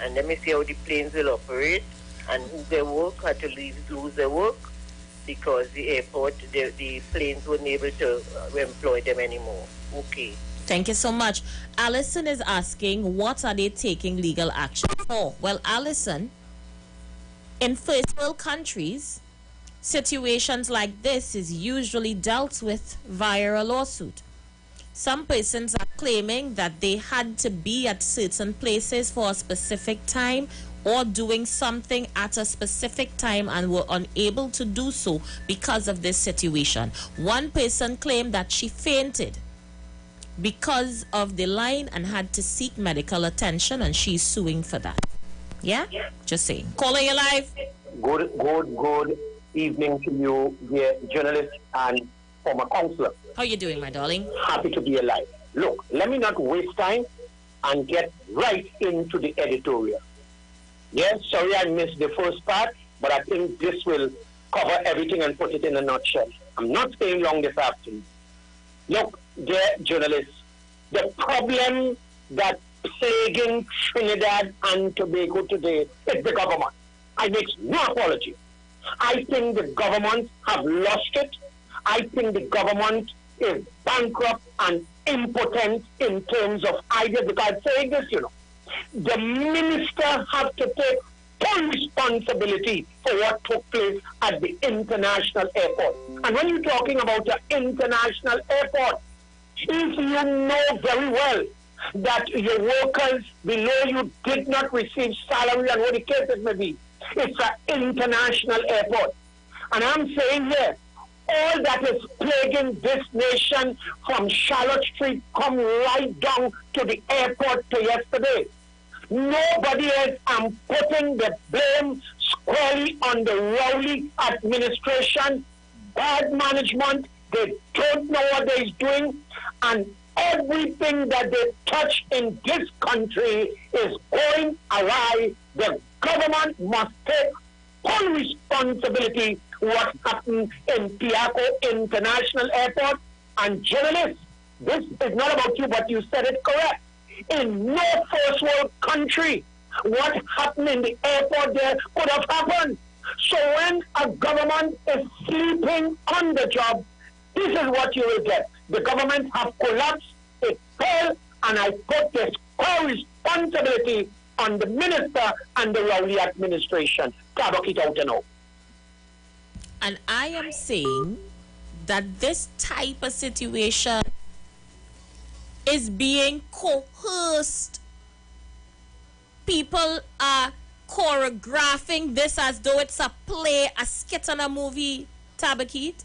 And let me see how the planes will operate and who their work had to lose their work because the airport, the planes wouldn't be able to employ them anymore. Okay.
Thank you so much. Allison is asking, what are they taking legal action for? Well, Allison, in first world countries, situations like this is usually dealt with via a lawsuit. Some persons are claiming that they had to be at certain places for a specific time or doing something at a specific time and were unable to do so because of this situation. One person claimed that she fainted because of the line and had to seek medical attention, and she's suing for that. Yeah? Just saying. Caller, you live.
Good evening to you, dear journalist and former counselor.
How you doing, my darling?
Happy to be alive. Look, let me not waste time and get right into the editorial. Yes, sorry I missed the first part, but I think this will cover everything and put it in a nutshell. I'm not staying long this afternoon. Look, dear journalists, the problem that plaguing Trinidad and Tobago today is the government. I make no apology. I think the government have lost it. I think the government is bankrupt and impotent in terms of ideas. Because I'm saying this, the minister have to take full responsibility for what took place at the international airport. And when you're talking about the international airport, if you know very well that your workers below you did not receive salary and what the cases may be, it's an international airport. And I'm saying here, all that is plaguing this nation from Charlotte Street come right down to the airport to yesterday. Nobody else. I'm putting the blame squarely on the Rowley administration. Bad management. They don't know what they're doing. And everything that they touch in this country is going awry. The government must take full responsibility what happened in Piaco International Airport. And journalists, this is not about you, but you said it correct. In no first world country, what happened in the airport there could have happened. So when a government is sleeping on the job, this is what you will get. The government have collapsed, it fell, and I put this co-responsibility on the minister and the Rowley administration. Tabak it out and out.
And I am saying that this type of situation is being coerced. People are choreographing this as though it's a play, a skit on a movie, Tabakit.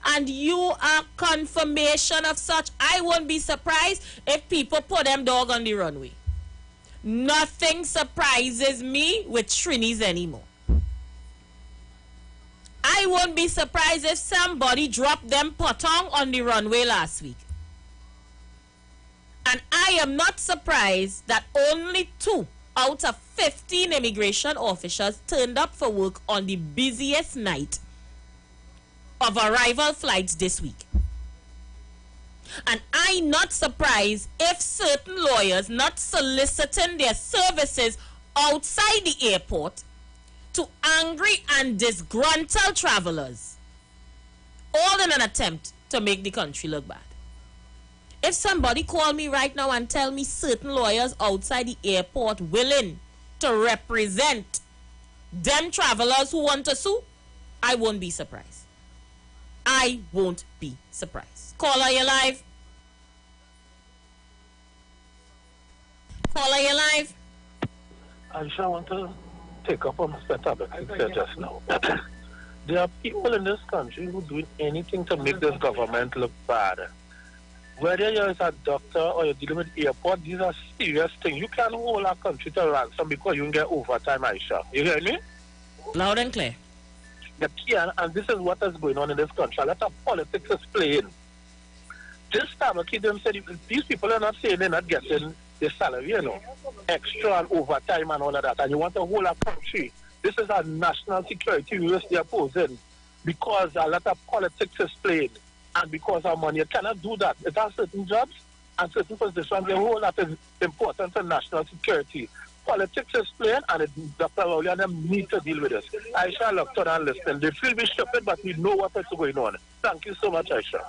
And you are confirmation of such. I won't be surprised if people put them dog on the runway. Nothing surprises me with Trinis anymore. I won't be surprised if somebody dropped them potong on the runway last week. And I am not surprised that only 2 out of 15 immigration officers turned up for work on the busiest night of arrival flights this week. And I'm not surprised if certain lawyers not soliciting their services outside the airport to angry and disgruntled travelers, all in an attempt to make the country look bad. If somebody call me right now and tell me certain lawyers outside the airport willing to represent them travelers who want to sue, I won't be surprised. I won't be surprised. Caller, you live? Caller, you live?
Aisha, I want to take up on Mr. Tabak said just now. There are people in this country who do anything to make this government look bad. Whether you're a doctor or you're dealing with airport, these are serious things. You can't hold our country to ransom because you can get overtime, Aisha. You hear me?
Loud and clear.
The can, and this is what is going on in this country. A lot of politics is playing. This Tabaki them said these people are not saying they're not getting their salary, extra and overtime and all of that, and you want to hold a country. This is a national security risk they're posing because a lot of politics is played and because of money. You cannot do that. It has certain jobs and certain positions. The whole lot is important to national security. Politics is playing and the probably and them need to deal with this. Aisha, look, turn and listen. They feel be stupid, but we know what is going on. Thank you so much, Aisha.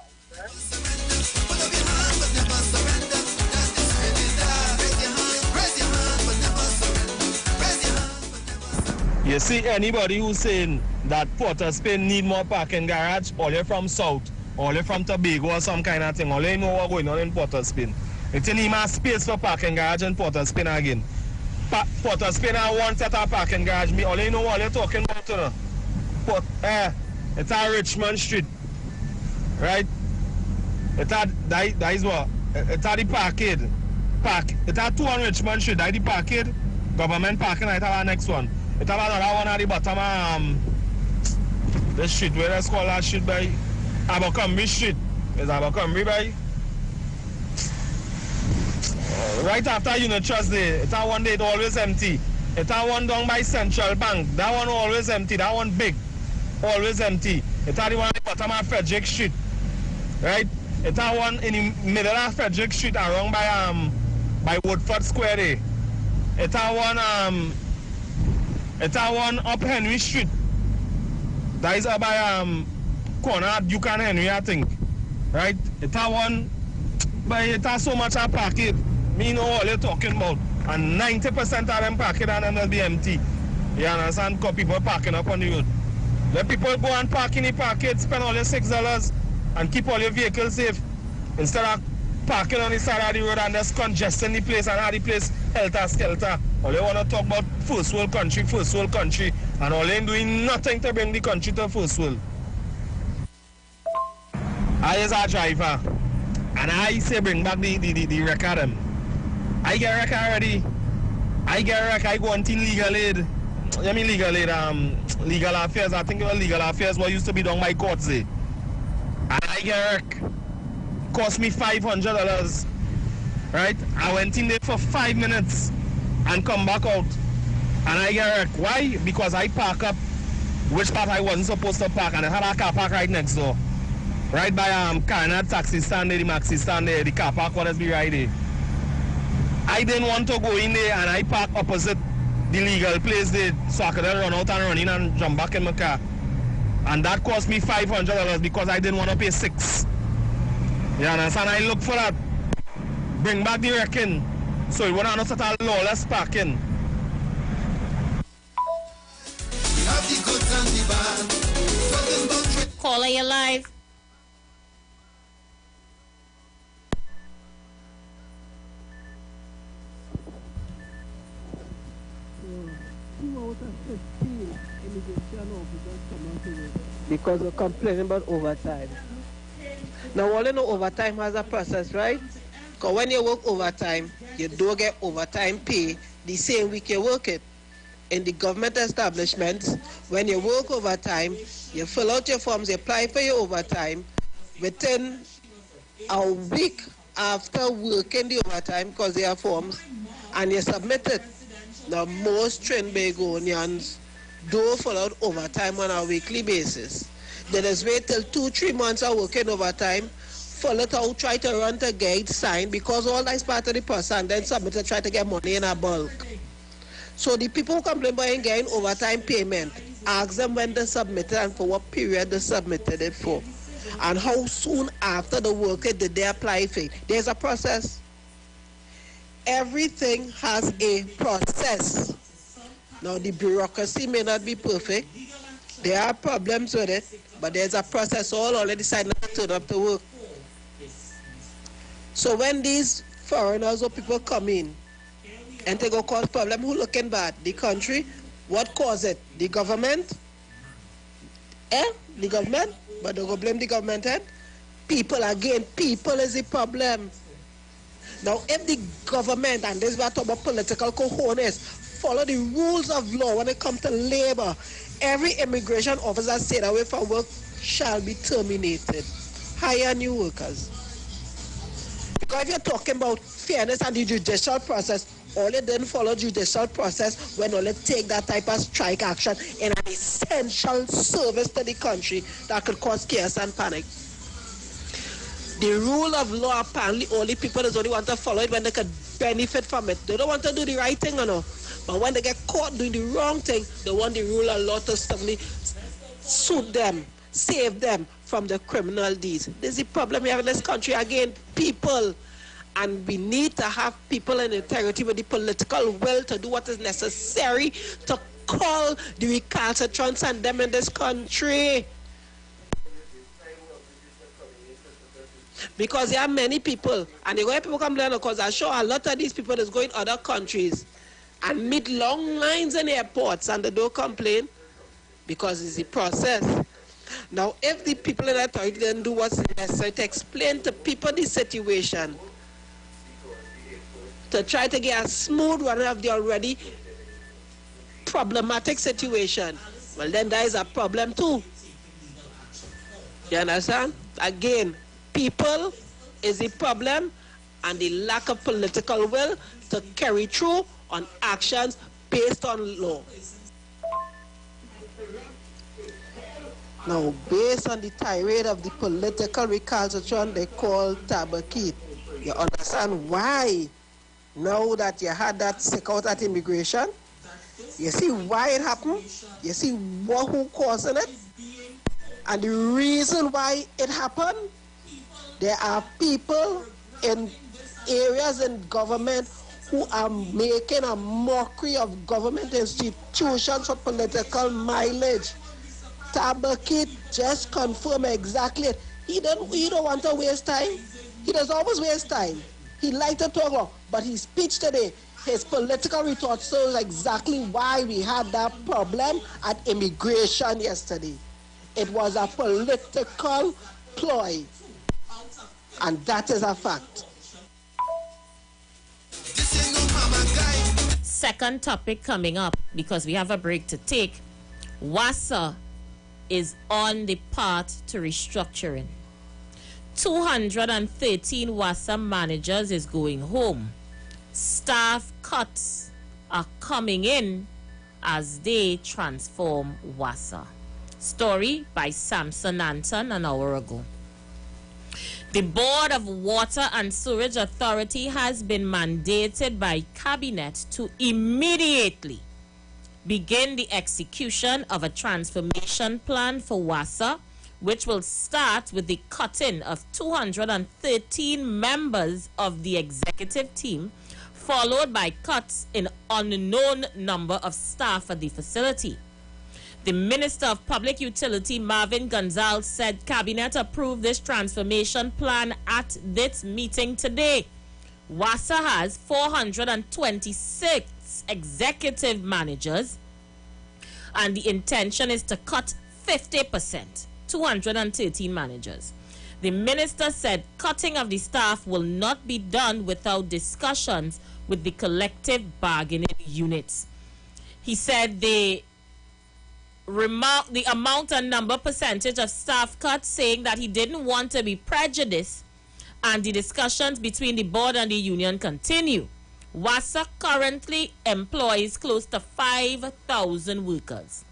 You see, anybody who's saying that Port of Spain need more parking garage, all you from South, all you from Tobago or some kind of thing, all you know what's going on in Port of Spain. It's need more space for parking garage in Port of Spain again. Port of Spain has one set of parking garage. All you know what you're talking about, it's a Richmond Street, right? That is what? It's a the parkade. It's a 2 on Richmond Street, that is the parkade. Government parking, I have our next one. It have another one at the bottom of the street, where they call that street by Abercrombie Street. Is Abercrombie by? Right after Unit Trust Day, it have one day it always empty. It have one down by Central Bank. That one always empty. That one big. Always empty. It have the one at the bottom of Frederick Street. Right? It have one in the middle of Frederick Street around by Woodford Square there. It have one up Henry Street. That is up by corner Duke and Henry, I think. Right? It have one, but it has so much of parking. Me know what you're talking about. And 90% of them parking and then they'll be empty. You understand? Because people parking up on the road. Let people go and park in the parkade, spend all your $6 and keep all your vehicles safe. Instead of parking on the side of the road and just congesting the place and have the place helter-skelter. All they want to talk about first world country, and all they doing nothing to bring the country to first world. I is a driver, and I say bring back the record. I get a record already. I go until legal aid. I mean legal aid, legal affairs. I think it was legal affairs what used to be done by courts. And I get a record. Cost me $500. Right? I went in there for 5 minutes and come back out. And I get a record. Why? Because I park up which part I wasn't supposed to park, and I had a car park right next door. Right by Carnard taxi stand there, the maxi stand there, the car park was be right there. I didn't want to go in there and I parked opposite the legal place there so I could run out and run in and jump back in my car. And that cost me $500 because I didn't want to pay $6. You understand? I look for that. Bring back the wrecking so it won't have such a lawless parking.
Caller, you live.
Because we're complaining about overtime. Now, all you know, overtime has a process, right? Because when you work overtime, you don't get overtime pay the same week you work it. In the government establishments, when you work overtime, you fill out your forms, you apply for your overtime. Within a week after working the overtime, because they are forms, and you submit it. Now, most Trinbagonians don't fill out overtime on a weekly basis. They just wait till 2-3 months of working overtime, fill it out, try to run to get it signed, because all that's part of the process, and then submit it, try to get money in a bulk. So the people who complain about getting overtime payment, ask them when they submitted and for what period they submitted it for. And how soon after the worker did they apply for it. There's a process. Everything has a process. Now the bureaucracy may not be perfect. There are problems with it, but there's a process. All already signed up to turn up to work. So when these foreigners or people come in and they go cause problem, who looking bad? The country? What caused it? The government? The government? But they go blame the government head? People again. People is the problem. Now, if the government, and this is what I talk about political cojones, follow the rules of law when it comes to labor, every immigration officer stayed away from work shall be terminated. Hire new workers. Because if you're talking about fairness and the judicial process, all it didn't follow judicial process when all it take that type of strike action in an essential service to the country that could cause chaos and panic. The rule of law, apparently, only people is only want to follow it when they could benefit from it. They don't want to do the right thing or no. But when they get caught doing the wrong thing, they want the rule of law to suddenly suit them, save them from the criminal deeds. This is the problem we have in this country. Again, people. And we need to have people in integrity with the political will to do what is necessary to call the recalcitrants and them in this country. Because there are many people, and the way people complain, because I'm sure a lot of these people is going other countries and meet long lines in airports and they don't complain because it's the process. Now, if the people in authority didn't do what's necessary to explain to people the situation, to try to get a smooth run of the already problematic situation, well, then there is a problem too. You understand? Again, people is the problem and the lack of political will to carry through on actions based on law. Now, based on the tirade of the political recalcitrant they call Tabakit, you understand why, now that you had that sick out at immigration, you see why it happened, you see who caused it, and the reason why it happened. There are people in areas in government who are making a mockery of government institutions for political mileage. Tabakit just confirmed exactly it. He don't want to waste time. He does always waste time. He likes to talk long, but his speech today, his political retort shows exactly why we had that problem at immigration yesterday. It was a political ploy, and that is a fact.
Second topic coming up, because we have a break to take. WASA is on the path to restructuring. 213 WASA managers is going home. Staff cuts are coming in as they transform WASA. Story by Samson Anton an hour ago. The Board of Water and Sewerage Authority has been mandated by Cabinet to immediately begin the execution of a transformation plan for WASA, which will start with the cutting of 213 members of the executive team, followed by cuts in unknown number of staff at the facility. The Minister of Public Utility, Marvin Gonzalez, said Cabinet approved this transformation plan at this meeting today. WASA has 426 executive managers, and the intention is to cut 50%, 213 managers. The minister said cutting of the staff will not be done without discussions with the collective bargaining units. He said the amount and number percentage of staff cuts, saying that he didn't want to be prejudiced, and the discussions between the board and the union continue. WASA currently employs close to 5,000 workers.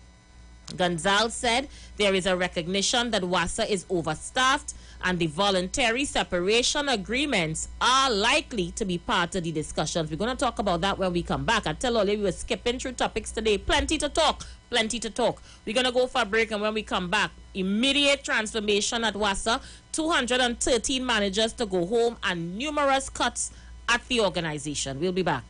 Gonzalez said there is a recognition that WASA is overstaffed and the voluntary separation agreements are likely to be part of the discussions. We're going to talk about that when we come back. I tell all you we were skipping through topics today. Plenty to talk. We're going to go for a break, and when we come back, immediate transformation at WASA, 213 managers to go home, and numerous cuts at the organization. We'll be back.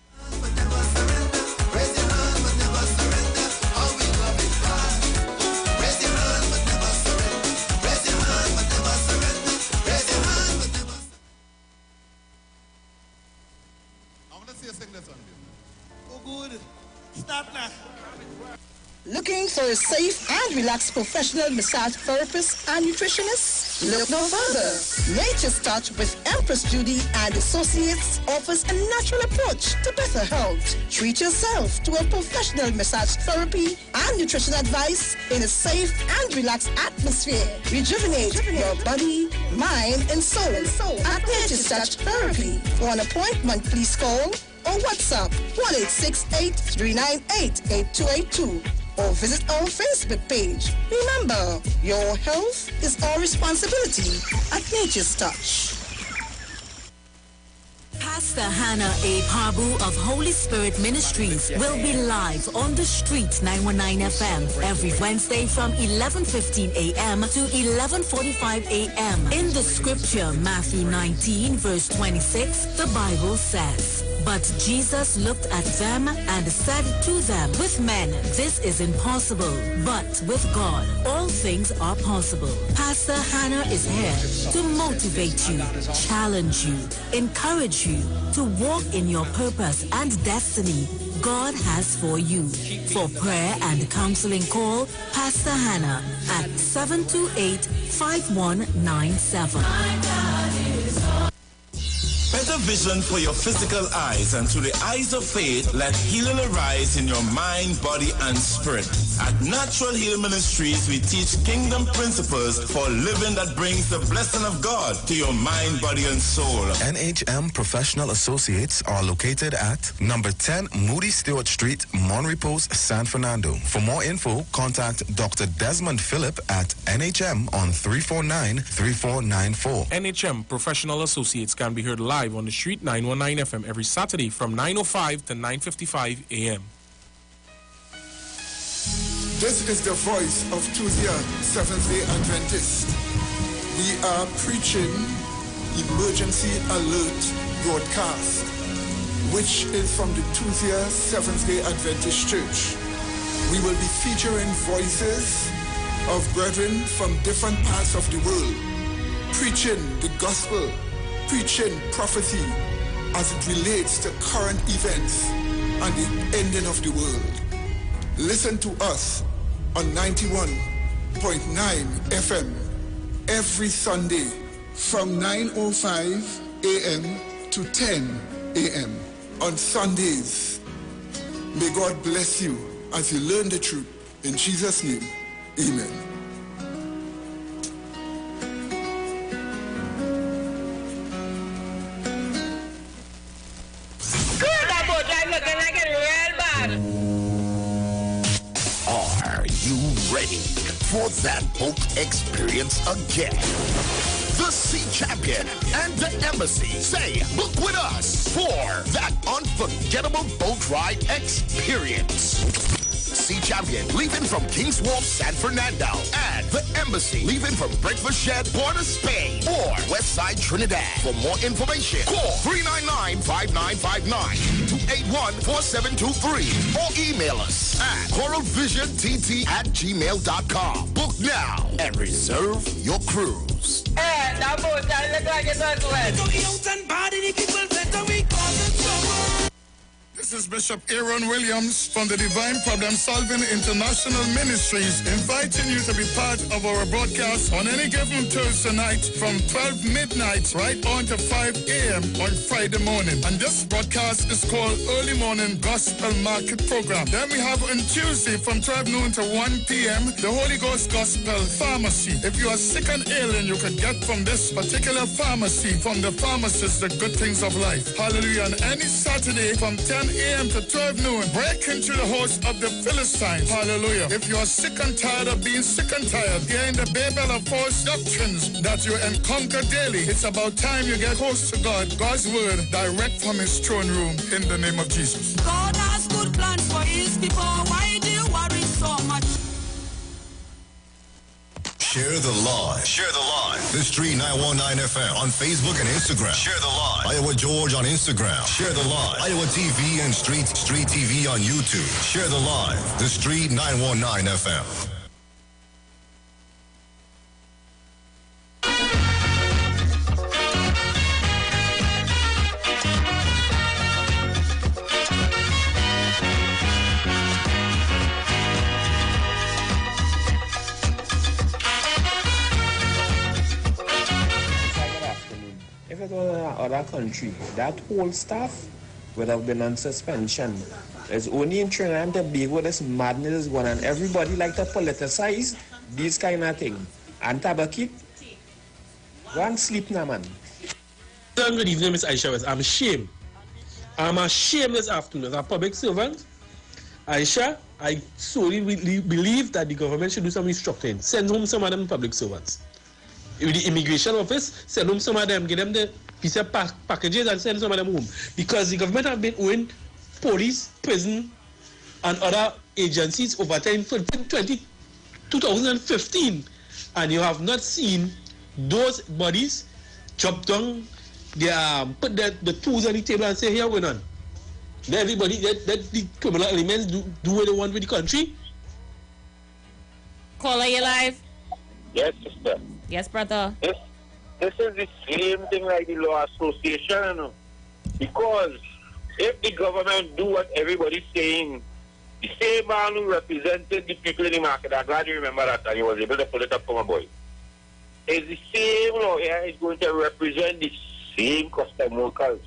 Looking for a safe and relaxed professional massage therapist and nutritionist? Look no further. Nature's Touch with Empress Judy and Associates offers a natural approach to better health. Treat yourself to a professional massage therapy and nutrition advice in a safe and relaxed atmosphere. Rejuvenate your body, mind, and soul at Nature's Touch Therapy. For an appointment, please call or WhatsApp 1-868-398-8282 or visit our Facebook page. Remember, your health is our responsibility at Nature's Touch.
Pastor Hannah A. Parbu of Holy Spirit Ministries will be live on the street 919 FM every Wednesday from 11:15 a.m. to 11:45 a.m. In the scripture, Matthew 19, verse 26, the Bible says, "But Jesus looked at them and said to them, with men this is impossible, but with God all things are possible." Pastor Hannah is here to motivate you, challenge you, encourage you to walk in your purpose and destiny God has for you. For prayer and counseling, call Pastor Hannah at 728-5197.
Better vision for your physical eyes, and through the eyes of faith, let healing arise in your mind, body, and spirit. At Natural Healing Ministries, we teach kingdom principles for living that brings the blessing of God to your mind, body, and soul.
NHM Professional Associates are located at number 10 Moody Stewart Street, Monterey Post, San Fernando. For more info, contact Dr. Desmond Phillip at NHM on 349-3494.
NHM Professional Associates can be heard live on the street 919 FM every Saturday from 9:05 to 9:55 a.m.
This is the voice of Tuesday, Seventh-day Adventist. We are preaching Emergency Alert broadcast, which is from the Tuesday, Seventh-day Adventist Church. We will be featuring voices of brethren from different parts of the world, preaching the gospel, preaching prophecy as it relates to current events and the ending of the world. Listen to us on 91.9 FM every Sunday from 9:05 a.m. to 10 a.m. on Sundays. May God bless you as you learn the truth. In Jesus' name, amen.
Are you ready for that boat experience again? The Sea Champion and the Embassy say, book with us for that unforgettable boat ride experience. Sea Champion leaving from King's Wharf, San Fernando, and the Embassy leaving from Breakfast Shed, Port of Spain, or Westside Trinidad. For more information, call 399-5959, 281-4723, or email us at coralvisiontt@gmail.com. Book now and reserve your cruise.
Hey, that boat, that look like it's not wet.
This is Bishop Aaron Williams from the Divine Problem Solving International Ministries, inviting you to be part of our broadcast on any given Thursday night from 12 midnight right on to 5 a.m. on Friday morning. And this broadcast is called Early Morning Gospel Market Program. Then we have on Tuesday from 12 noon to 1 p.m. the Holy Ghost Gospel Pharmacy. If you are sick and ailing, you can get from this particular pharmacy, from the pharmacist, the good things of life. Hallelujah. And any Saturday from 10 a.m. to 12 noon, break into the host of the Philistines. Hallelujah. If you are sick and tired of being sick and tired, hearing the babel of false doctrines that you encounter daily, it's about time you get close to God, God's word, direct from his throne room, in the name of Jesus.
God has good plans for his people. Why do you worry so much?
Share the live. Share the live. The Street 919 FM on Facebook and Instagram. Share the live. Iowa George on Instagram. Share the live. Iowa TV and Street TV on YouTube. Share the live. The Street 919 FM.
other country, that whole staff would have been on suspension. It's only in Trinidad and Tobago this madness is going on. Everybody like to politicize these kind of things. And Tabakit, go and sleep now, man.
Good evening, Ms. Aisha. I'm ashamed. I'm ashamed this afternoon. As a public servant, Aisha, I solely believe that the government should do some restructuring. Send home some of them public servants. With the immigration office, send home some of them, give them the piece of packages and send some of them home. Because the government have been owing police, prison, and other agencies over time for 2015. And you have not seen those bodies chop down, put the tools on the table and say, here we're on. Let everybody, let the criminal elements do what they want with the country.
Caller, you live?
Yes, sister.
Yes, brother.
This is the same thing like the law association, you know. Because if the government do what everybody's saying, the same man who represented the people in the market, I'm glad you remember that and he was able to pull it up for my boy. Is the same lawyer is going to represent the same custom workers,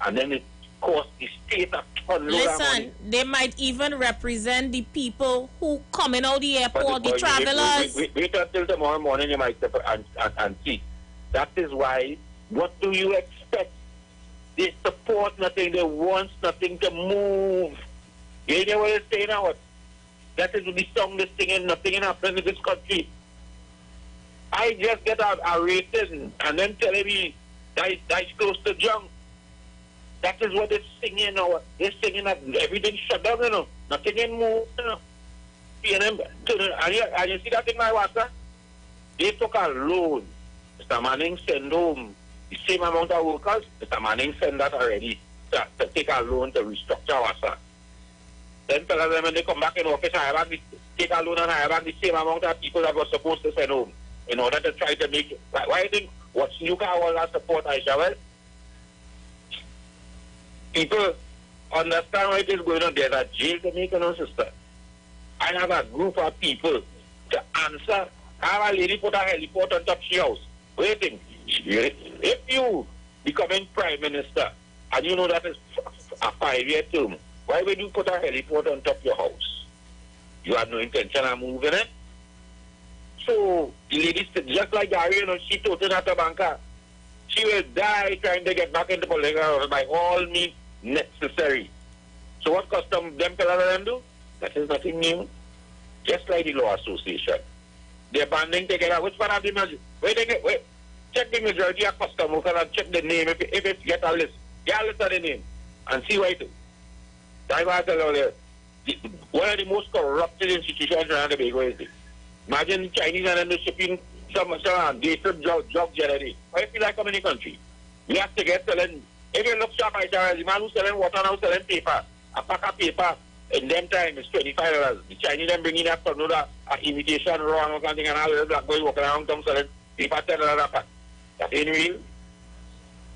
and then it costs the state a ton of money.
Listen, they might even represent the people who coming out the airport, the travelers.
Wait until tomorrow morning, you might step and see. That is why, what do you expect? They support nothing, they want nothing to move. You know what they're saying now? That is the strongest thing and nothing happening in this country. I just get a rating and then telling me that's close to junk. That is what they're singing now. They're singing that everything shut down, you know. Nothing can move, you know. And you see that in my water? They took a loan. Mr. Manning send home the same amount of workers. Mr. Manning send that already to take a loan to restructure water. Then tell them when they come back in office, take a loan and hire back the same amount of people that were supposed to send home in order to try to make it. Why do you think what's you can all that support, Aisha? Well, people understand what is going on. There's a jail to make, sister. I have a group of people to answer. I have a lady put a heliport on top of your house. Waiting. If you becoming prime minister and you know that is a 5-year term, why would you put a heliport on top of your house? You have no intention of moving it. So the lady, just like Gary, you know, she told us at the banker, she will die trying to get back into political by all means necessary. So what custom them fellas do? That is nothing new. Just like the law association. They're banding together. Which one of them? Wait. Check the majority of custom workers and check the name. If it get a list, get a list of the name and see what it is. That's why I tell you, one of the most corrupted institutions around the Tobago is this. Imagine the Chinese and then they're shipping some they strip jobs generally. Why feel like coming in the country? We have to get selling. If you look sharp, the man who's selling water now selling paper. A pack of paper in them time is $25. The Chinese then bringing that for another imitation wrong or something and all the black boys walking around them selling paper $10 a pack. That ain't real.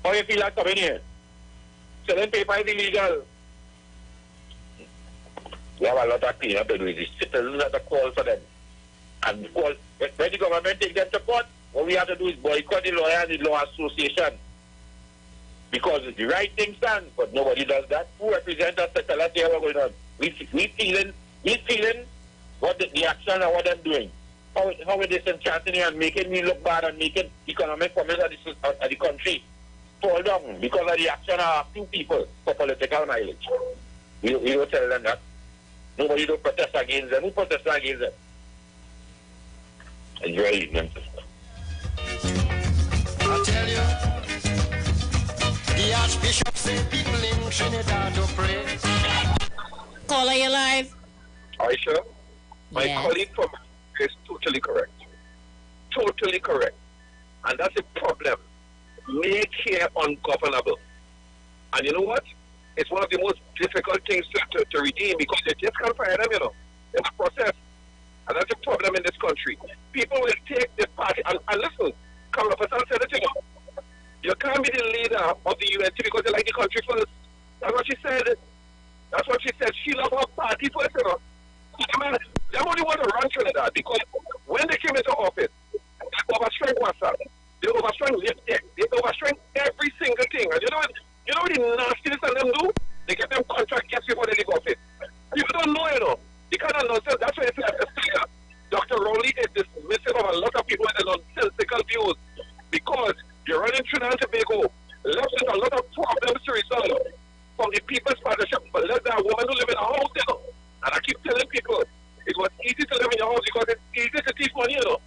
How you feel like coming here? Selling paper is illegal. We have a lot of cleanup to do. The citizens have to call for them. And when the government take them to court, what we have to do is boycott the lawyer and the law association. Because the right thing stands, but nobody does that. Who represents us to tell us what's going on? We feeling what the action and what they're doing. How it is enchanting and making me look bad and making economic comments of the country fall down because of the action of a few people for political mileage. We don't tell them that. Nobody don't protest against them. Who protests against them? Enjoy your evening, sister.
I tell you, the Archbishop said people in Trinidad to pray.
Caller, you live?
Aisha, my colleague from is totally correct. Totally correct. And that's a problem. Make here ungovernable. And you know what? It's one of the most difficult things to redeem because they just can't fire them, you know. It's a process. And that's a problem in this country. People will take the party, and listen, Kamala Hassan said it, you know. You can't be the leader of the UNT because you like the country first. That's what she said. That's what she said. She loved her party first, you know. They only want to run Trinidad because when they came into office, they overstrength WhatsApp. They overstrength LiftTech. They overstrength every single thing. your house because it's easy to thief money, you know.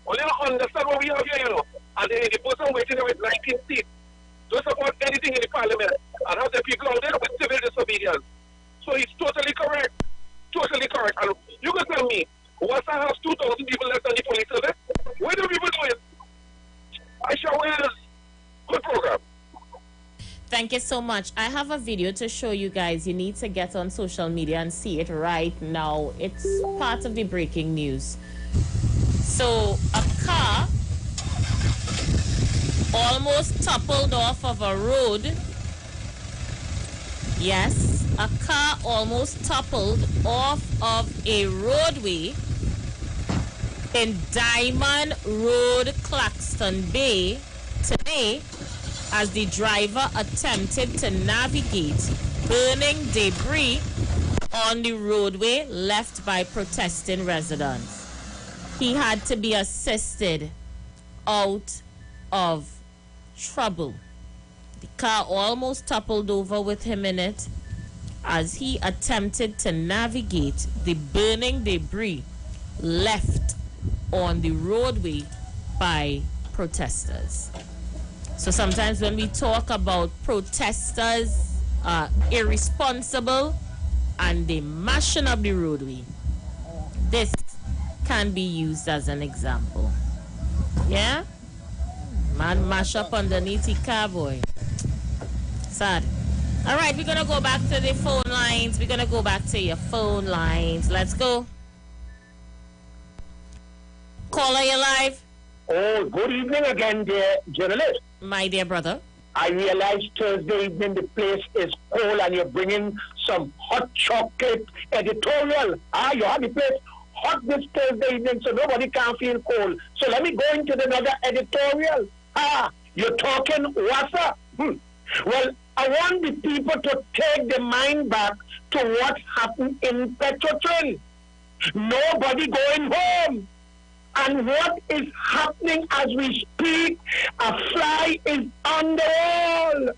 Only you understand what we have here, you know. And the person waiting there with 19 seats don't support anything in the parliament and have the people out there with civil disobedience. So he's totally correct. Totally correct. And you can tell me, Wasa has 2,000 people less than the police service? What do people do it? Aisha Wells, good program.
Thank you so much. I have a video to show you guys. You need to get on social media and see it right now. It's part of the breaking news. So a car almost toppled off of a road. Yes, a car almost toppled off of a roadway in Diamond Road, Claxton Bay today as the driver attempted to navigate burning debris on the roadway left by protesting residents. He had to be assisted out of trouble. The car almost toppled over with him in it as he attempted to navigate the burning debris left on the roadway by protesters. So sometimes when we talk about protesters irresponsible and they mashing up the roadway, this can be used as an example. Yeah? Man mash up underneath the car, boy. Sad. All right, we're going to go back to the phone lines. We're going to go back to your phone lines. Let's go. Caller, you live?
Oh, good evening again, dear journalist.
My dear brother.
I realize Thursday evening the place is cold and you're bringing some hot chocolate editorial. You have the place hot this Thursday evening so nobody can feel cold. So let me go into another editorial. You're talking Wasa. Well, I want the people to take their mind back to what happened in Petrotrin. Nobody going home. And what is happening as we speak, a fly is on the wall.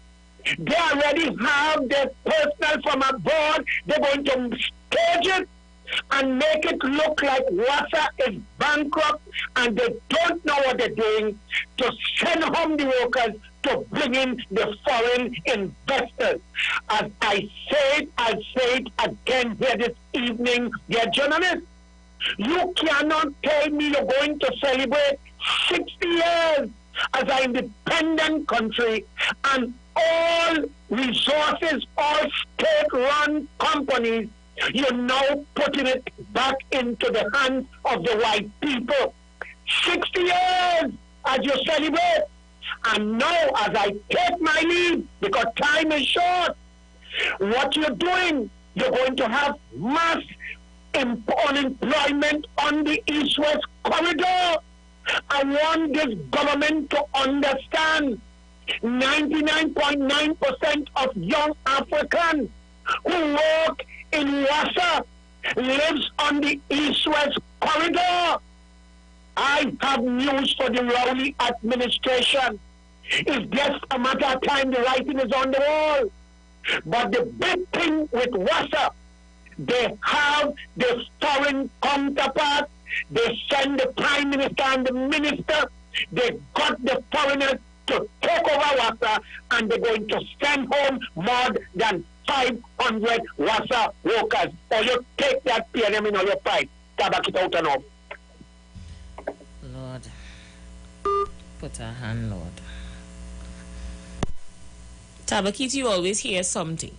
They already have their personnel from abroad. They're going to stage it and make it look like Wasa is bankrupt and they don't know what they're doing to send home the workers to bring in the foreign investors. As I say it again here this evening, dear journalists. You cannot tell me you're going to celebrate 60 years as an independent country and all resources, all state-run companies, you're now putting it back into the hands of the white people. 60 years as you celebrate. And now as I take my leave, because time is short, what you're doing, you're going to have mass unemployment on the east-west corridor. I want this government to understand 99.9% of young Africans who work in Wasa lives on the east-west corridor. I have news for the Rowley administration. It's just a matter of time the writing is on the wall. But the big thing with Wasa, they have the foreign counterpart. They send the prime minister and the minister. They got the foreigners to take over Wasa, and they're going to send home more than 500 Wasa workers. Or you take that PNM in all your pride. Tabak it out and off.
Lord. Put a hand, Lord. Tabakit, you always hear something.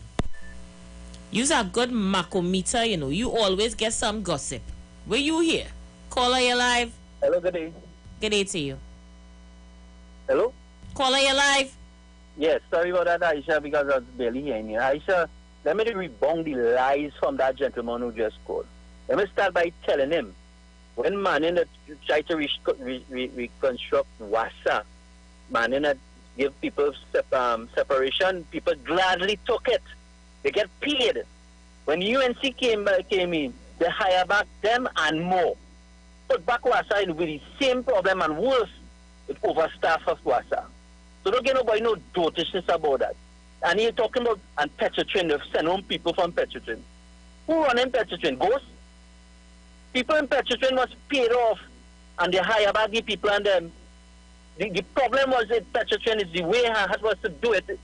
You's a good macometer, you know. You always get some gossip. Where you here? Caller, you live?
Hello, good day.
Good day to you.
Hello?
Caller, you live?
Yes, sorry about that, Aisha, because I was barely hearing you. Aisha, let me rebound the lies from that gentleman who just called. Let me start by telling him, when Manin tried to reconstruct Wasa, Manin give people separation, people gladly took it. They get paid. When UNC came in, they hire back them and more. Put back Wasa in with the same problem and worse, with overstaff of Wasa. So don't get nobody no dotishness about that. And you're talking about and Petrotrin, they've sent home people from Petrotrin. Who running Petrotrin? Ghost? People in Petrotrin was paid off, and they hire back the people and them. The problem was that Petrotrin is the way I had was to do it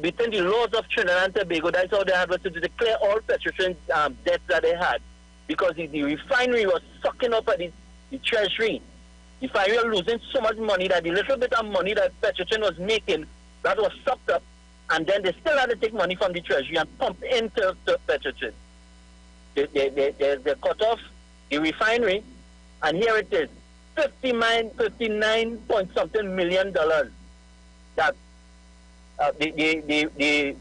within the laws of Trinidad and Tobago. That's how they had was to declare all Petrotrin debts that they had, because the refinery was sucking up at the treasury. The refinery was losing so much money that the little bit of money that Petrotrin was making, that was sucked up, and then they still had to take money from the treasury and pump into Petrotrin. They cut off the refinery, and here it is, 59 point something $million that the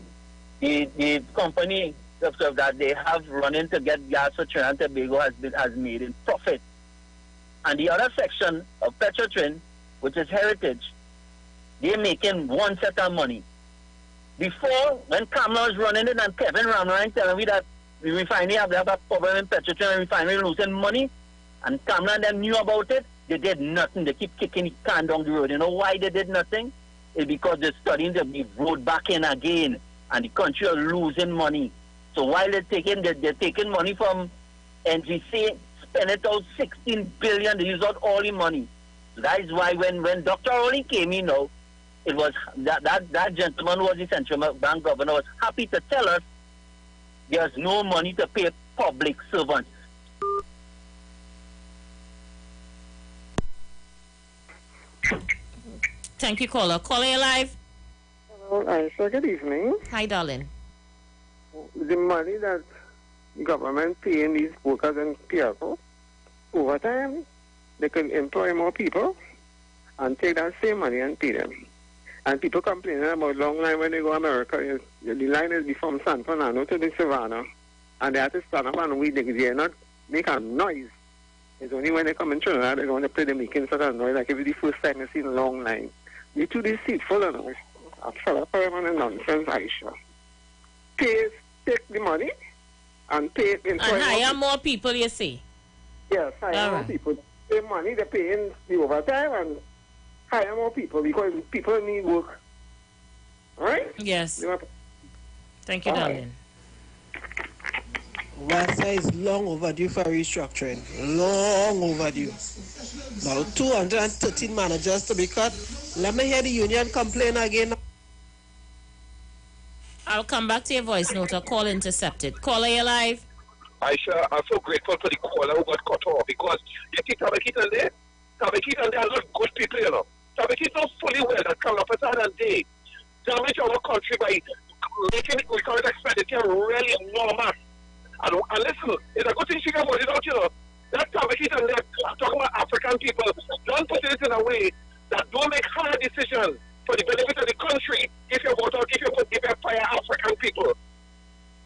company that they have running to get gas for Trinidad and Tobago has made in profit. And the other section of Petrotrin, which is Heritage, they're making one set of money. Before, when Kamala was running it and Kevin Ramline telling me that the refinery have a problem in Petrotrin and refinery losing money, and Kamala and them knew about it, they did nothing. They keep kicking the can down the road. You know why they did nothing? It's because they're studying to be road back in again, and the country are losing money. So while they're taking money from NGC, spend it out $16 billion, they use out all the money. So that is why when Dr. Rowley came in, it was that gentleman who was the central bank governor was happy to tell us there's no money to pay public servants.
Thank you, caller. Caller, you live.
Hello, Aisha. Good evening.
Hi, darling.
The money that government paying these workers and people overtime, they can employ more people and take that same money and pay them. And people complaining about long line when they go to America. The line is from San Fernando to the Savannah, and they have to stand up and wait. They're not making a noise. It's only when they come in Trinidad they're going to play, they're making such a noise, like if it's the first time they see a long line. You're too deceitful, and I fell up on the nonsense, Aisha. Take the money and pay it in.
And hire more people, you see?
Yes, hire more people. Pay money, they're paying the overtime and hire more people because people need work. All right?
Yes. Thank you, darling.
WASA is long overdue for restructuring. Long overdue. Now 213 managers to be cut. Let me hear the union complain again.
I'll come back to your voice note. A call intercepted. Caller, you live.
Aisha, I'm so grateful for the caller who got cut off, because you see Tabakit and they are not good people, you know. Tabakit knows fully well that come up and they damage our country by making it recurrent expenditure really enormous. And listen, it's a good thing she can hold it out, you know. That Tabakit and they're talking about African people. Don't put it in a way that don't make hard decisions for the benefit of the country if you vote out, if you fire African people.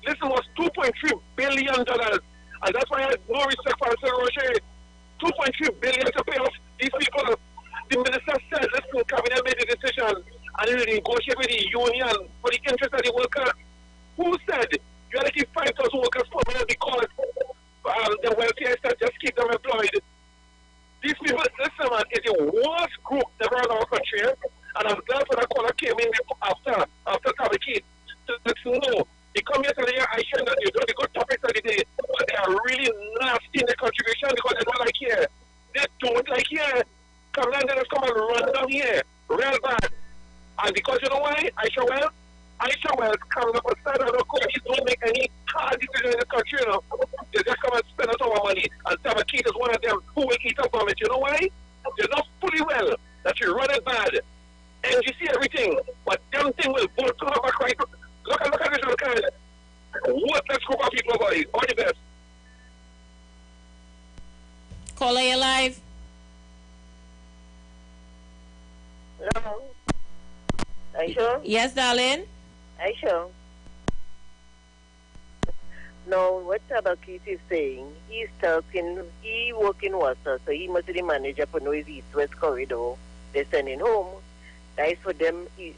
Listen, was $2.3 billion, and that's why I have no respect for Sir Rocher. $2.3 billion to pay off these people. The minister said, listen, cabinet made the decision and will negotiate with the union for the interest of the workers. Who said you have to keep 5,000 workers permanent because the welfare state just keep them employed? These people, listen, man, is the worst group ever in our country, and I'm glad for that caller came in after Tabakit to know. They come here today, I share that you don't good topics of the day, but they are really nasty in their contribution because they don't like here. They don't like here. Come down, they just come and run down here. Real bad. And because you know why? Aisha Wells coming up and stand on the court. He don't make any hard decisions in the country, you know. They just come and spend out our money. And Tabakit is one of them who will eat up from it. You know why? They know fully well that you run it bad. And you see everything. But them thing will both come back right. Look at this little kind. Let's group of people, boys. All the best.
Caller, you live.
Hello. Aisha?
Yes, darling.
Aisha. Now, what Tabakit is saying, he work in Worcester, so he must be the manager for Noise East-West Corridor. They're sending home. That is for them, we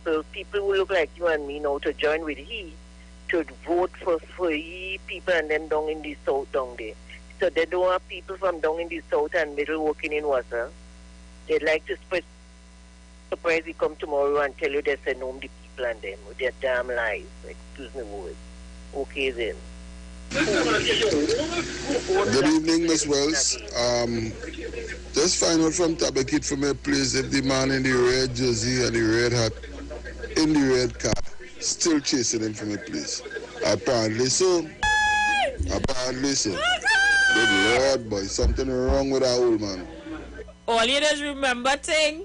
the people who look like you and me now, to join with he, to vote for he people and them down in the south down there. So they don't have people from down in the south and middle working in Worcester. They'd like to surprise you come tomorrow and tell you they send home the people and them with their damn lies. Excuse me, word. Okay then.
Good evening, Miss Wells. Just find out from Tabakit from a place if the man in the red jersey and the red hat in the red car still chasing him from a place. Apparently so. Apparently so. Good Lord, boy, something wrong with our old man.
All you just remember thing.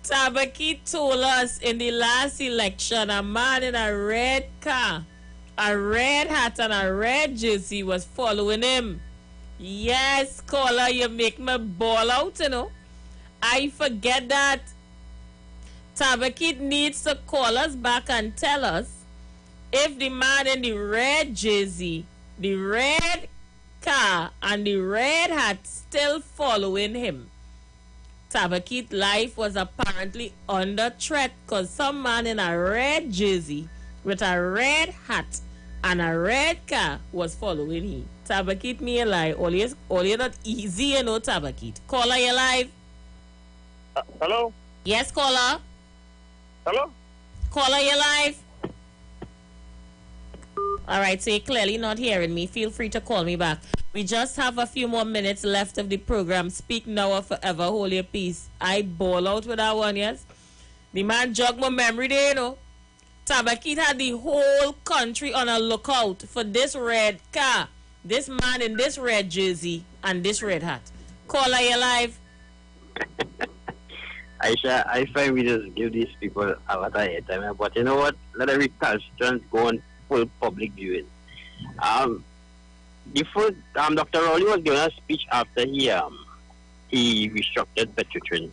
Tabaki told us in the last election a man in a red car, a red hat and a red jersey was following him. Yes, caller, you make me ball out, you know. I forget that. Tabaki needs to call us back and tell us if the man in the red jersey, the red car and the red hat still following him. Tabakit's life was apparently under threat because some man in a red jersey with a red hat and a red car was following him. Tabakit me alive. All you not easy, you know, Tabakit. Caller, you live?
Hello?
Yes, caller.
Hello?
Caller, you live? All right, so you're clearly not hearing me. Feel free to call me back. We just have a few more minutes left of the program. Speak now or forever hold your peace. I ball out with that one, yes? The man jog my memory there, you know. Tabakit had the whole country on a lookout for this red car, this man in this red jersey and this red hat. Caller, you live?
Aisha, I find we just give these people a lot of airtime, but you know what? Let every constituent go on full public viewing. Before Dr. Rowley was giving a speech after he restructured Petrotrin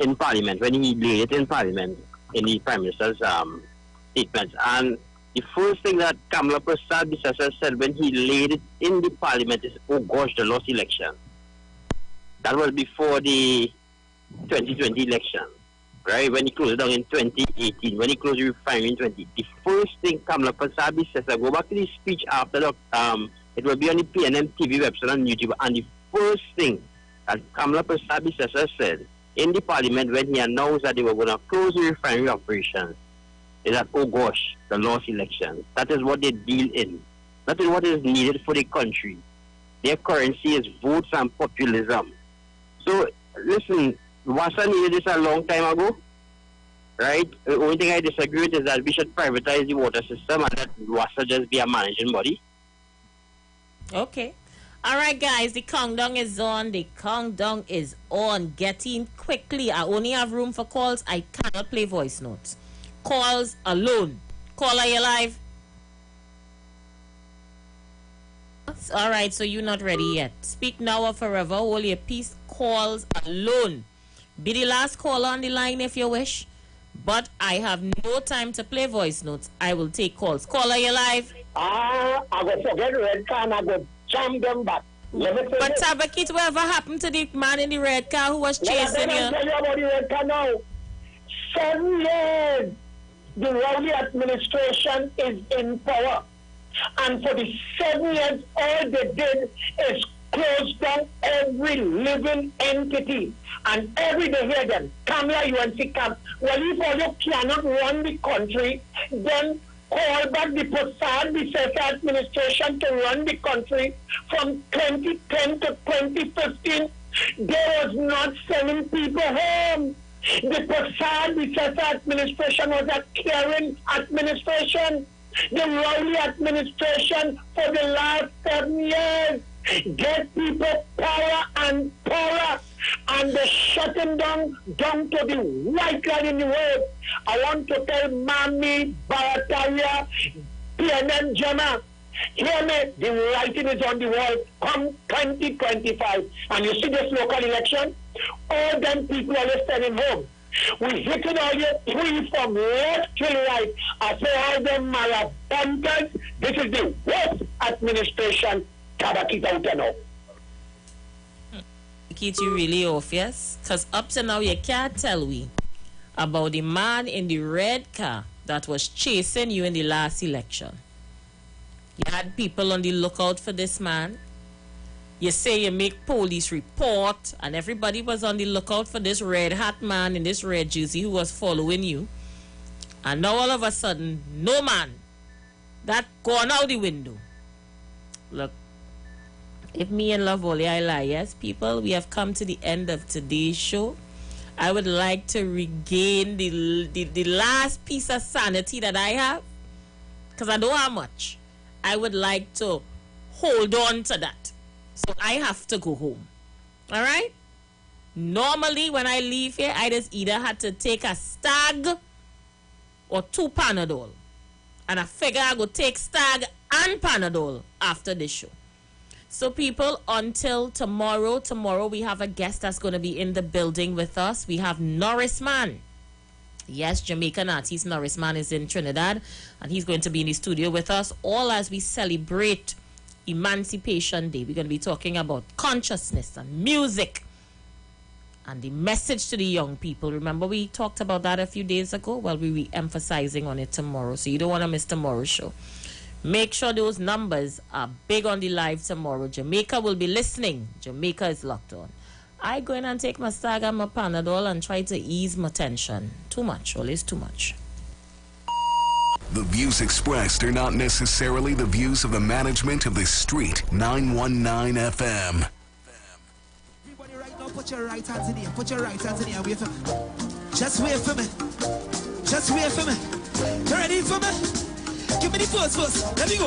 in Parliament, when he laid it in Parliament in the Prime Minister's statement. And the first thing that Kamala Prasad Bisasa said when he laid it in the Parliament is, oh gosh, the lost election. That was before the 2020 election, right? When he closed it down in 2018, when he closed the refinery in 2020. The first thing Kamala Prasad Bisasa, go back to the speech after it will be on the PNM TV website on YouTube. And the first thing that Kamala Prasad Bisasa said in the Parliament when he announced that they were going to close the refinery operations is that, oh gosh, the lost elections. That is what they deal in. That is what is needed for the country. Their currency is votes and populism. So, listen, Wassa needed this a long time ago, right? The only thing I disagree with is that we should privatize the water system and let Wassa just be a managing body.
Okay. All right, guys, the countdown is on. The countdown is on. Get in quickly. I only have room for calls. I cannot play voice notes. Calls alone. Caller, you live? All right, so you're not ready yet. Speak now or forever hold your peace. Calls alone. Be the last caller on the line if you wish. But I have no time to play voice notes. I will take calls. Caller, you live?
I will forget red car and I will jam them back.
But Tabakit, whatever happened to the man in the red car who was chasing you?
Let me tell you about the red car now. 7 years the Rowley administration is in power. And for the 7 years, all they did is close down every living entity. And every day hear them, Kamala UNC camp. Well, if all you cannot run the country, then call back the Prasad Bisasa administration to run the country from 2010 to 2015. They was not sending people home. The Prasad Bisasa administration was a caring administration. The Rowley administration for the last 7 years get people power and power, and they're shutting down to the white line in the road. I want to tell Mami, Barataria, PNM Jama, hear me, the writing is on the wall. Come 2025, and you see this local election, all them people are sending home. We hitting all your three from left to right. I say all them malabundance. This is the worst administration Tabakit out now.
Keep you really off, yes? Because up to now you can't tell we about the man in the red car that was chasing you in the last election. You had people on the lookout for this man. You say you make police report, and everybody was on the lookout for this red hat man in this red jersey who was following you. And now all of a sudden, no man, that gone out the window. Look, if me and Lavoli I lie, yes, people, we have come to the end of today's show. I would like to regain the last piece of sanity that I have, because I don't have much. I would like to hold on to that. So I have to go home. All right? Normally, when I leave here, I just either had to take a Stag or 2 Panadol. And I figure I go take Stag and Panadol after this show. So people, until tomorrow we have a guest that's going to be in the building with us. We have Norris Man. Yes, Jamaican artist Norris Man is in Trinidad, and he's going to be in the studio with us, all as we celebrate Emancipation Day. We're going to be talking about consciousness and music and the message to the young people. Remember, we talked about that a few days ago? Well, we'll be emphasizing on it tomorrow, so you don't want to miss tomorrow's show. Make sure those numbers are big on the live tomorrow. Jamaica will be listening. Jamaica is locked on. I go in and take my Stag and my Panadol and try to ease my tension. Too much, always too much.
The views expressed are not necessarily the views of the management of the Street 919 FM.
Everybody right now, put your right hands in here. Put your right hands in here. Wait for me. Just wait for me. Just wait for me. You ready for me? Give me the pose first. Let me go.